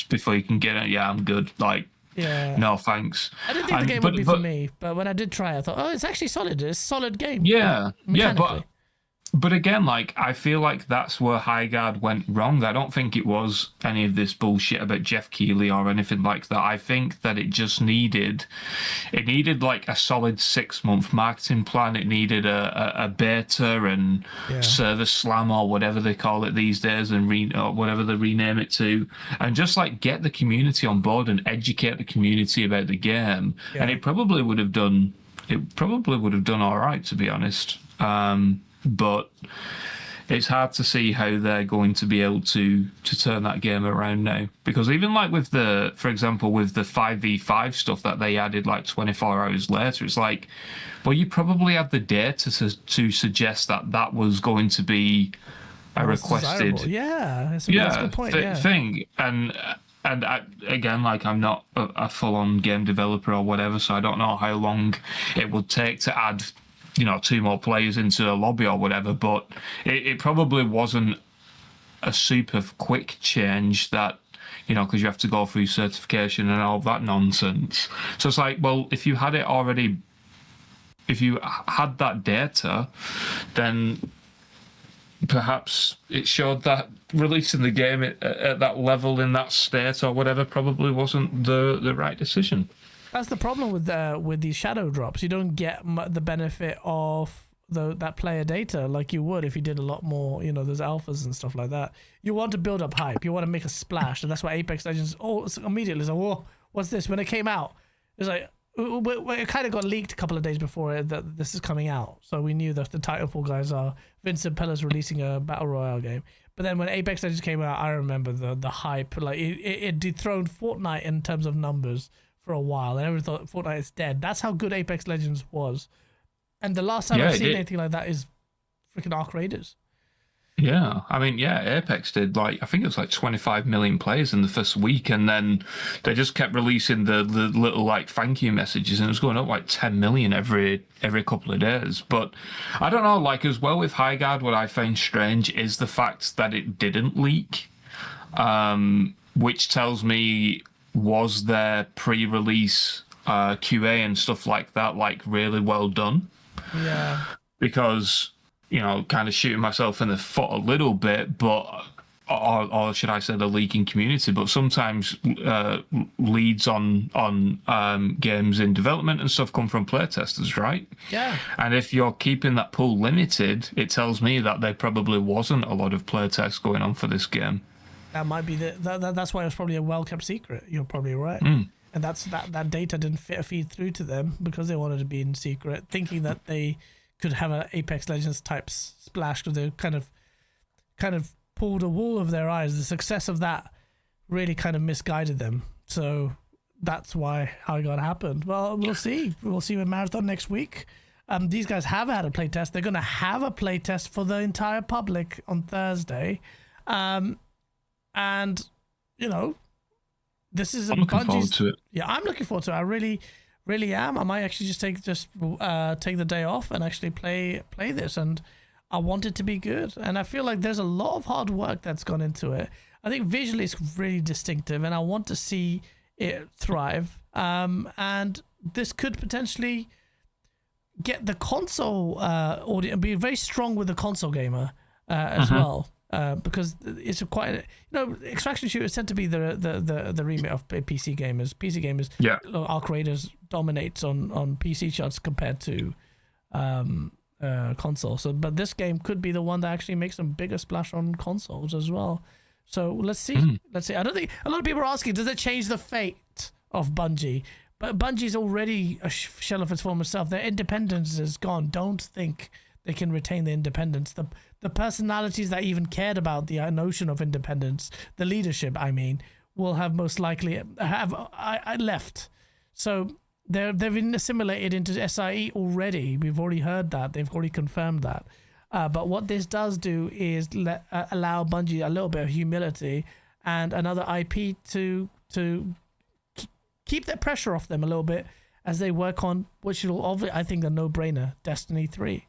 before you can get it, yeah, I'm good. Like, yeah, no thanks. I didn't think the game would be for me, but when I did try it, I thought, oh, it's actually solid. It's a solid game. Yeah, But again, like, I feel like that's where Highguard went wrong. I don't think it was any of this bullshit about Jeff Keighley or anything like that. I think that it just needed like a solid 6-month marketing plan. It needed a beta and service slam or whatever they call it these days, and or whatever they rename it to, and just like get the community on board and educate the community about the game. Yeah. And it probably would have done all right, to be honest. But it's hard to see how they're going to be able to turn that game around now. Because even like for example, with the 5v5 stuff that they added like 24 hours later, it's like, well, you probably had the data to suggest that was going to be a requested... That's a good point. Thing. And again, like, I'm not a full-on game developer or whatever, so I don't know how long it would take to add 2 more players into a lobby or whatever, but it probably wasn't a super quick change that, because you have to go through certification and all that nonsense. So it's like, well, if you had that data, then perhaps it showed that releasing the game at that level in that state or whatever probably wasn't the right decision. That's the problem with these shadow drops. You don't get the benefit of that player data like you would if you did a lot more, those alphas and stuff like that. You want to build up hype. You want to make a splash. And that's why Apex Legends immediately is like, whoa, what's this? When it came out, it was like, it kind of got leaked a couple of days before that this is coming out. So we knew that the Titanfall guys are Vincent Pella's releasing a Battle Royale game. But then when Apex Legends came out, I remember the hype. Like it dethroned Fortnite in terms of numbers for a while, and everyone thought Fortnite is dead. That's how good Apex Legends was. And the last time I've seen anything like that is freaking Arc Raiders. Yeah, I mean, Apex did I think it was like 25 million players in the first week, and then they just kept releasing the little like thank you messages, and it was going up like 10 million every couple of days. But I don't know, like, as well with Highguard, what I find strange is the fact that it didn't leak, which tells me, was their pre-release QA and stuff like that like really well done? Yeah. Because kind of shooting myself in the foot a little bit, but or should I say the leaking community, but sometimes leads on games in development and stuff come from playtesters, right? Yeah. And if you're keeping that pool limited, it tells me that there probably wasn't a lot of playtests going on for this game. That might be that's why it was probably a well-kept secret. You're probably right. And that data didn't feed through to them because they wanted to be in secret, thinking that they could have an Apex Legends type splash, because they kind of pulled a wool over their eyes. The success of that really kind of misguided them. So that's why Highguard happened. Well, we'll see. We'll see with Marathon next week. These guys have had a playtest. They're going to have a playtest for the entire public on Thursday. And, this is I'm looking forward to it. Yeah, I'm looking forward to it. I really, really am. I might actually just take the day off and actually play this. And I want it to be good. And I feel like there's a lot of hard work that's gone into it. I think visually it's really distinctive, and I want to see it thrive. And this could potentially get the console audience, be very strong with the console gamer as well. Because it's quite, extraction shooters tend to be the remit of PC gamers. PC gamers, yeah. Arc Raiders dominates on PC charts compared to console. So, but this game could be the one that actually makes a bigger splash on consoles as well. So let's see. Let's see. I don't think a lot of people are asking, does it change the fate of Bungie? But Bungie's already a shell of its former self. Their independence is gone. Don't think they can retain the independence. The personalities that even cared about the notion of independence, the leadership, will have most likely I left. So they've been assimilated into SIE already. We've already heard that. They've already confirmed that. But what this does do is allow Bungie a little bit of humility and another IP to keep that pressure off them a little bit as they work on, which will obviously, I think, a no-brainer, Destiny 3.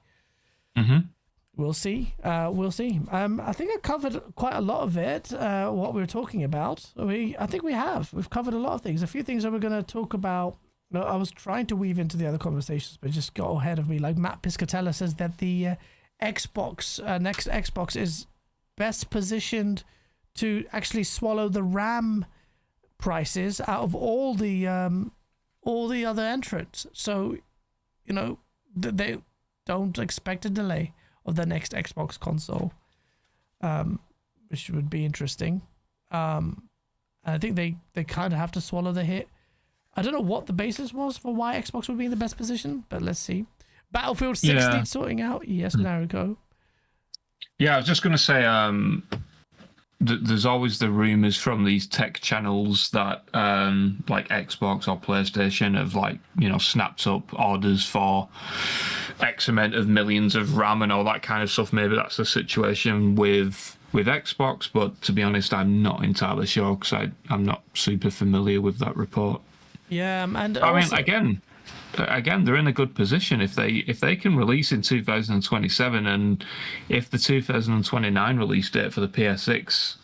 We'll see. We'll see. I think I covered quite a lot of it, what we were talking about. I think we have. We've covered a lot of things. A few things that we're going to talk about. I was trying to weave into the other conversations, but it just got ahead of me. Like Matt Piscatella says that the Xbox, next Xbox is best positioned to actually swallow the RAM prices out of all the other entrants. So, they don't expect a delay of the next Xbox console, which would be interesting. I think they kind of have to swallow the hit. I don't know what the basis was for why Xbox would be in the best position, but let's see. Battlefield 6 needs sorting out. Yes, Naruko. Yeah, I was just going to say, there's always the rumors from these tech channels that like Xbox or PlayStation have snapped up orders for X amount of millions of RAM and all that kind of stuff. Maybe that's the situation with Xbox, but to be honest, I'm not entirely sure because I'm not super familiar with that report. Yeah, and also, again, they're in a good position if they can release in 2027, and if the 2029 release date for the PS6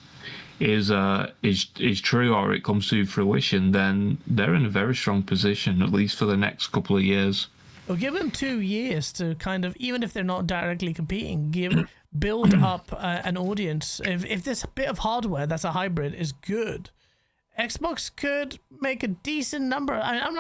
is true or it comes to fruition, then they're in a very strong position, at least for the next couple of years. Well, give them 2 years to kind of, even if they're not directly competing, build up an audience. If this bit of hardware that's a hybrid is good, Xbox could make a decent number. I'm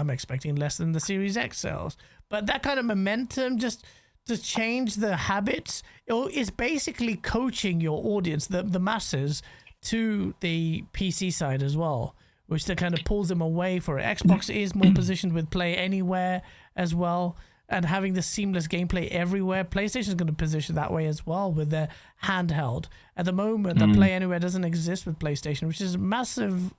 expecting less than the Series X sales, but that kind of momentum just to change the habits is basically coaching your audience, the masses, to the PC side as well, which that kind of pulls them away for it. Xbox is more positioned with Play Anywhere as well, and having the seamless gameplay everywhere. PlayStation is going to position that way as well with their handheld. At the moment, the Play Anywhere doesn't exist with PlayStation, which is a massive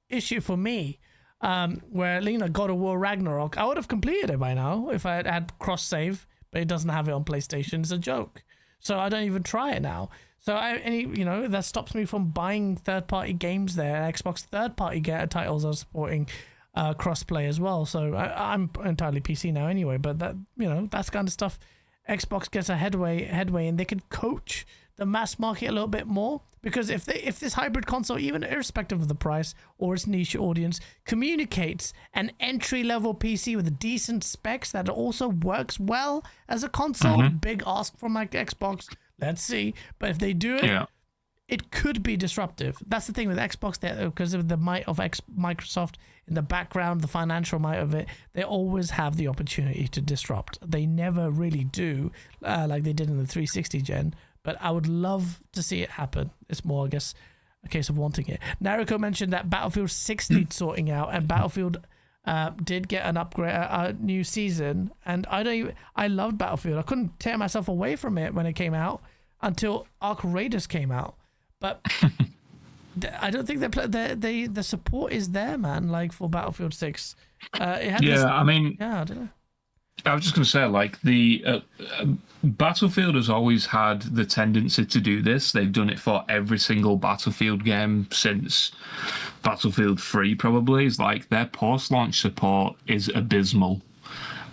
issue for me. Where God of War Ragnarok, I would have completed it by now if I had cross save, but it doesn't have it on PlayStation. It's a joke, so I don't even try it now. So that stops me from buying third-party games there. Xbox third-party titles are supporting crossplay as well. So I'm entirely PC now anyway. But that's kind of stuff Xbox gets a headway, and they can coach the mass market a little bit more. Because if this hybrid console, even irrespective of the price or its niche audience, communicates an entry-level PC with decent specs that also works well as a console, big ask from like Xbox, let's see. But if they do it, it could be disruptive. That's the thing with Xbox, because of the might of Microsoft in the background, the financial might of it, they always have the opportunity to disrupt. They never really do, like they did in the 360 gen. But I would love to see it happen. It's more, I guess, a case of wanting it. Nariko mentioned that Battlefield 6 needs sorting out, and Battlefield did get an upgrade, a new season. And I loved Battlefield. I couldn't tear myself away from it when it came out until Arc Raiders came out. But I don't think the support is there, man. Like for Battlefield 6. I don't know. I was just going to say, like, the Battlefield has always had the tendency to do this. They've done it for every single Battlefield game since Battlefield 3, probably. Is like their post-launch support is abysmal.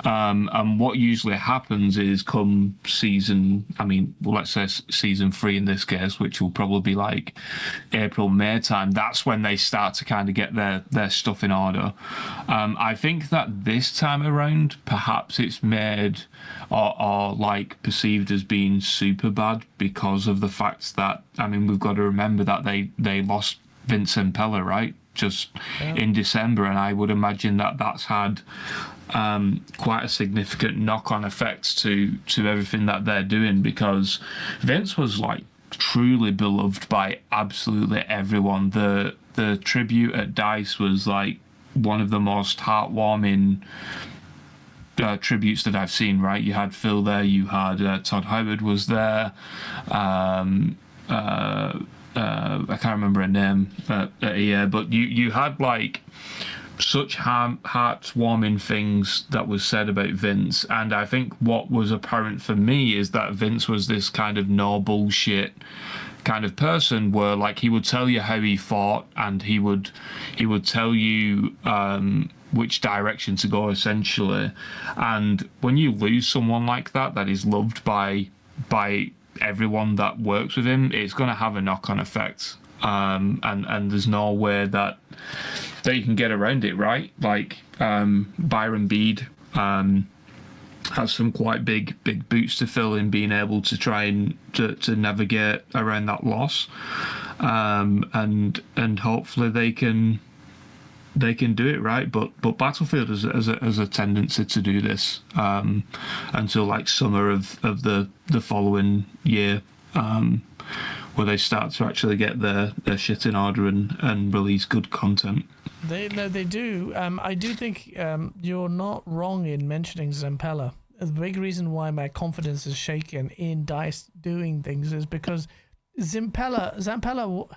And what usually happens is come season, let's say season 3 in this case, which will probably be like April, May time, that's when they start to kind of get their stuff in order. I think that this time around, perhaps it's made or like perceived as being super bad because of the fact that, we've got to remember that they lost Vince Impella, right? Just in December, and I would imagine that that's had quite a significant knock-on effect to everything that they're doing, because Vince was like truly beloved by absolutely everyone. The tribute at DICE was like one of the most heartwarming tributes that I've seen, right? You had Phil there, you had Todd Howard was there, I can't remember her name, but you had like such heartwarming things that was said about Vince. And I think what was apparent for me is that Vince was this kind of no bullshit kind of person, where like he would tell you how he fought, and he would tell you which direction to go, essentially. And when you lose someone like that is loved by everyone that works with him, it's going to have a knock-on effect, and there's no way that you can get around it, right? Like Byron Bede has some quite big boots to fill in being able to try and to navigate around that loss, and hopefully they can do it right. But Battlefield has a tendency to do this until like summer of the following year, where they start to actually get their shit in order and release good content. They do. I do think you're not wrong in mentioning Zampella. The big reason why my confidence is shaken in DICE doing things is because Zampella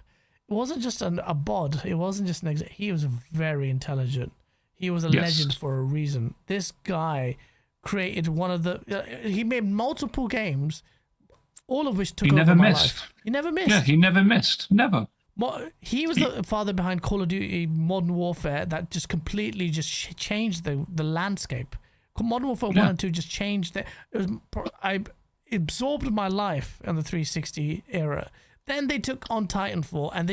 wasn't just a bod. It wasn't just an exec. He was very intelligent. He was a legend for a reason. This guy created one of the... he made multiple games, all of which took over my life. He never missed. Yeah, he never missed. Never. He was the father behind Call of Duty Modern Warfare that just completely just changed the landscape. Modern Warfare 1 and 2 just changed it. I absorbed my life in the 360 era. Then they took on Titanfall, and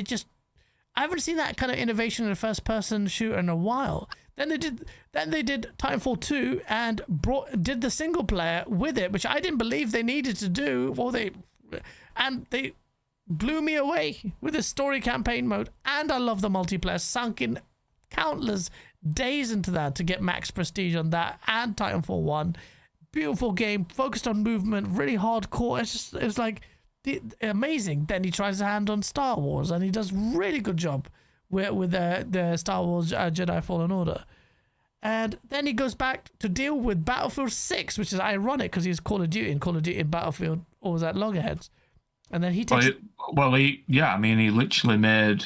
I haven't seen that kind of innovation in a first-person shooter in a while. Then they did Titanfall 2 and did the single player with it, which I didn't believe they needed to do. They blew me away with the story campaign mode, and I love the multiplayer. Sunk in countless days into that to get max prestige on that, and Titanfall 1. Beautiful game, focused on movement, really hardcore. It was like amazing. Then he tries to hand on Star Wars, and he does really good job with the Star Wars Jedi Fallen Order. And then he goes back to deal with Battlefield 6, which is ironic because he's Call of Duty and Battlefield, or was that Loggerheads? And then he takes... he literally made...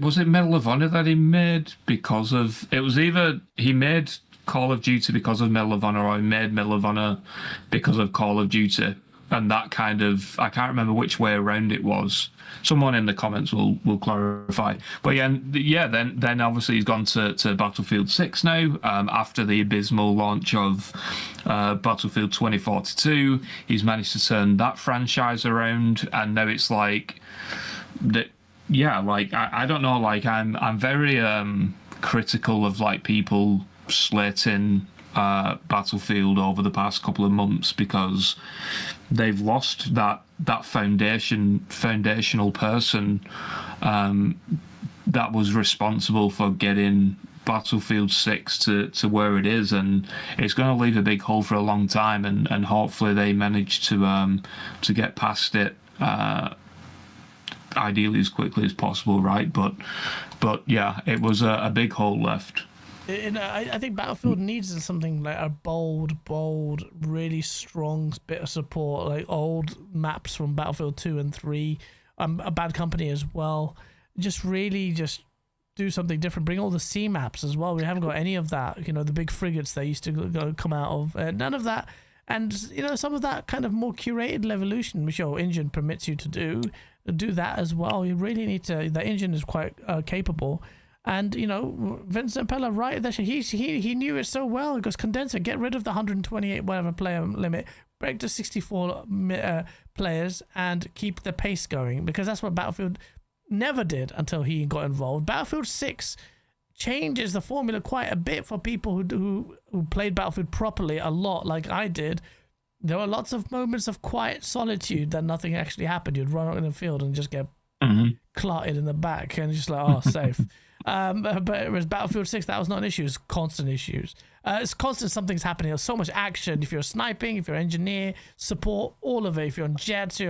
Was it Medal of Honor that he made because of... It was either he made Call of Duty because of Medal of Honor, or he made Medal of Honor because of Call of Duty. that kind of, I can't remember which way around it was. Someone in the comments will clarify. But then obviously he's gone to Battlefield 6 now. After the abysmal launch of Battlefield 2042, he's managed to turn that franchise around, and now it's like that. Yeah, like I don't know. Like I'm very critical of like people slating Battlefield over the past couple of months because they've lost that foundational person that was responsible for getting Battlefield 6 to where it is, and it's going to leave a big hole for a long time, and hopefully they manage to get past it ideally as quickly as possible, right? But yeah, it was a big hole left. I think Battlefield needs something like a bold, really strong bit of support, like old maps from Battlefield 2 and 3, a Bad Company as well. Just do something different. Bring all the sea maps as well. We haven't got any of that. You know, the big frigates that used to come out of. None of that. And, you know, some of that kind of more curated evolution, which your engine permits you to do that as well. You really need to. The engine is quite capable. And, you know, Vincent Pella, right, he knew it so well. He goes, condenser, get rid of the 128 whatever player limit, break to 64 players, and keep the pace going. Because that's what Battlefield never did until he got involved. Battlefield 6 changes the formula quite a bit for people who played Battlefield properly a lot, like I did. There were lots of moments of quiet solitude that nothing actually happened. You'd run out in the field and just get clotted in the back and just like, oh, safe. But it was Battlefield 6, that was not an issue. It's constant issues. It's constant, something's happening. There's so much action. If you're sniping, if you're engineer, support, all of it. If you're on jets, it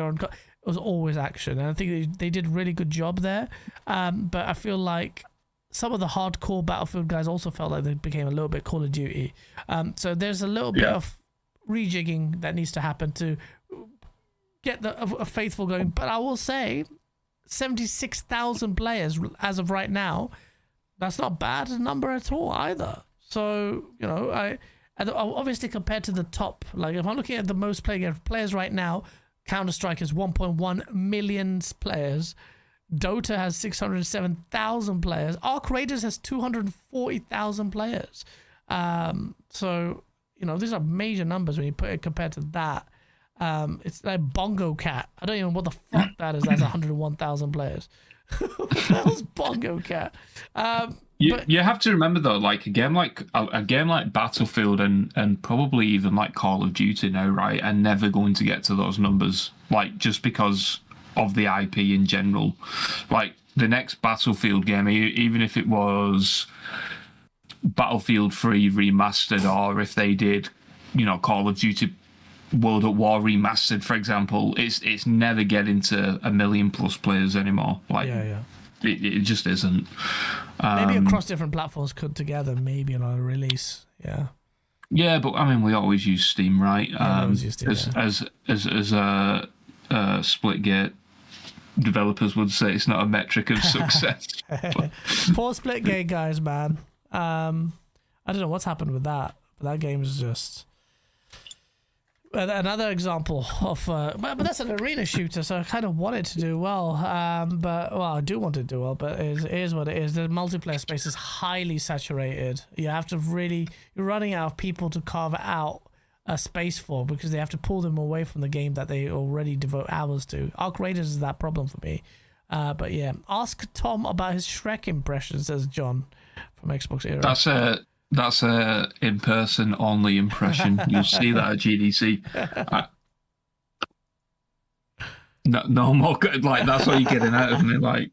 was always action. And I think they did a really good job there. But I feel like some of the hardcore Battlefield guys also felt like they became a little bit Call of Duty. So there's a little bit of rejigging that needs to happen to get a faithful going. But I will say 76,000 players as of right now, that's not bad a number at all either. So, you know, I obviously compared to the top, like if I'm looking at the most players right now, Counter-Strike is 1.1 million players. Dota has 607,000 players. Arc Raiders has 240,000 players. So, you know, these are major numbers when you put it compared to that. It's like Bongo Cat. I don't even know what the fuck that is. That's 101,000 players. What the hell's Bongo Cat? You have to remember though, like a game like Battlefield and probably even like Call of Duty now, right, are never going to get to those numbers. Like just because of the IP in general. Like the next Battlefield game, even if it was Battlefield 3 remastered, or if they did, you know, Call of Duty World at War remastered, for example, it's never getting to 1 million plus players anymore. Like, it just isn't. Maybe across different platforms could together, maybe on a release. Yeah. Yeah, but I mean, we always use Steam, right? As Splitgate developers would say, it's not a metric of success. Poor Splitgate guys, man. I don't know what's happened with that, but that game is just another example of but that's an arena shooter, so I kind of want it to do well, but I do want it to do well, but it is what it is. The multiplayer space is highly saturated. You have to you're running out of people to carve out a space for, because they have to pull them away from the game that they already devote hours to. Arc Raiders is that problem for me. But yeah, ask Tom about his Shrek impression, says John from Xbox Era. That's a in-person only impression. You'll see that at GDC. No more. Like that's what you're getting out of me. Like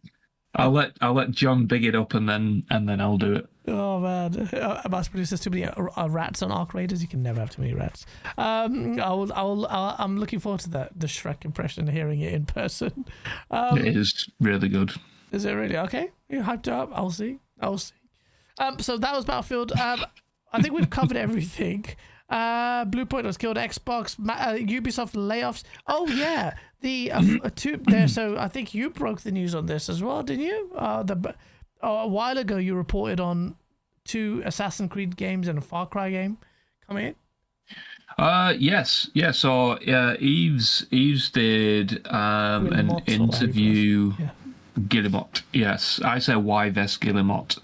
I'll let John big it up and then I'll do it. Oh man, I must produce too many rats on Arc Raiders. You can never have too many rats. I'm looking forward to the Shrek impression, hearing it in person. It is really good. Is it really? Okay, you hyped it up. I'll see. So that was Battlefield. I think we've covered everything. Bluepoint was killed. Xbox, Ubisoft layoffs. Oh yeah, two there. So I think you broke the news on this as well, didn't you? A while ago, you reported on 2 Assassin's Creed games and a Far Cry game coming in. Yes, yeah. So Eves did an Guillemot or whatever it interview. was. Yeah. Guillemot, yes. I say Yves Guillemot,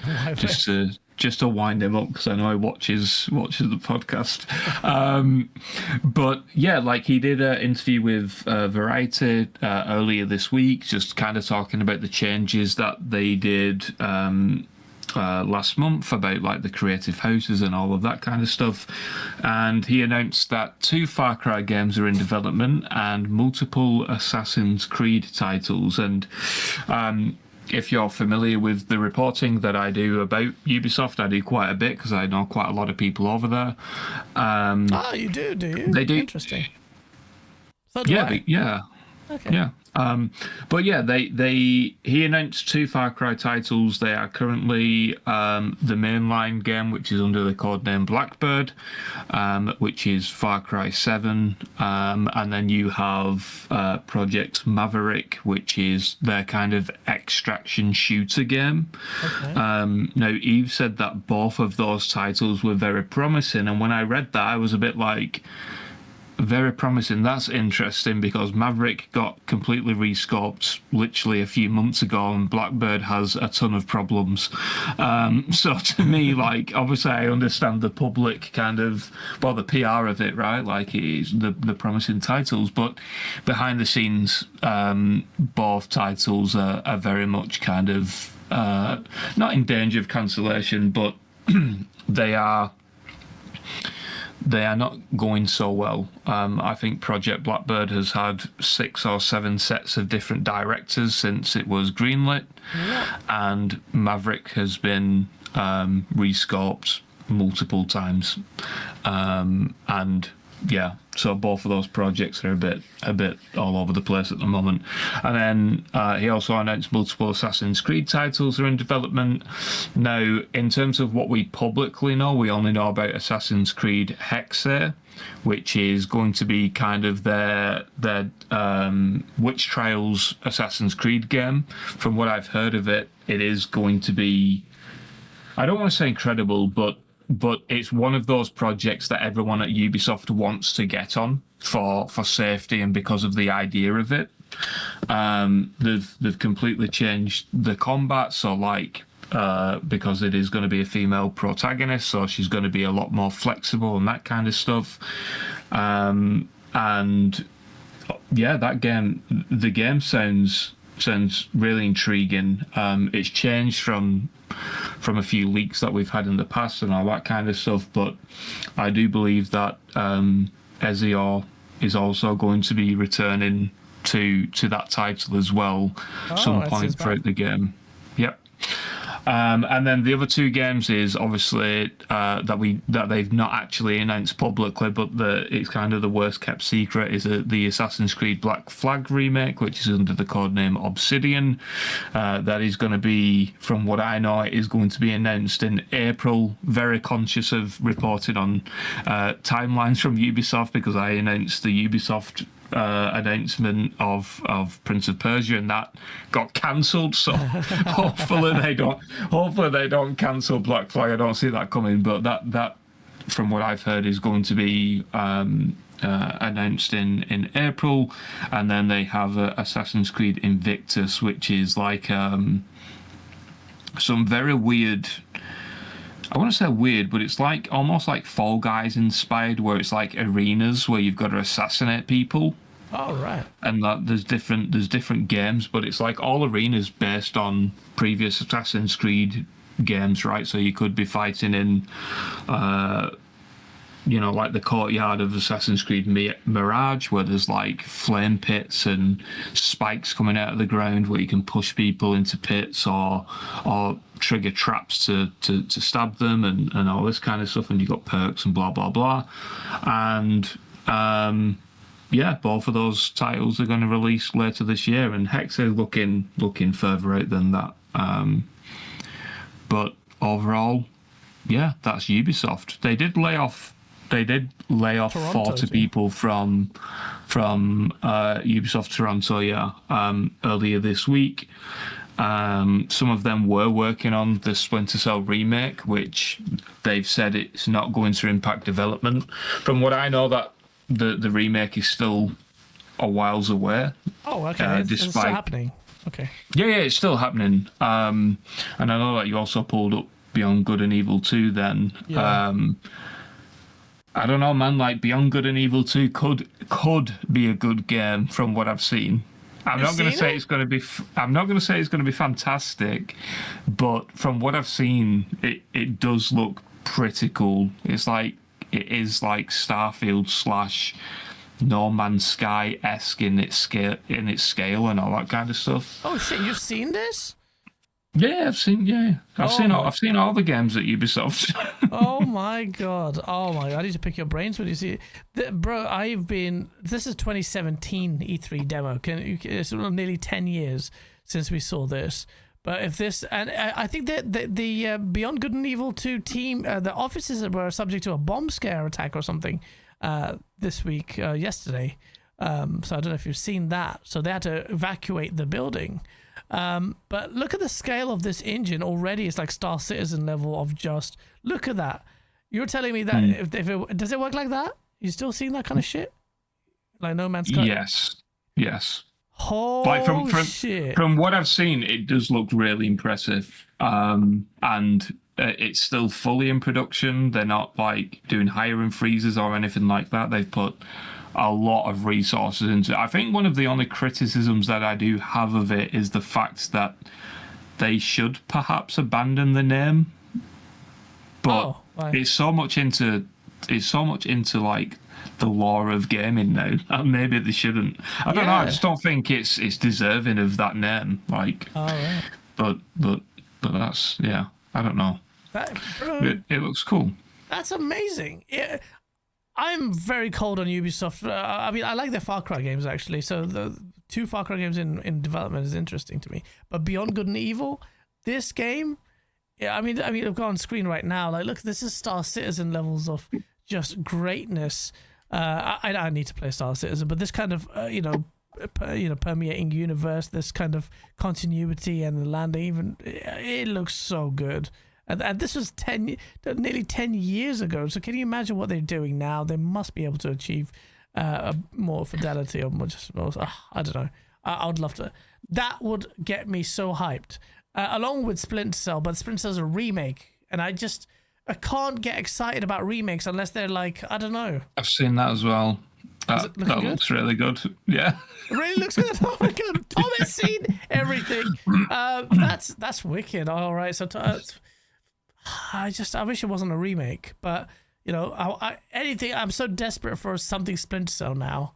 just to wind him up because I know he watches the podcast. But yeah, like he did an interview with Variety earlier this week, just kind of talking about the changes that they did last month about like the creative houses and all of that kind of stuff. And he announced that 2 Far Cry games are in development and multiple Assassin's Creed titles. And if you're familiar with the reporting that I do about Ubisoft, I do quite a bit because I know quite a lot of people over there. You do you? They do. Interesting. So do Yeah, I. yeah. Okay. Yeah. But yeah, he announced 2 Far Cry titles. They are currently the mainline game, which is under the codename Blackbird, which is Far Cry 7. And then you have Project Maverick, which is their kind of extraction shooter game. Okay. Now, Eve said that both of those titles were very promising. And when I read that, I was a bit like, very promising. That's interesting because Maverick got completely rescoped literally a few months ago, and Blackbird has a ton of problems. So to me, like, obviously I understand the public kind of, well, the PR of it, right? Like, it's the promising titles, but behind the scenes, both titles are very much kind of not in danger of cancellation, but they are not going so well. I think Project Blackbird has had 6 or 7 sets of different directors since it was greenlit, and Maverick has been rescoped multiple times. And yeah, so both of those projects are a bit all over the place at the moment. And then he also announced multiple Assassin's Creed titles are in development. Now, in terms of what we publicly know, we only know about Assassin's Creed Hexe, which is going to be kind of their Witch Trials Assassin's Creed game. From what I've heard of it, it is going to be, I don't want to say incredible, but it's one of those projects that everyone at Ubisoft wants to get on for safety and because of the idea of it. They've completely changed the combat, so like because it is going to be a female protagonist, so she's going to be a lot more flexible and that kind of stuff. And yeah, the game sounds really intriguing. It's changed from a few leaks that we've had in the past and all that kind of stuff, but I do believe that Ezio is also going to be returning to that title as well some point throughout the game. Yep. And then the other 2 games is obviously that they've not actually announced publicly, but it's kind of the worst kept secret, is the Assassin's Creed Black Flag remake, which is under the codename Obsidian. That is going to be, from what I know, it is going to be announced in April. Very conscious of reporting on timelines from Ubisoft, because I announced the Ubisoft announcement of Prince of Persia, and that got cancelled. So hopefully they don't cancel Black Flag. I don't see that coming, but that from what I've heard is going to be announced in April. And then they have Assassin's Creed Invictus, which is like some very weird, I want to say weird, but it's like almost like Fall Guys inspired, where it's like arenas where you've got to assassinate people. Oh, right. And that there's different games, but it's like all arenas based on previous Assassin's Creed games, right? So you could be fighting in like the courtyard of Assassin's Creed Mirage, where there's like flame pits and spikes coming out of the ground where you can push people into pits or trigger traps to stab them and all this kind of stuff, and you've got perks and blah blah blah. And both of those titles are going to release later this year, and Hexe is looking further out than that. But overall, yeah, that's Ubisoft. They did lay off Toronto, 40 people from Ubisoft Toronto, earlier this week. Some of them were working on the Splinter Cell remake, which they've said it's not going to impact development. From what I know, that the remake is still a whiles away. Oh, okay. It's still happening. Okay. Yeah, it's still happening. And I know that you also pulled up Beyond Good and Evil 2 then. Yeah. I don't know, man. Like, Beyond Good and Evil 2 could be a good game from what I've seen. I'm not going to say it's going to be fantastic, but from what I've seen, it does look pretty cool. It is like Starfield / No Man's Sky-esque in its scale and all that kind of stuff. Oh shit! You've seen this? Yeah, I've seen all the games at Ubisoft. Oh my god! I need to pick your brains when you see it. Bro, this is 2017 E3 demo. It's nearly 10 years since we saw this. But if this, and I think that the Beyond Good and Evil 2 team, the offices were subject to a bomb scare attack or something this week, yesterday. So I don't know if you've seen that. So they had to evacuate the building. But look at the scale of this engine already. It's like Star Citizen level of just, look at that. You're telling me that if it, does it work like that? You still seeing that kind of shit? Like No Man's Sky? Yes. Oh, shit. From what I've seen, it does look really impressive. And it's still fully in production. They're not like doing hiring freezes or anything like that. They've put a lot of resources into it. I think one of the only criticisms that I do have of it is the fact that they should perhaps abandon the name. But it's so much into like the lore of gaming now. And maybe they shouldn't. I don't know. I just don't think it's deserving of that name. Like, right. But that's I don't know. It looks cool. That's amazing. I'm very cold on Ubisoft. I mean, I like their Far Cry games actually. So the 2 Far Cry games in development is interesting to me. But Beyond Good and Evil, this game, I mean, I've got on screen right now. Like, look, this is Star Citizen levels of just greatness. I need to play Star Citizen, but this kind of permeating universe, this kind of continuity and the landing, even it looks so good. And this was nearly 10 years ago. So can you imagine what they're doing now? They must be able to achieve more fidelity or more. I don't know. I would love to. That would get me so hyped. Along with Splinter Cell, but Splinter Cell's a remake, and I can't get excited about remakes unless they're like, I don't know. I've seen that as well. That looks really good. Yeah. It really looks good. Oh my god, Tom has seen everything. That's wicked. All right, so. I wish it wasn't a remake, but I'm so desperate for something Splinter Cell now.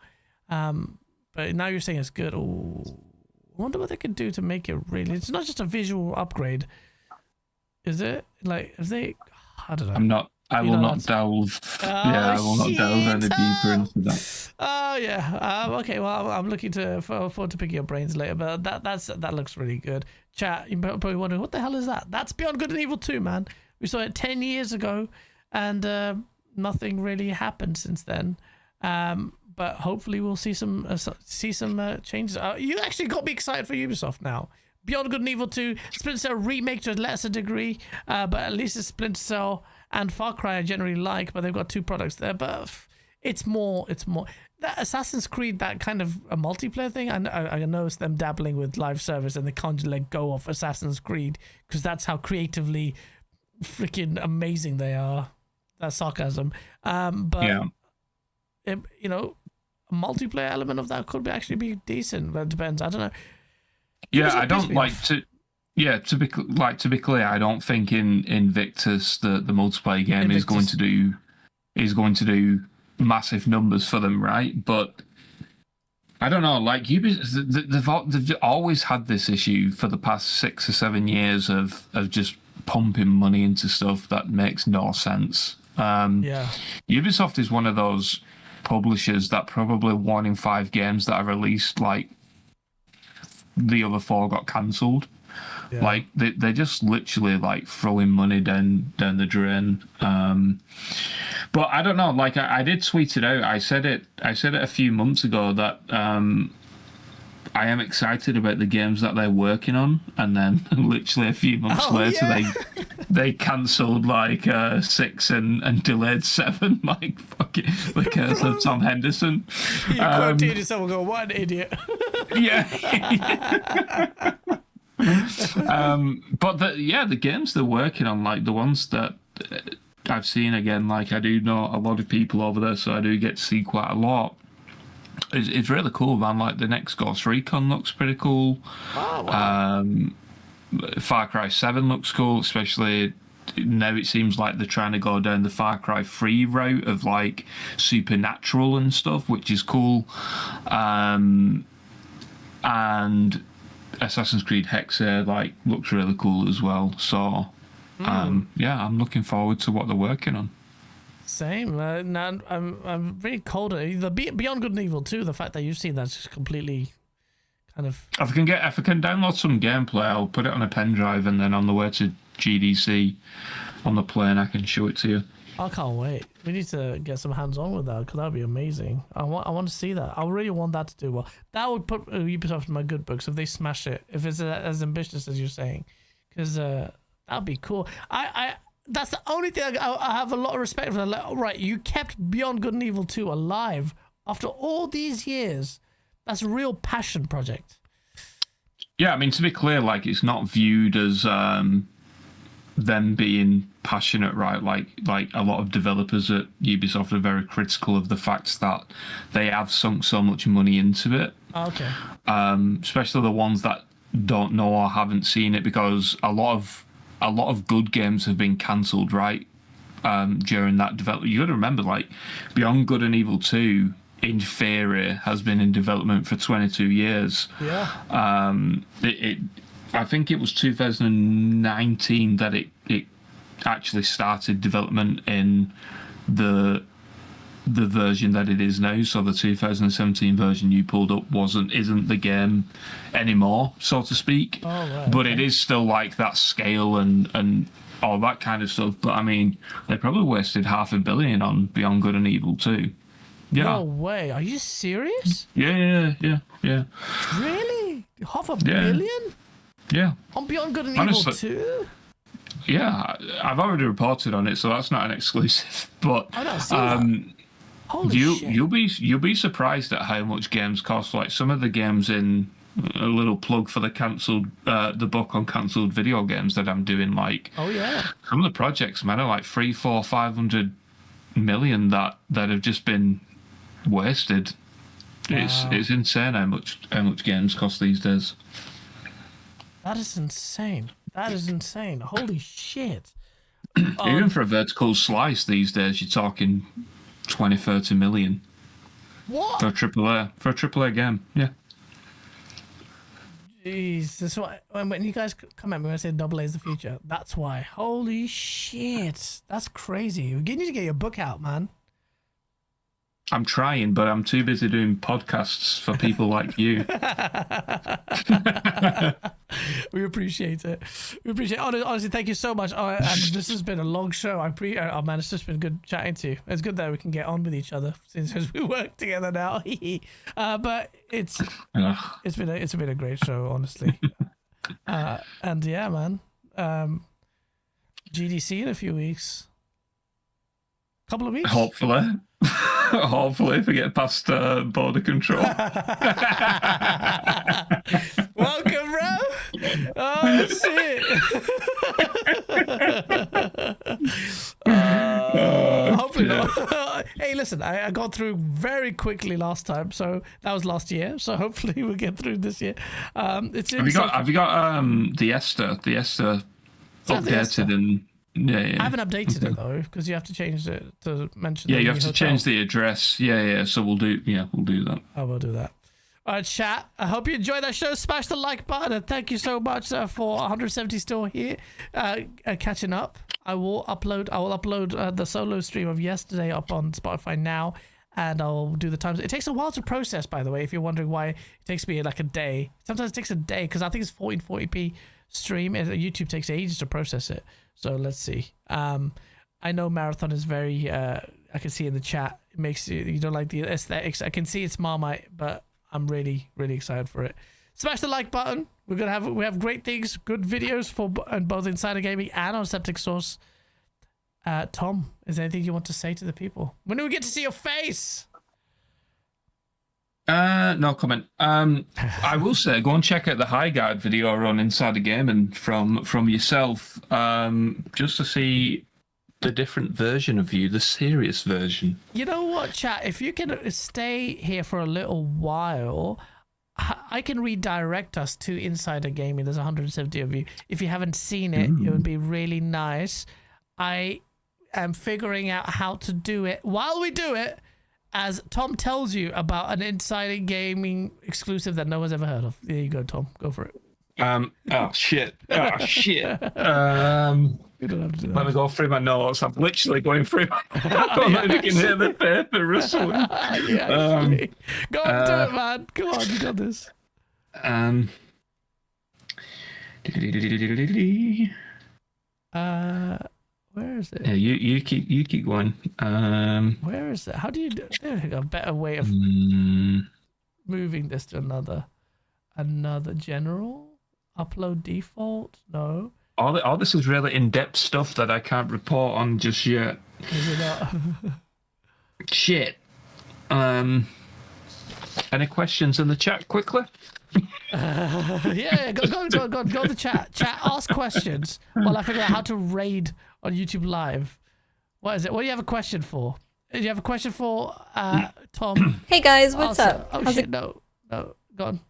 But now you're saying it's good. Oh, I wonder what they could do to make it really. It's not just a visual upgrade, is it? Like, if they, I don't know. I will not delve. I will not delve any deeper into that. Oh yeah. Okay. Well, I'm looking forward to picking your brains later. But that looks really good. Chat, you're probably wondering what the hell is that? That's Beyond Good and Evil 2, man. We saw it 10 years ago, and nothing really happened since then. But hopefully we'll see some changes. You actually got me excited for Ubisoft now. Beyond Good and Evil 2, Splinter Cell remake to a lesser degree, but at least it's Splinter Cell and Far Cry I generally like, but they've got 2 products there. But it's more. That Assassin's Creed, that kind of a multiplayer thing, I know it's them dabbling with live service and they can't let go of Assassin's Creed because that's how creatively freaking amazing they are. That's sarcasm. But a multiplayer element of that could actually be decent, but it depends. I don't know. Yeah, I don't like to. Yeah, to be clear, I don't think in Invictus the multiplayer game is going to do massive numbers for them, right? But I don't know. Like they've always had this issue for the past 6 or 7 years of just pumping money into stuff that makes no sense. Ubisoft is one of those publishers that probably 1 in 5 games that are released, like the other 4 got cancelled. Yeah. Like they're just literally like throwing money down the drain. But I don't know. Like I did tweet it out. I said it a few months ago that I am excited about the games that they're working on, and then literally a few months later, they cancelled like 6 and delayed 7. Like fucking the curse of Tom Henderson. You quoted yourself and go, "What an idiot!" Yeah. But the games they're working on, like the ones that I've seen again, like I do know a lot of people over there, so I do get to see quite a lot. It's really cool, man. Like the next Ghost Recon looks pretty cool. Oh, wow. Far Cry 7 looks cool, especially now it seems like they're trying to go down the Far Cry 3 route of like supernatural and stuff, which is cool. And Assassin's Creed Hexa like looks really cool as well. So yeah, I'm looking forward to what they're working on. Same. Now I'm really cold. The Beyond Good and Evil 2. The fact that you've seen that's just completely kind of. If I can download some gameplay, I'll put it on a pen drive, and then on the way to GDC on the plane, I can show it to you. I can't wait. We need to get some hands on with that because that'd be amazing. I want to see that. I really want that to do well. That would put Ubisoft in my good books if they smash it. If it's as ambitious as you're saying, because that'd be cool. That's the only thing I have a lot of respect for. Like, right, you kept Beyond Good and Evil 2 alive after all these years. That's a real passion project. Yeah, I mean, to be clear, like it's not viewed as them being passionate, right? Like a lot of developers at Ubisoft are very critical of the fact that they have sunk so much money into it. Okay. Especially the ones that don't know or haven't seen it, because a lot of good games have been cancelled, right? During that development, you got to remember, like Beyond Good and Evil 2, in theory, has been in development for 22 years. Yeah. I think it was 2019 that it actually started development in the version that it is now. So the 2017 version you pulled up isn't the game anymore, so to speak. Oh, right, but okay. It is still like that scale and all that kind of stuff. But I mean, they probably wasted $500 million on Beyond Good and Evil 2. Yeah. No way. Are you serious? Yeah. Really? $500 million? Yeah. On Beyond Good and Honestly, Evil 2? Yeah, I've already reported on it, so that's not an exclusive. But I don't see that. Holy shit. you'll be surprised at how much games cost. Like some of the games in a little plug for the book on cancelled video games that I'm doing. Like, oh yeah, some of the projects, man, are like 300, 400, 500 million that have just been wasted. Wow. It's insane how much games cost these days. That is insane. Holy shit. Even for a vertical slice these days, you're talking 20, 30 million. What? For a AAA game, yeah. Jeez, that's why when you guys come at me when I say AA is the future, that's why. Holy shit. That's crazy. You need to get your book out, man. I'm trying, but I'm too busy doing podcasts for people like you. We appreciate it. Honestly, thank you so much. And this has been a long show. Man, it's just been good chatting to you. It's good that we can get on with each other since we work together now. But it's been a great show, honestly. And yeah, man. GDC in a few weeks. Couple of weeks. Hopefully, if we get past border control. Welcome, bro. Oh shit. Hopefully not. Hey, listen, I got through very quickly last time, so that was last year. So hopefully we'll get through this year. Have you got the Esther updated and. Yeah. I haven't updated it though, because you have to change it to mention. Yeah, you have to change the address. Yeah. So we'll do that. I will do that. All right, chat. I hope you enjoyed that show. Smash the like button, and thank you so much for 170 still here, catching up. I will upload the solo stream of yesterday up on Spotify now, and I'll do the times. It takes a while to process, by the way. If you're wondering why it takes me like a day, sometimes it takes a day because I think it's 1440p stream, and YouTube takes ages to process it. So let's see. I know Marathon is very. I can see in the chat. It makes you don't like the aesthetics. I can see it's Marmite, but I'm really, really excited for it. Smash the like button. We have great things, good videos for both Insider Gaming and on Septic Source. Tom, is there anything you want to say to the people? When do we get to see your face? No comment. I will say, go and check out the Highguard video on Insider Gaming from yourself, just to see the different version of you, the serious version. You know what, chat? If you can stay here for a little while, I can redirect us to Insider Gaming. There's 170 of you. If you haven't seen it, it would be really nice. I am figuring out how to do it while we do it, as Tom tells you about an Insider Gaming exclusive that no one's ever heard of. There you go, Tom. Go for it. Oh shit. Oh shit. You don't have to do that. Let me go through my notes. I'm literally going through my notes. You can hear the paper rustling. Yeah, go on, do it, man. Come on, you got this. Where is it? Yeah, you keep going. Where is it? How do you do? There we go. A better way of moving this to another general upload default. No. All this is really in-depth stuff that I can't report on just yet. Is it not? Shit. Any questions in the chat quickly? Yeah, go to the chat. Chat, ask questions while I figure out how to raid on YouTube Live. What is it? What do you have a question for? Do you have a question for Tom? Hey guys, what's up? Oh How's shit, it? no, go on.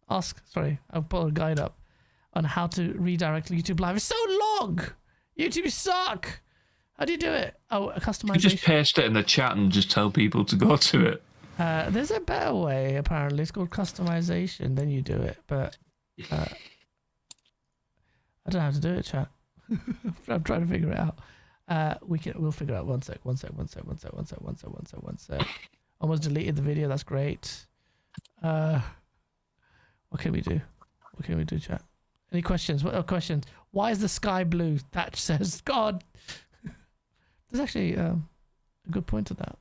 Ask. Sorry, I'll put a guide up on how to redirect to YouTube Live. It's so long. YouTube suck. How do you do it? Oh, customization. You just paste it in the chat and just tell people to go to it. There's a better way, apparently. It's called customization. Then you do it, but I don't know how to do it, chat. I'm trying to figure it out. We'll figure it out. One sec. Almost deleted the video. That's great. What can we do? What can we do, chat? Any questions? What are questions? Why is the sky blue? Thatch says, God. There's actually a good point to that.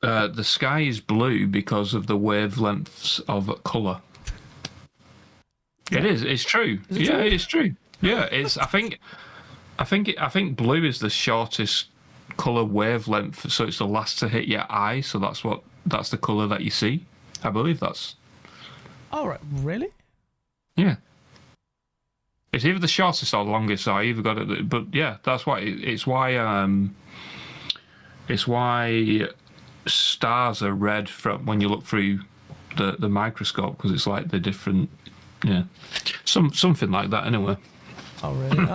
The sky is blue because of the wavelengths of colour. It is. It's true. Yeah, it's true. Yeah, it's. I think blue is the shortest colour wavelength, so it's the last to hit your eye. So that's the colour that you see. I believe that's. Oh, right. Really? Yeah. It's either the shortest or the longest. So I either got it, but yeah, that's why. It's why. It's why stars are red from when you look through the microscope, because it's like the different. Yeah, something like that. Anyway. Oh really?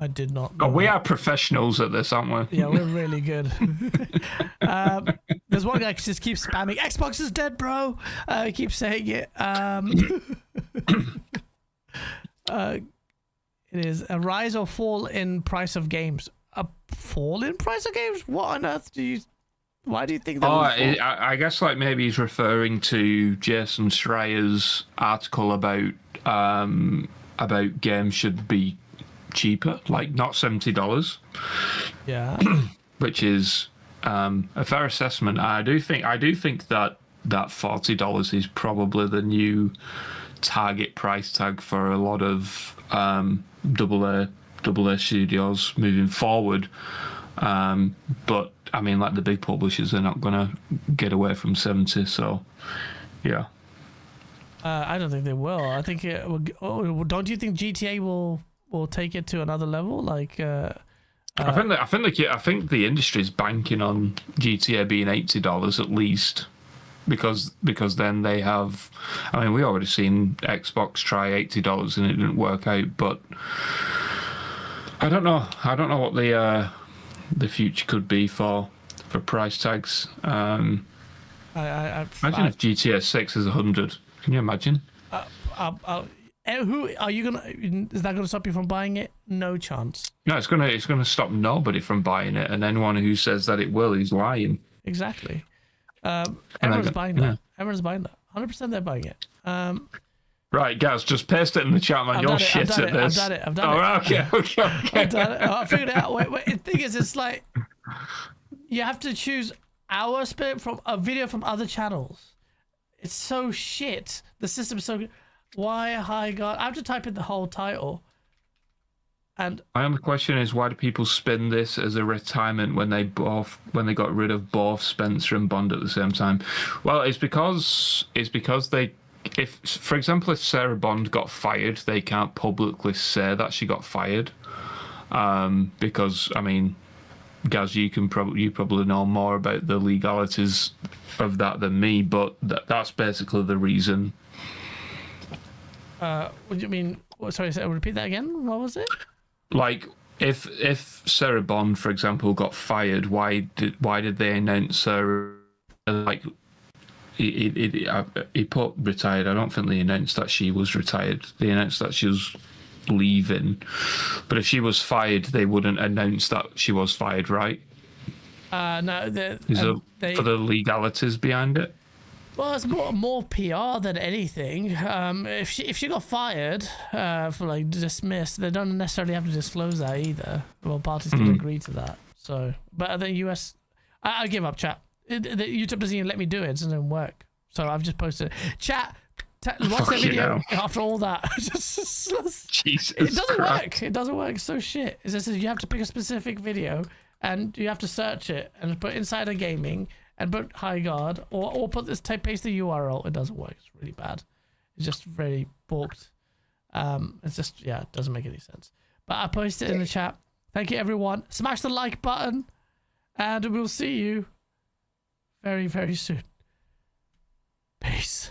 I did not know. Oh, we are professionals at this, aren't we? Yeah, we're really good. There's one guy who just keeps spamming, Xbox is dead, bro. He keeps saying it. It is a rise or fall in price of games. A fall in price of games? What on earth why do you think that? I guess like maybe he's referring to Jason Schreier's article about games should be cheaper, like not $70. Yeah. Which is a fair assessment. I do think that $40 is probably the new target price tag for a lot of double A studios moving forward. But I mean, like the big publishers are not gonna get away from 70. So yeah. I don't think they will. I think it will. Oh, don't you think GTA will take it to another level? Like, I think the industry's banking on GTA being $80 at least, because then they have. I mean, we already seen Xbox try $80 and it didn't work out. But I don't know. I don't know what the future could be for price tags. Imagine if GTA 6 is 100. Can you imagine? Who are you gonna? Is that gonna stop you from buying it? No chance. No, it's gonna stop nobody from buying it, and anyone who says that it will is lying. Exactly. Everyone's buying that. Everyone's buying that. 100% they're buying it. Right, guys, just paste it in the chat, man. You're shit at this. I've done it. Okay. I've done it. I figured it out. Wait. The thing is, it's like you have to choose our spin from a video from other channels. It's so shit. The system's so good. Why Highguard? I have to type in the whole title. And my only question is, why do people spin this as a retirement when they got rid of both Spencer and Bond at the same time? Well, it's because they, if for example, if Sarah Bond got fired, they can't publicly say that she got fired, because I mean, Gaz, you probably know more about the legalities of that than me, but that's basically the reason. What do you mean? Sorry, repeat that again. What was it? Like, if Sarah Bond, for example, got fired, why did they announce her? Like, he put retired. I don't think they announced that she was retired. They announced that she was leaving. But if she was fired, they wouldn't announce that she was fired, right? No. For the legalities behind it? Well, it's more PR than anything. If she got fired for like dismissed, they don't necessarily have to disclose that either. Well, parties can agree to that. So, but the US, I give up, chat. YouTube doesn't even let me do it. It doesn't even work. So I've just posted it. Chat. Watch the video after all that. Jesus it doesn't Christ. work. It doesn't work. It's so shit. It says you have to pick a specific video and you have to search it and put Insider Gaming and put Highguard or put this paste the URL. It doesn't work. It's really bad. It's just very balked. It's just, yeah, it doesn't make any sense. But I posted it in the chat. Thank you, everyone. Smash the like button and we'll see you very, very soon. Peace.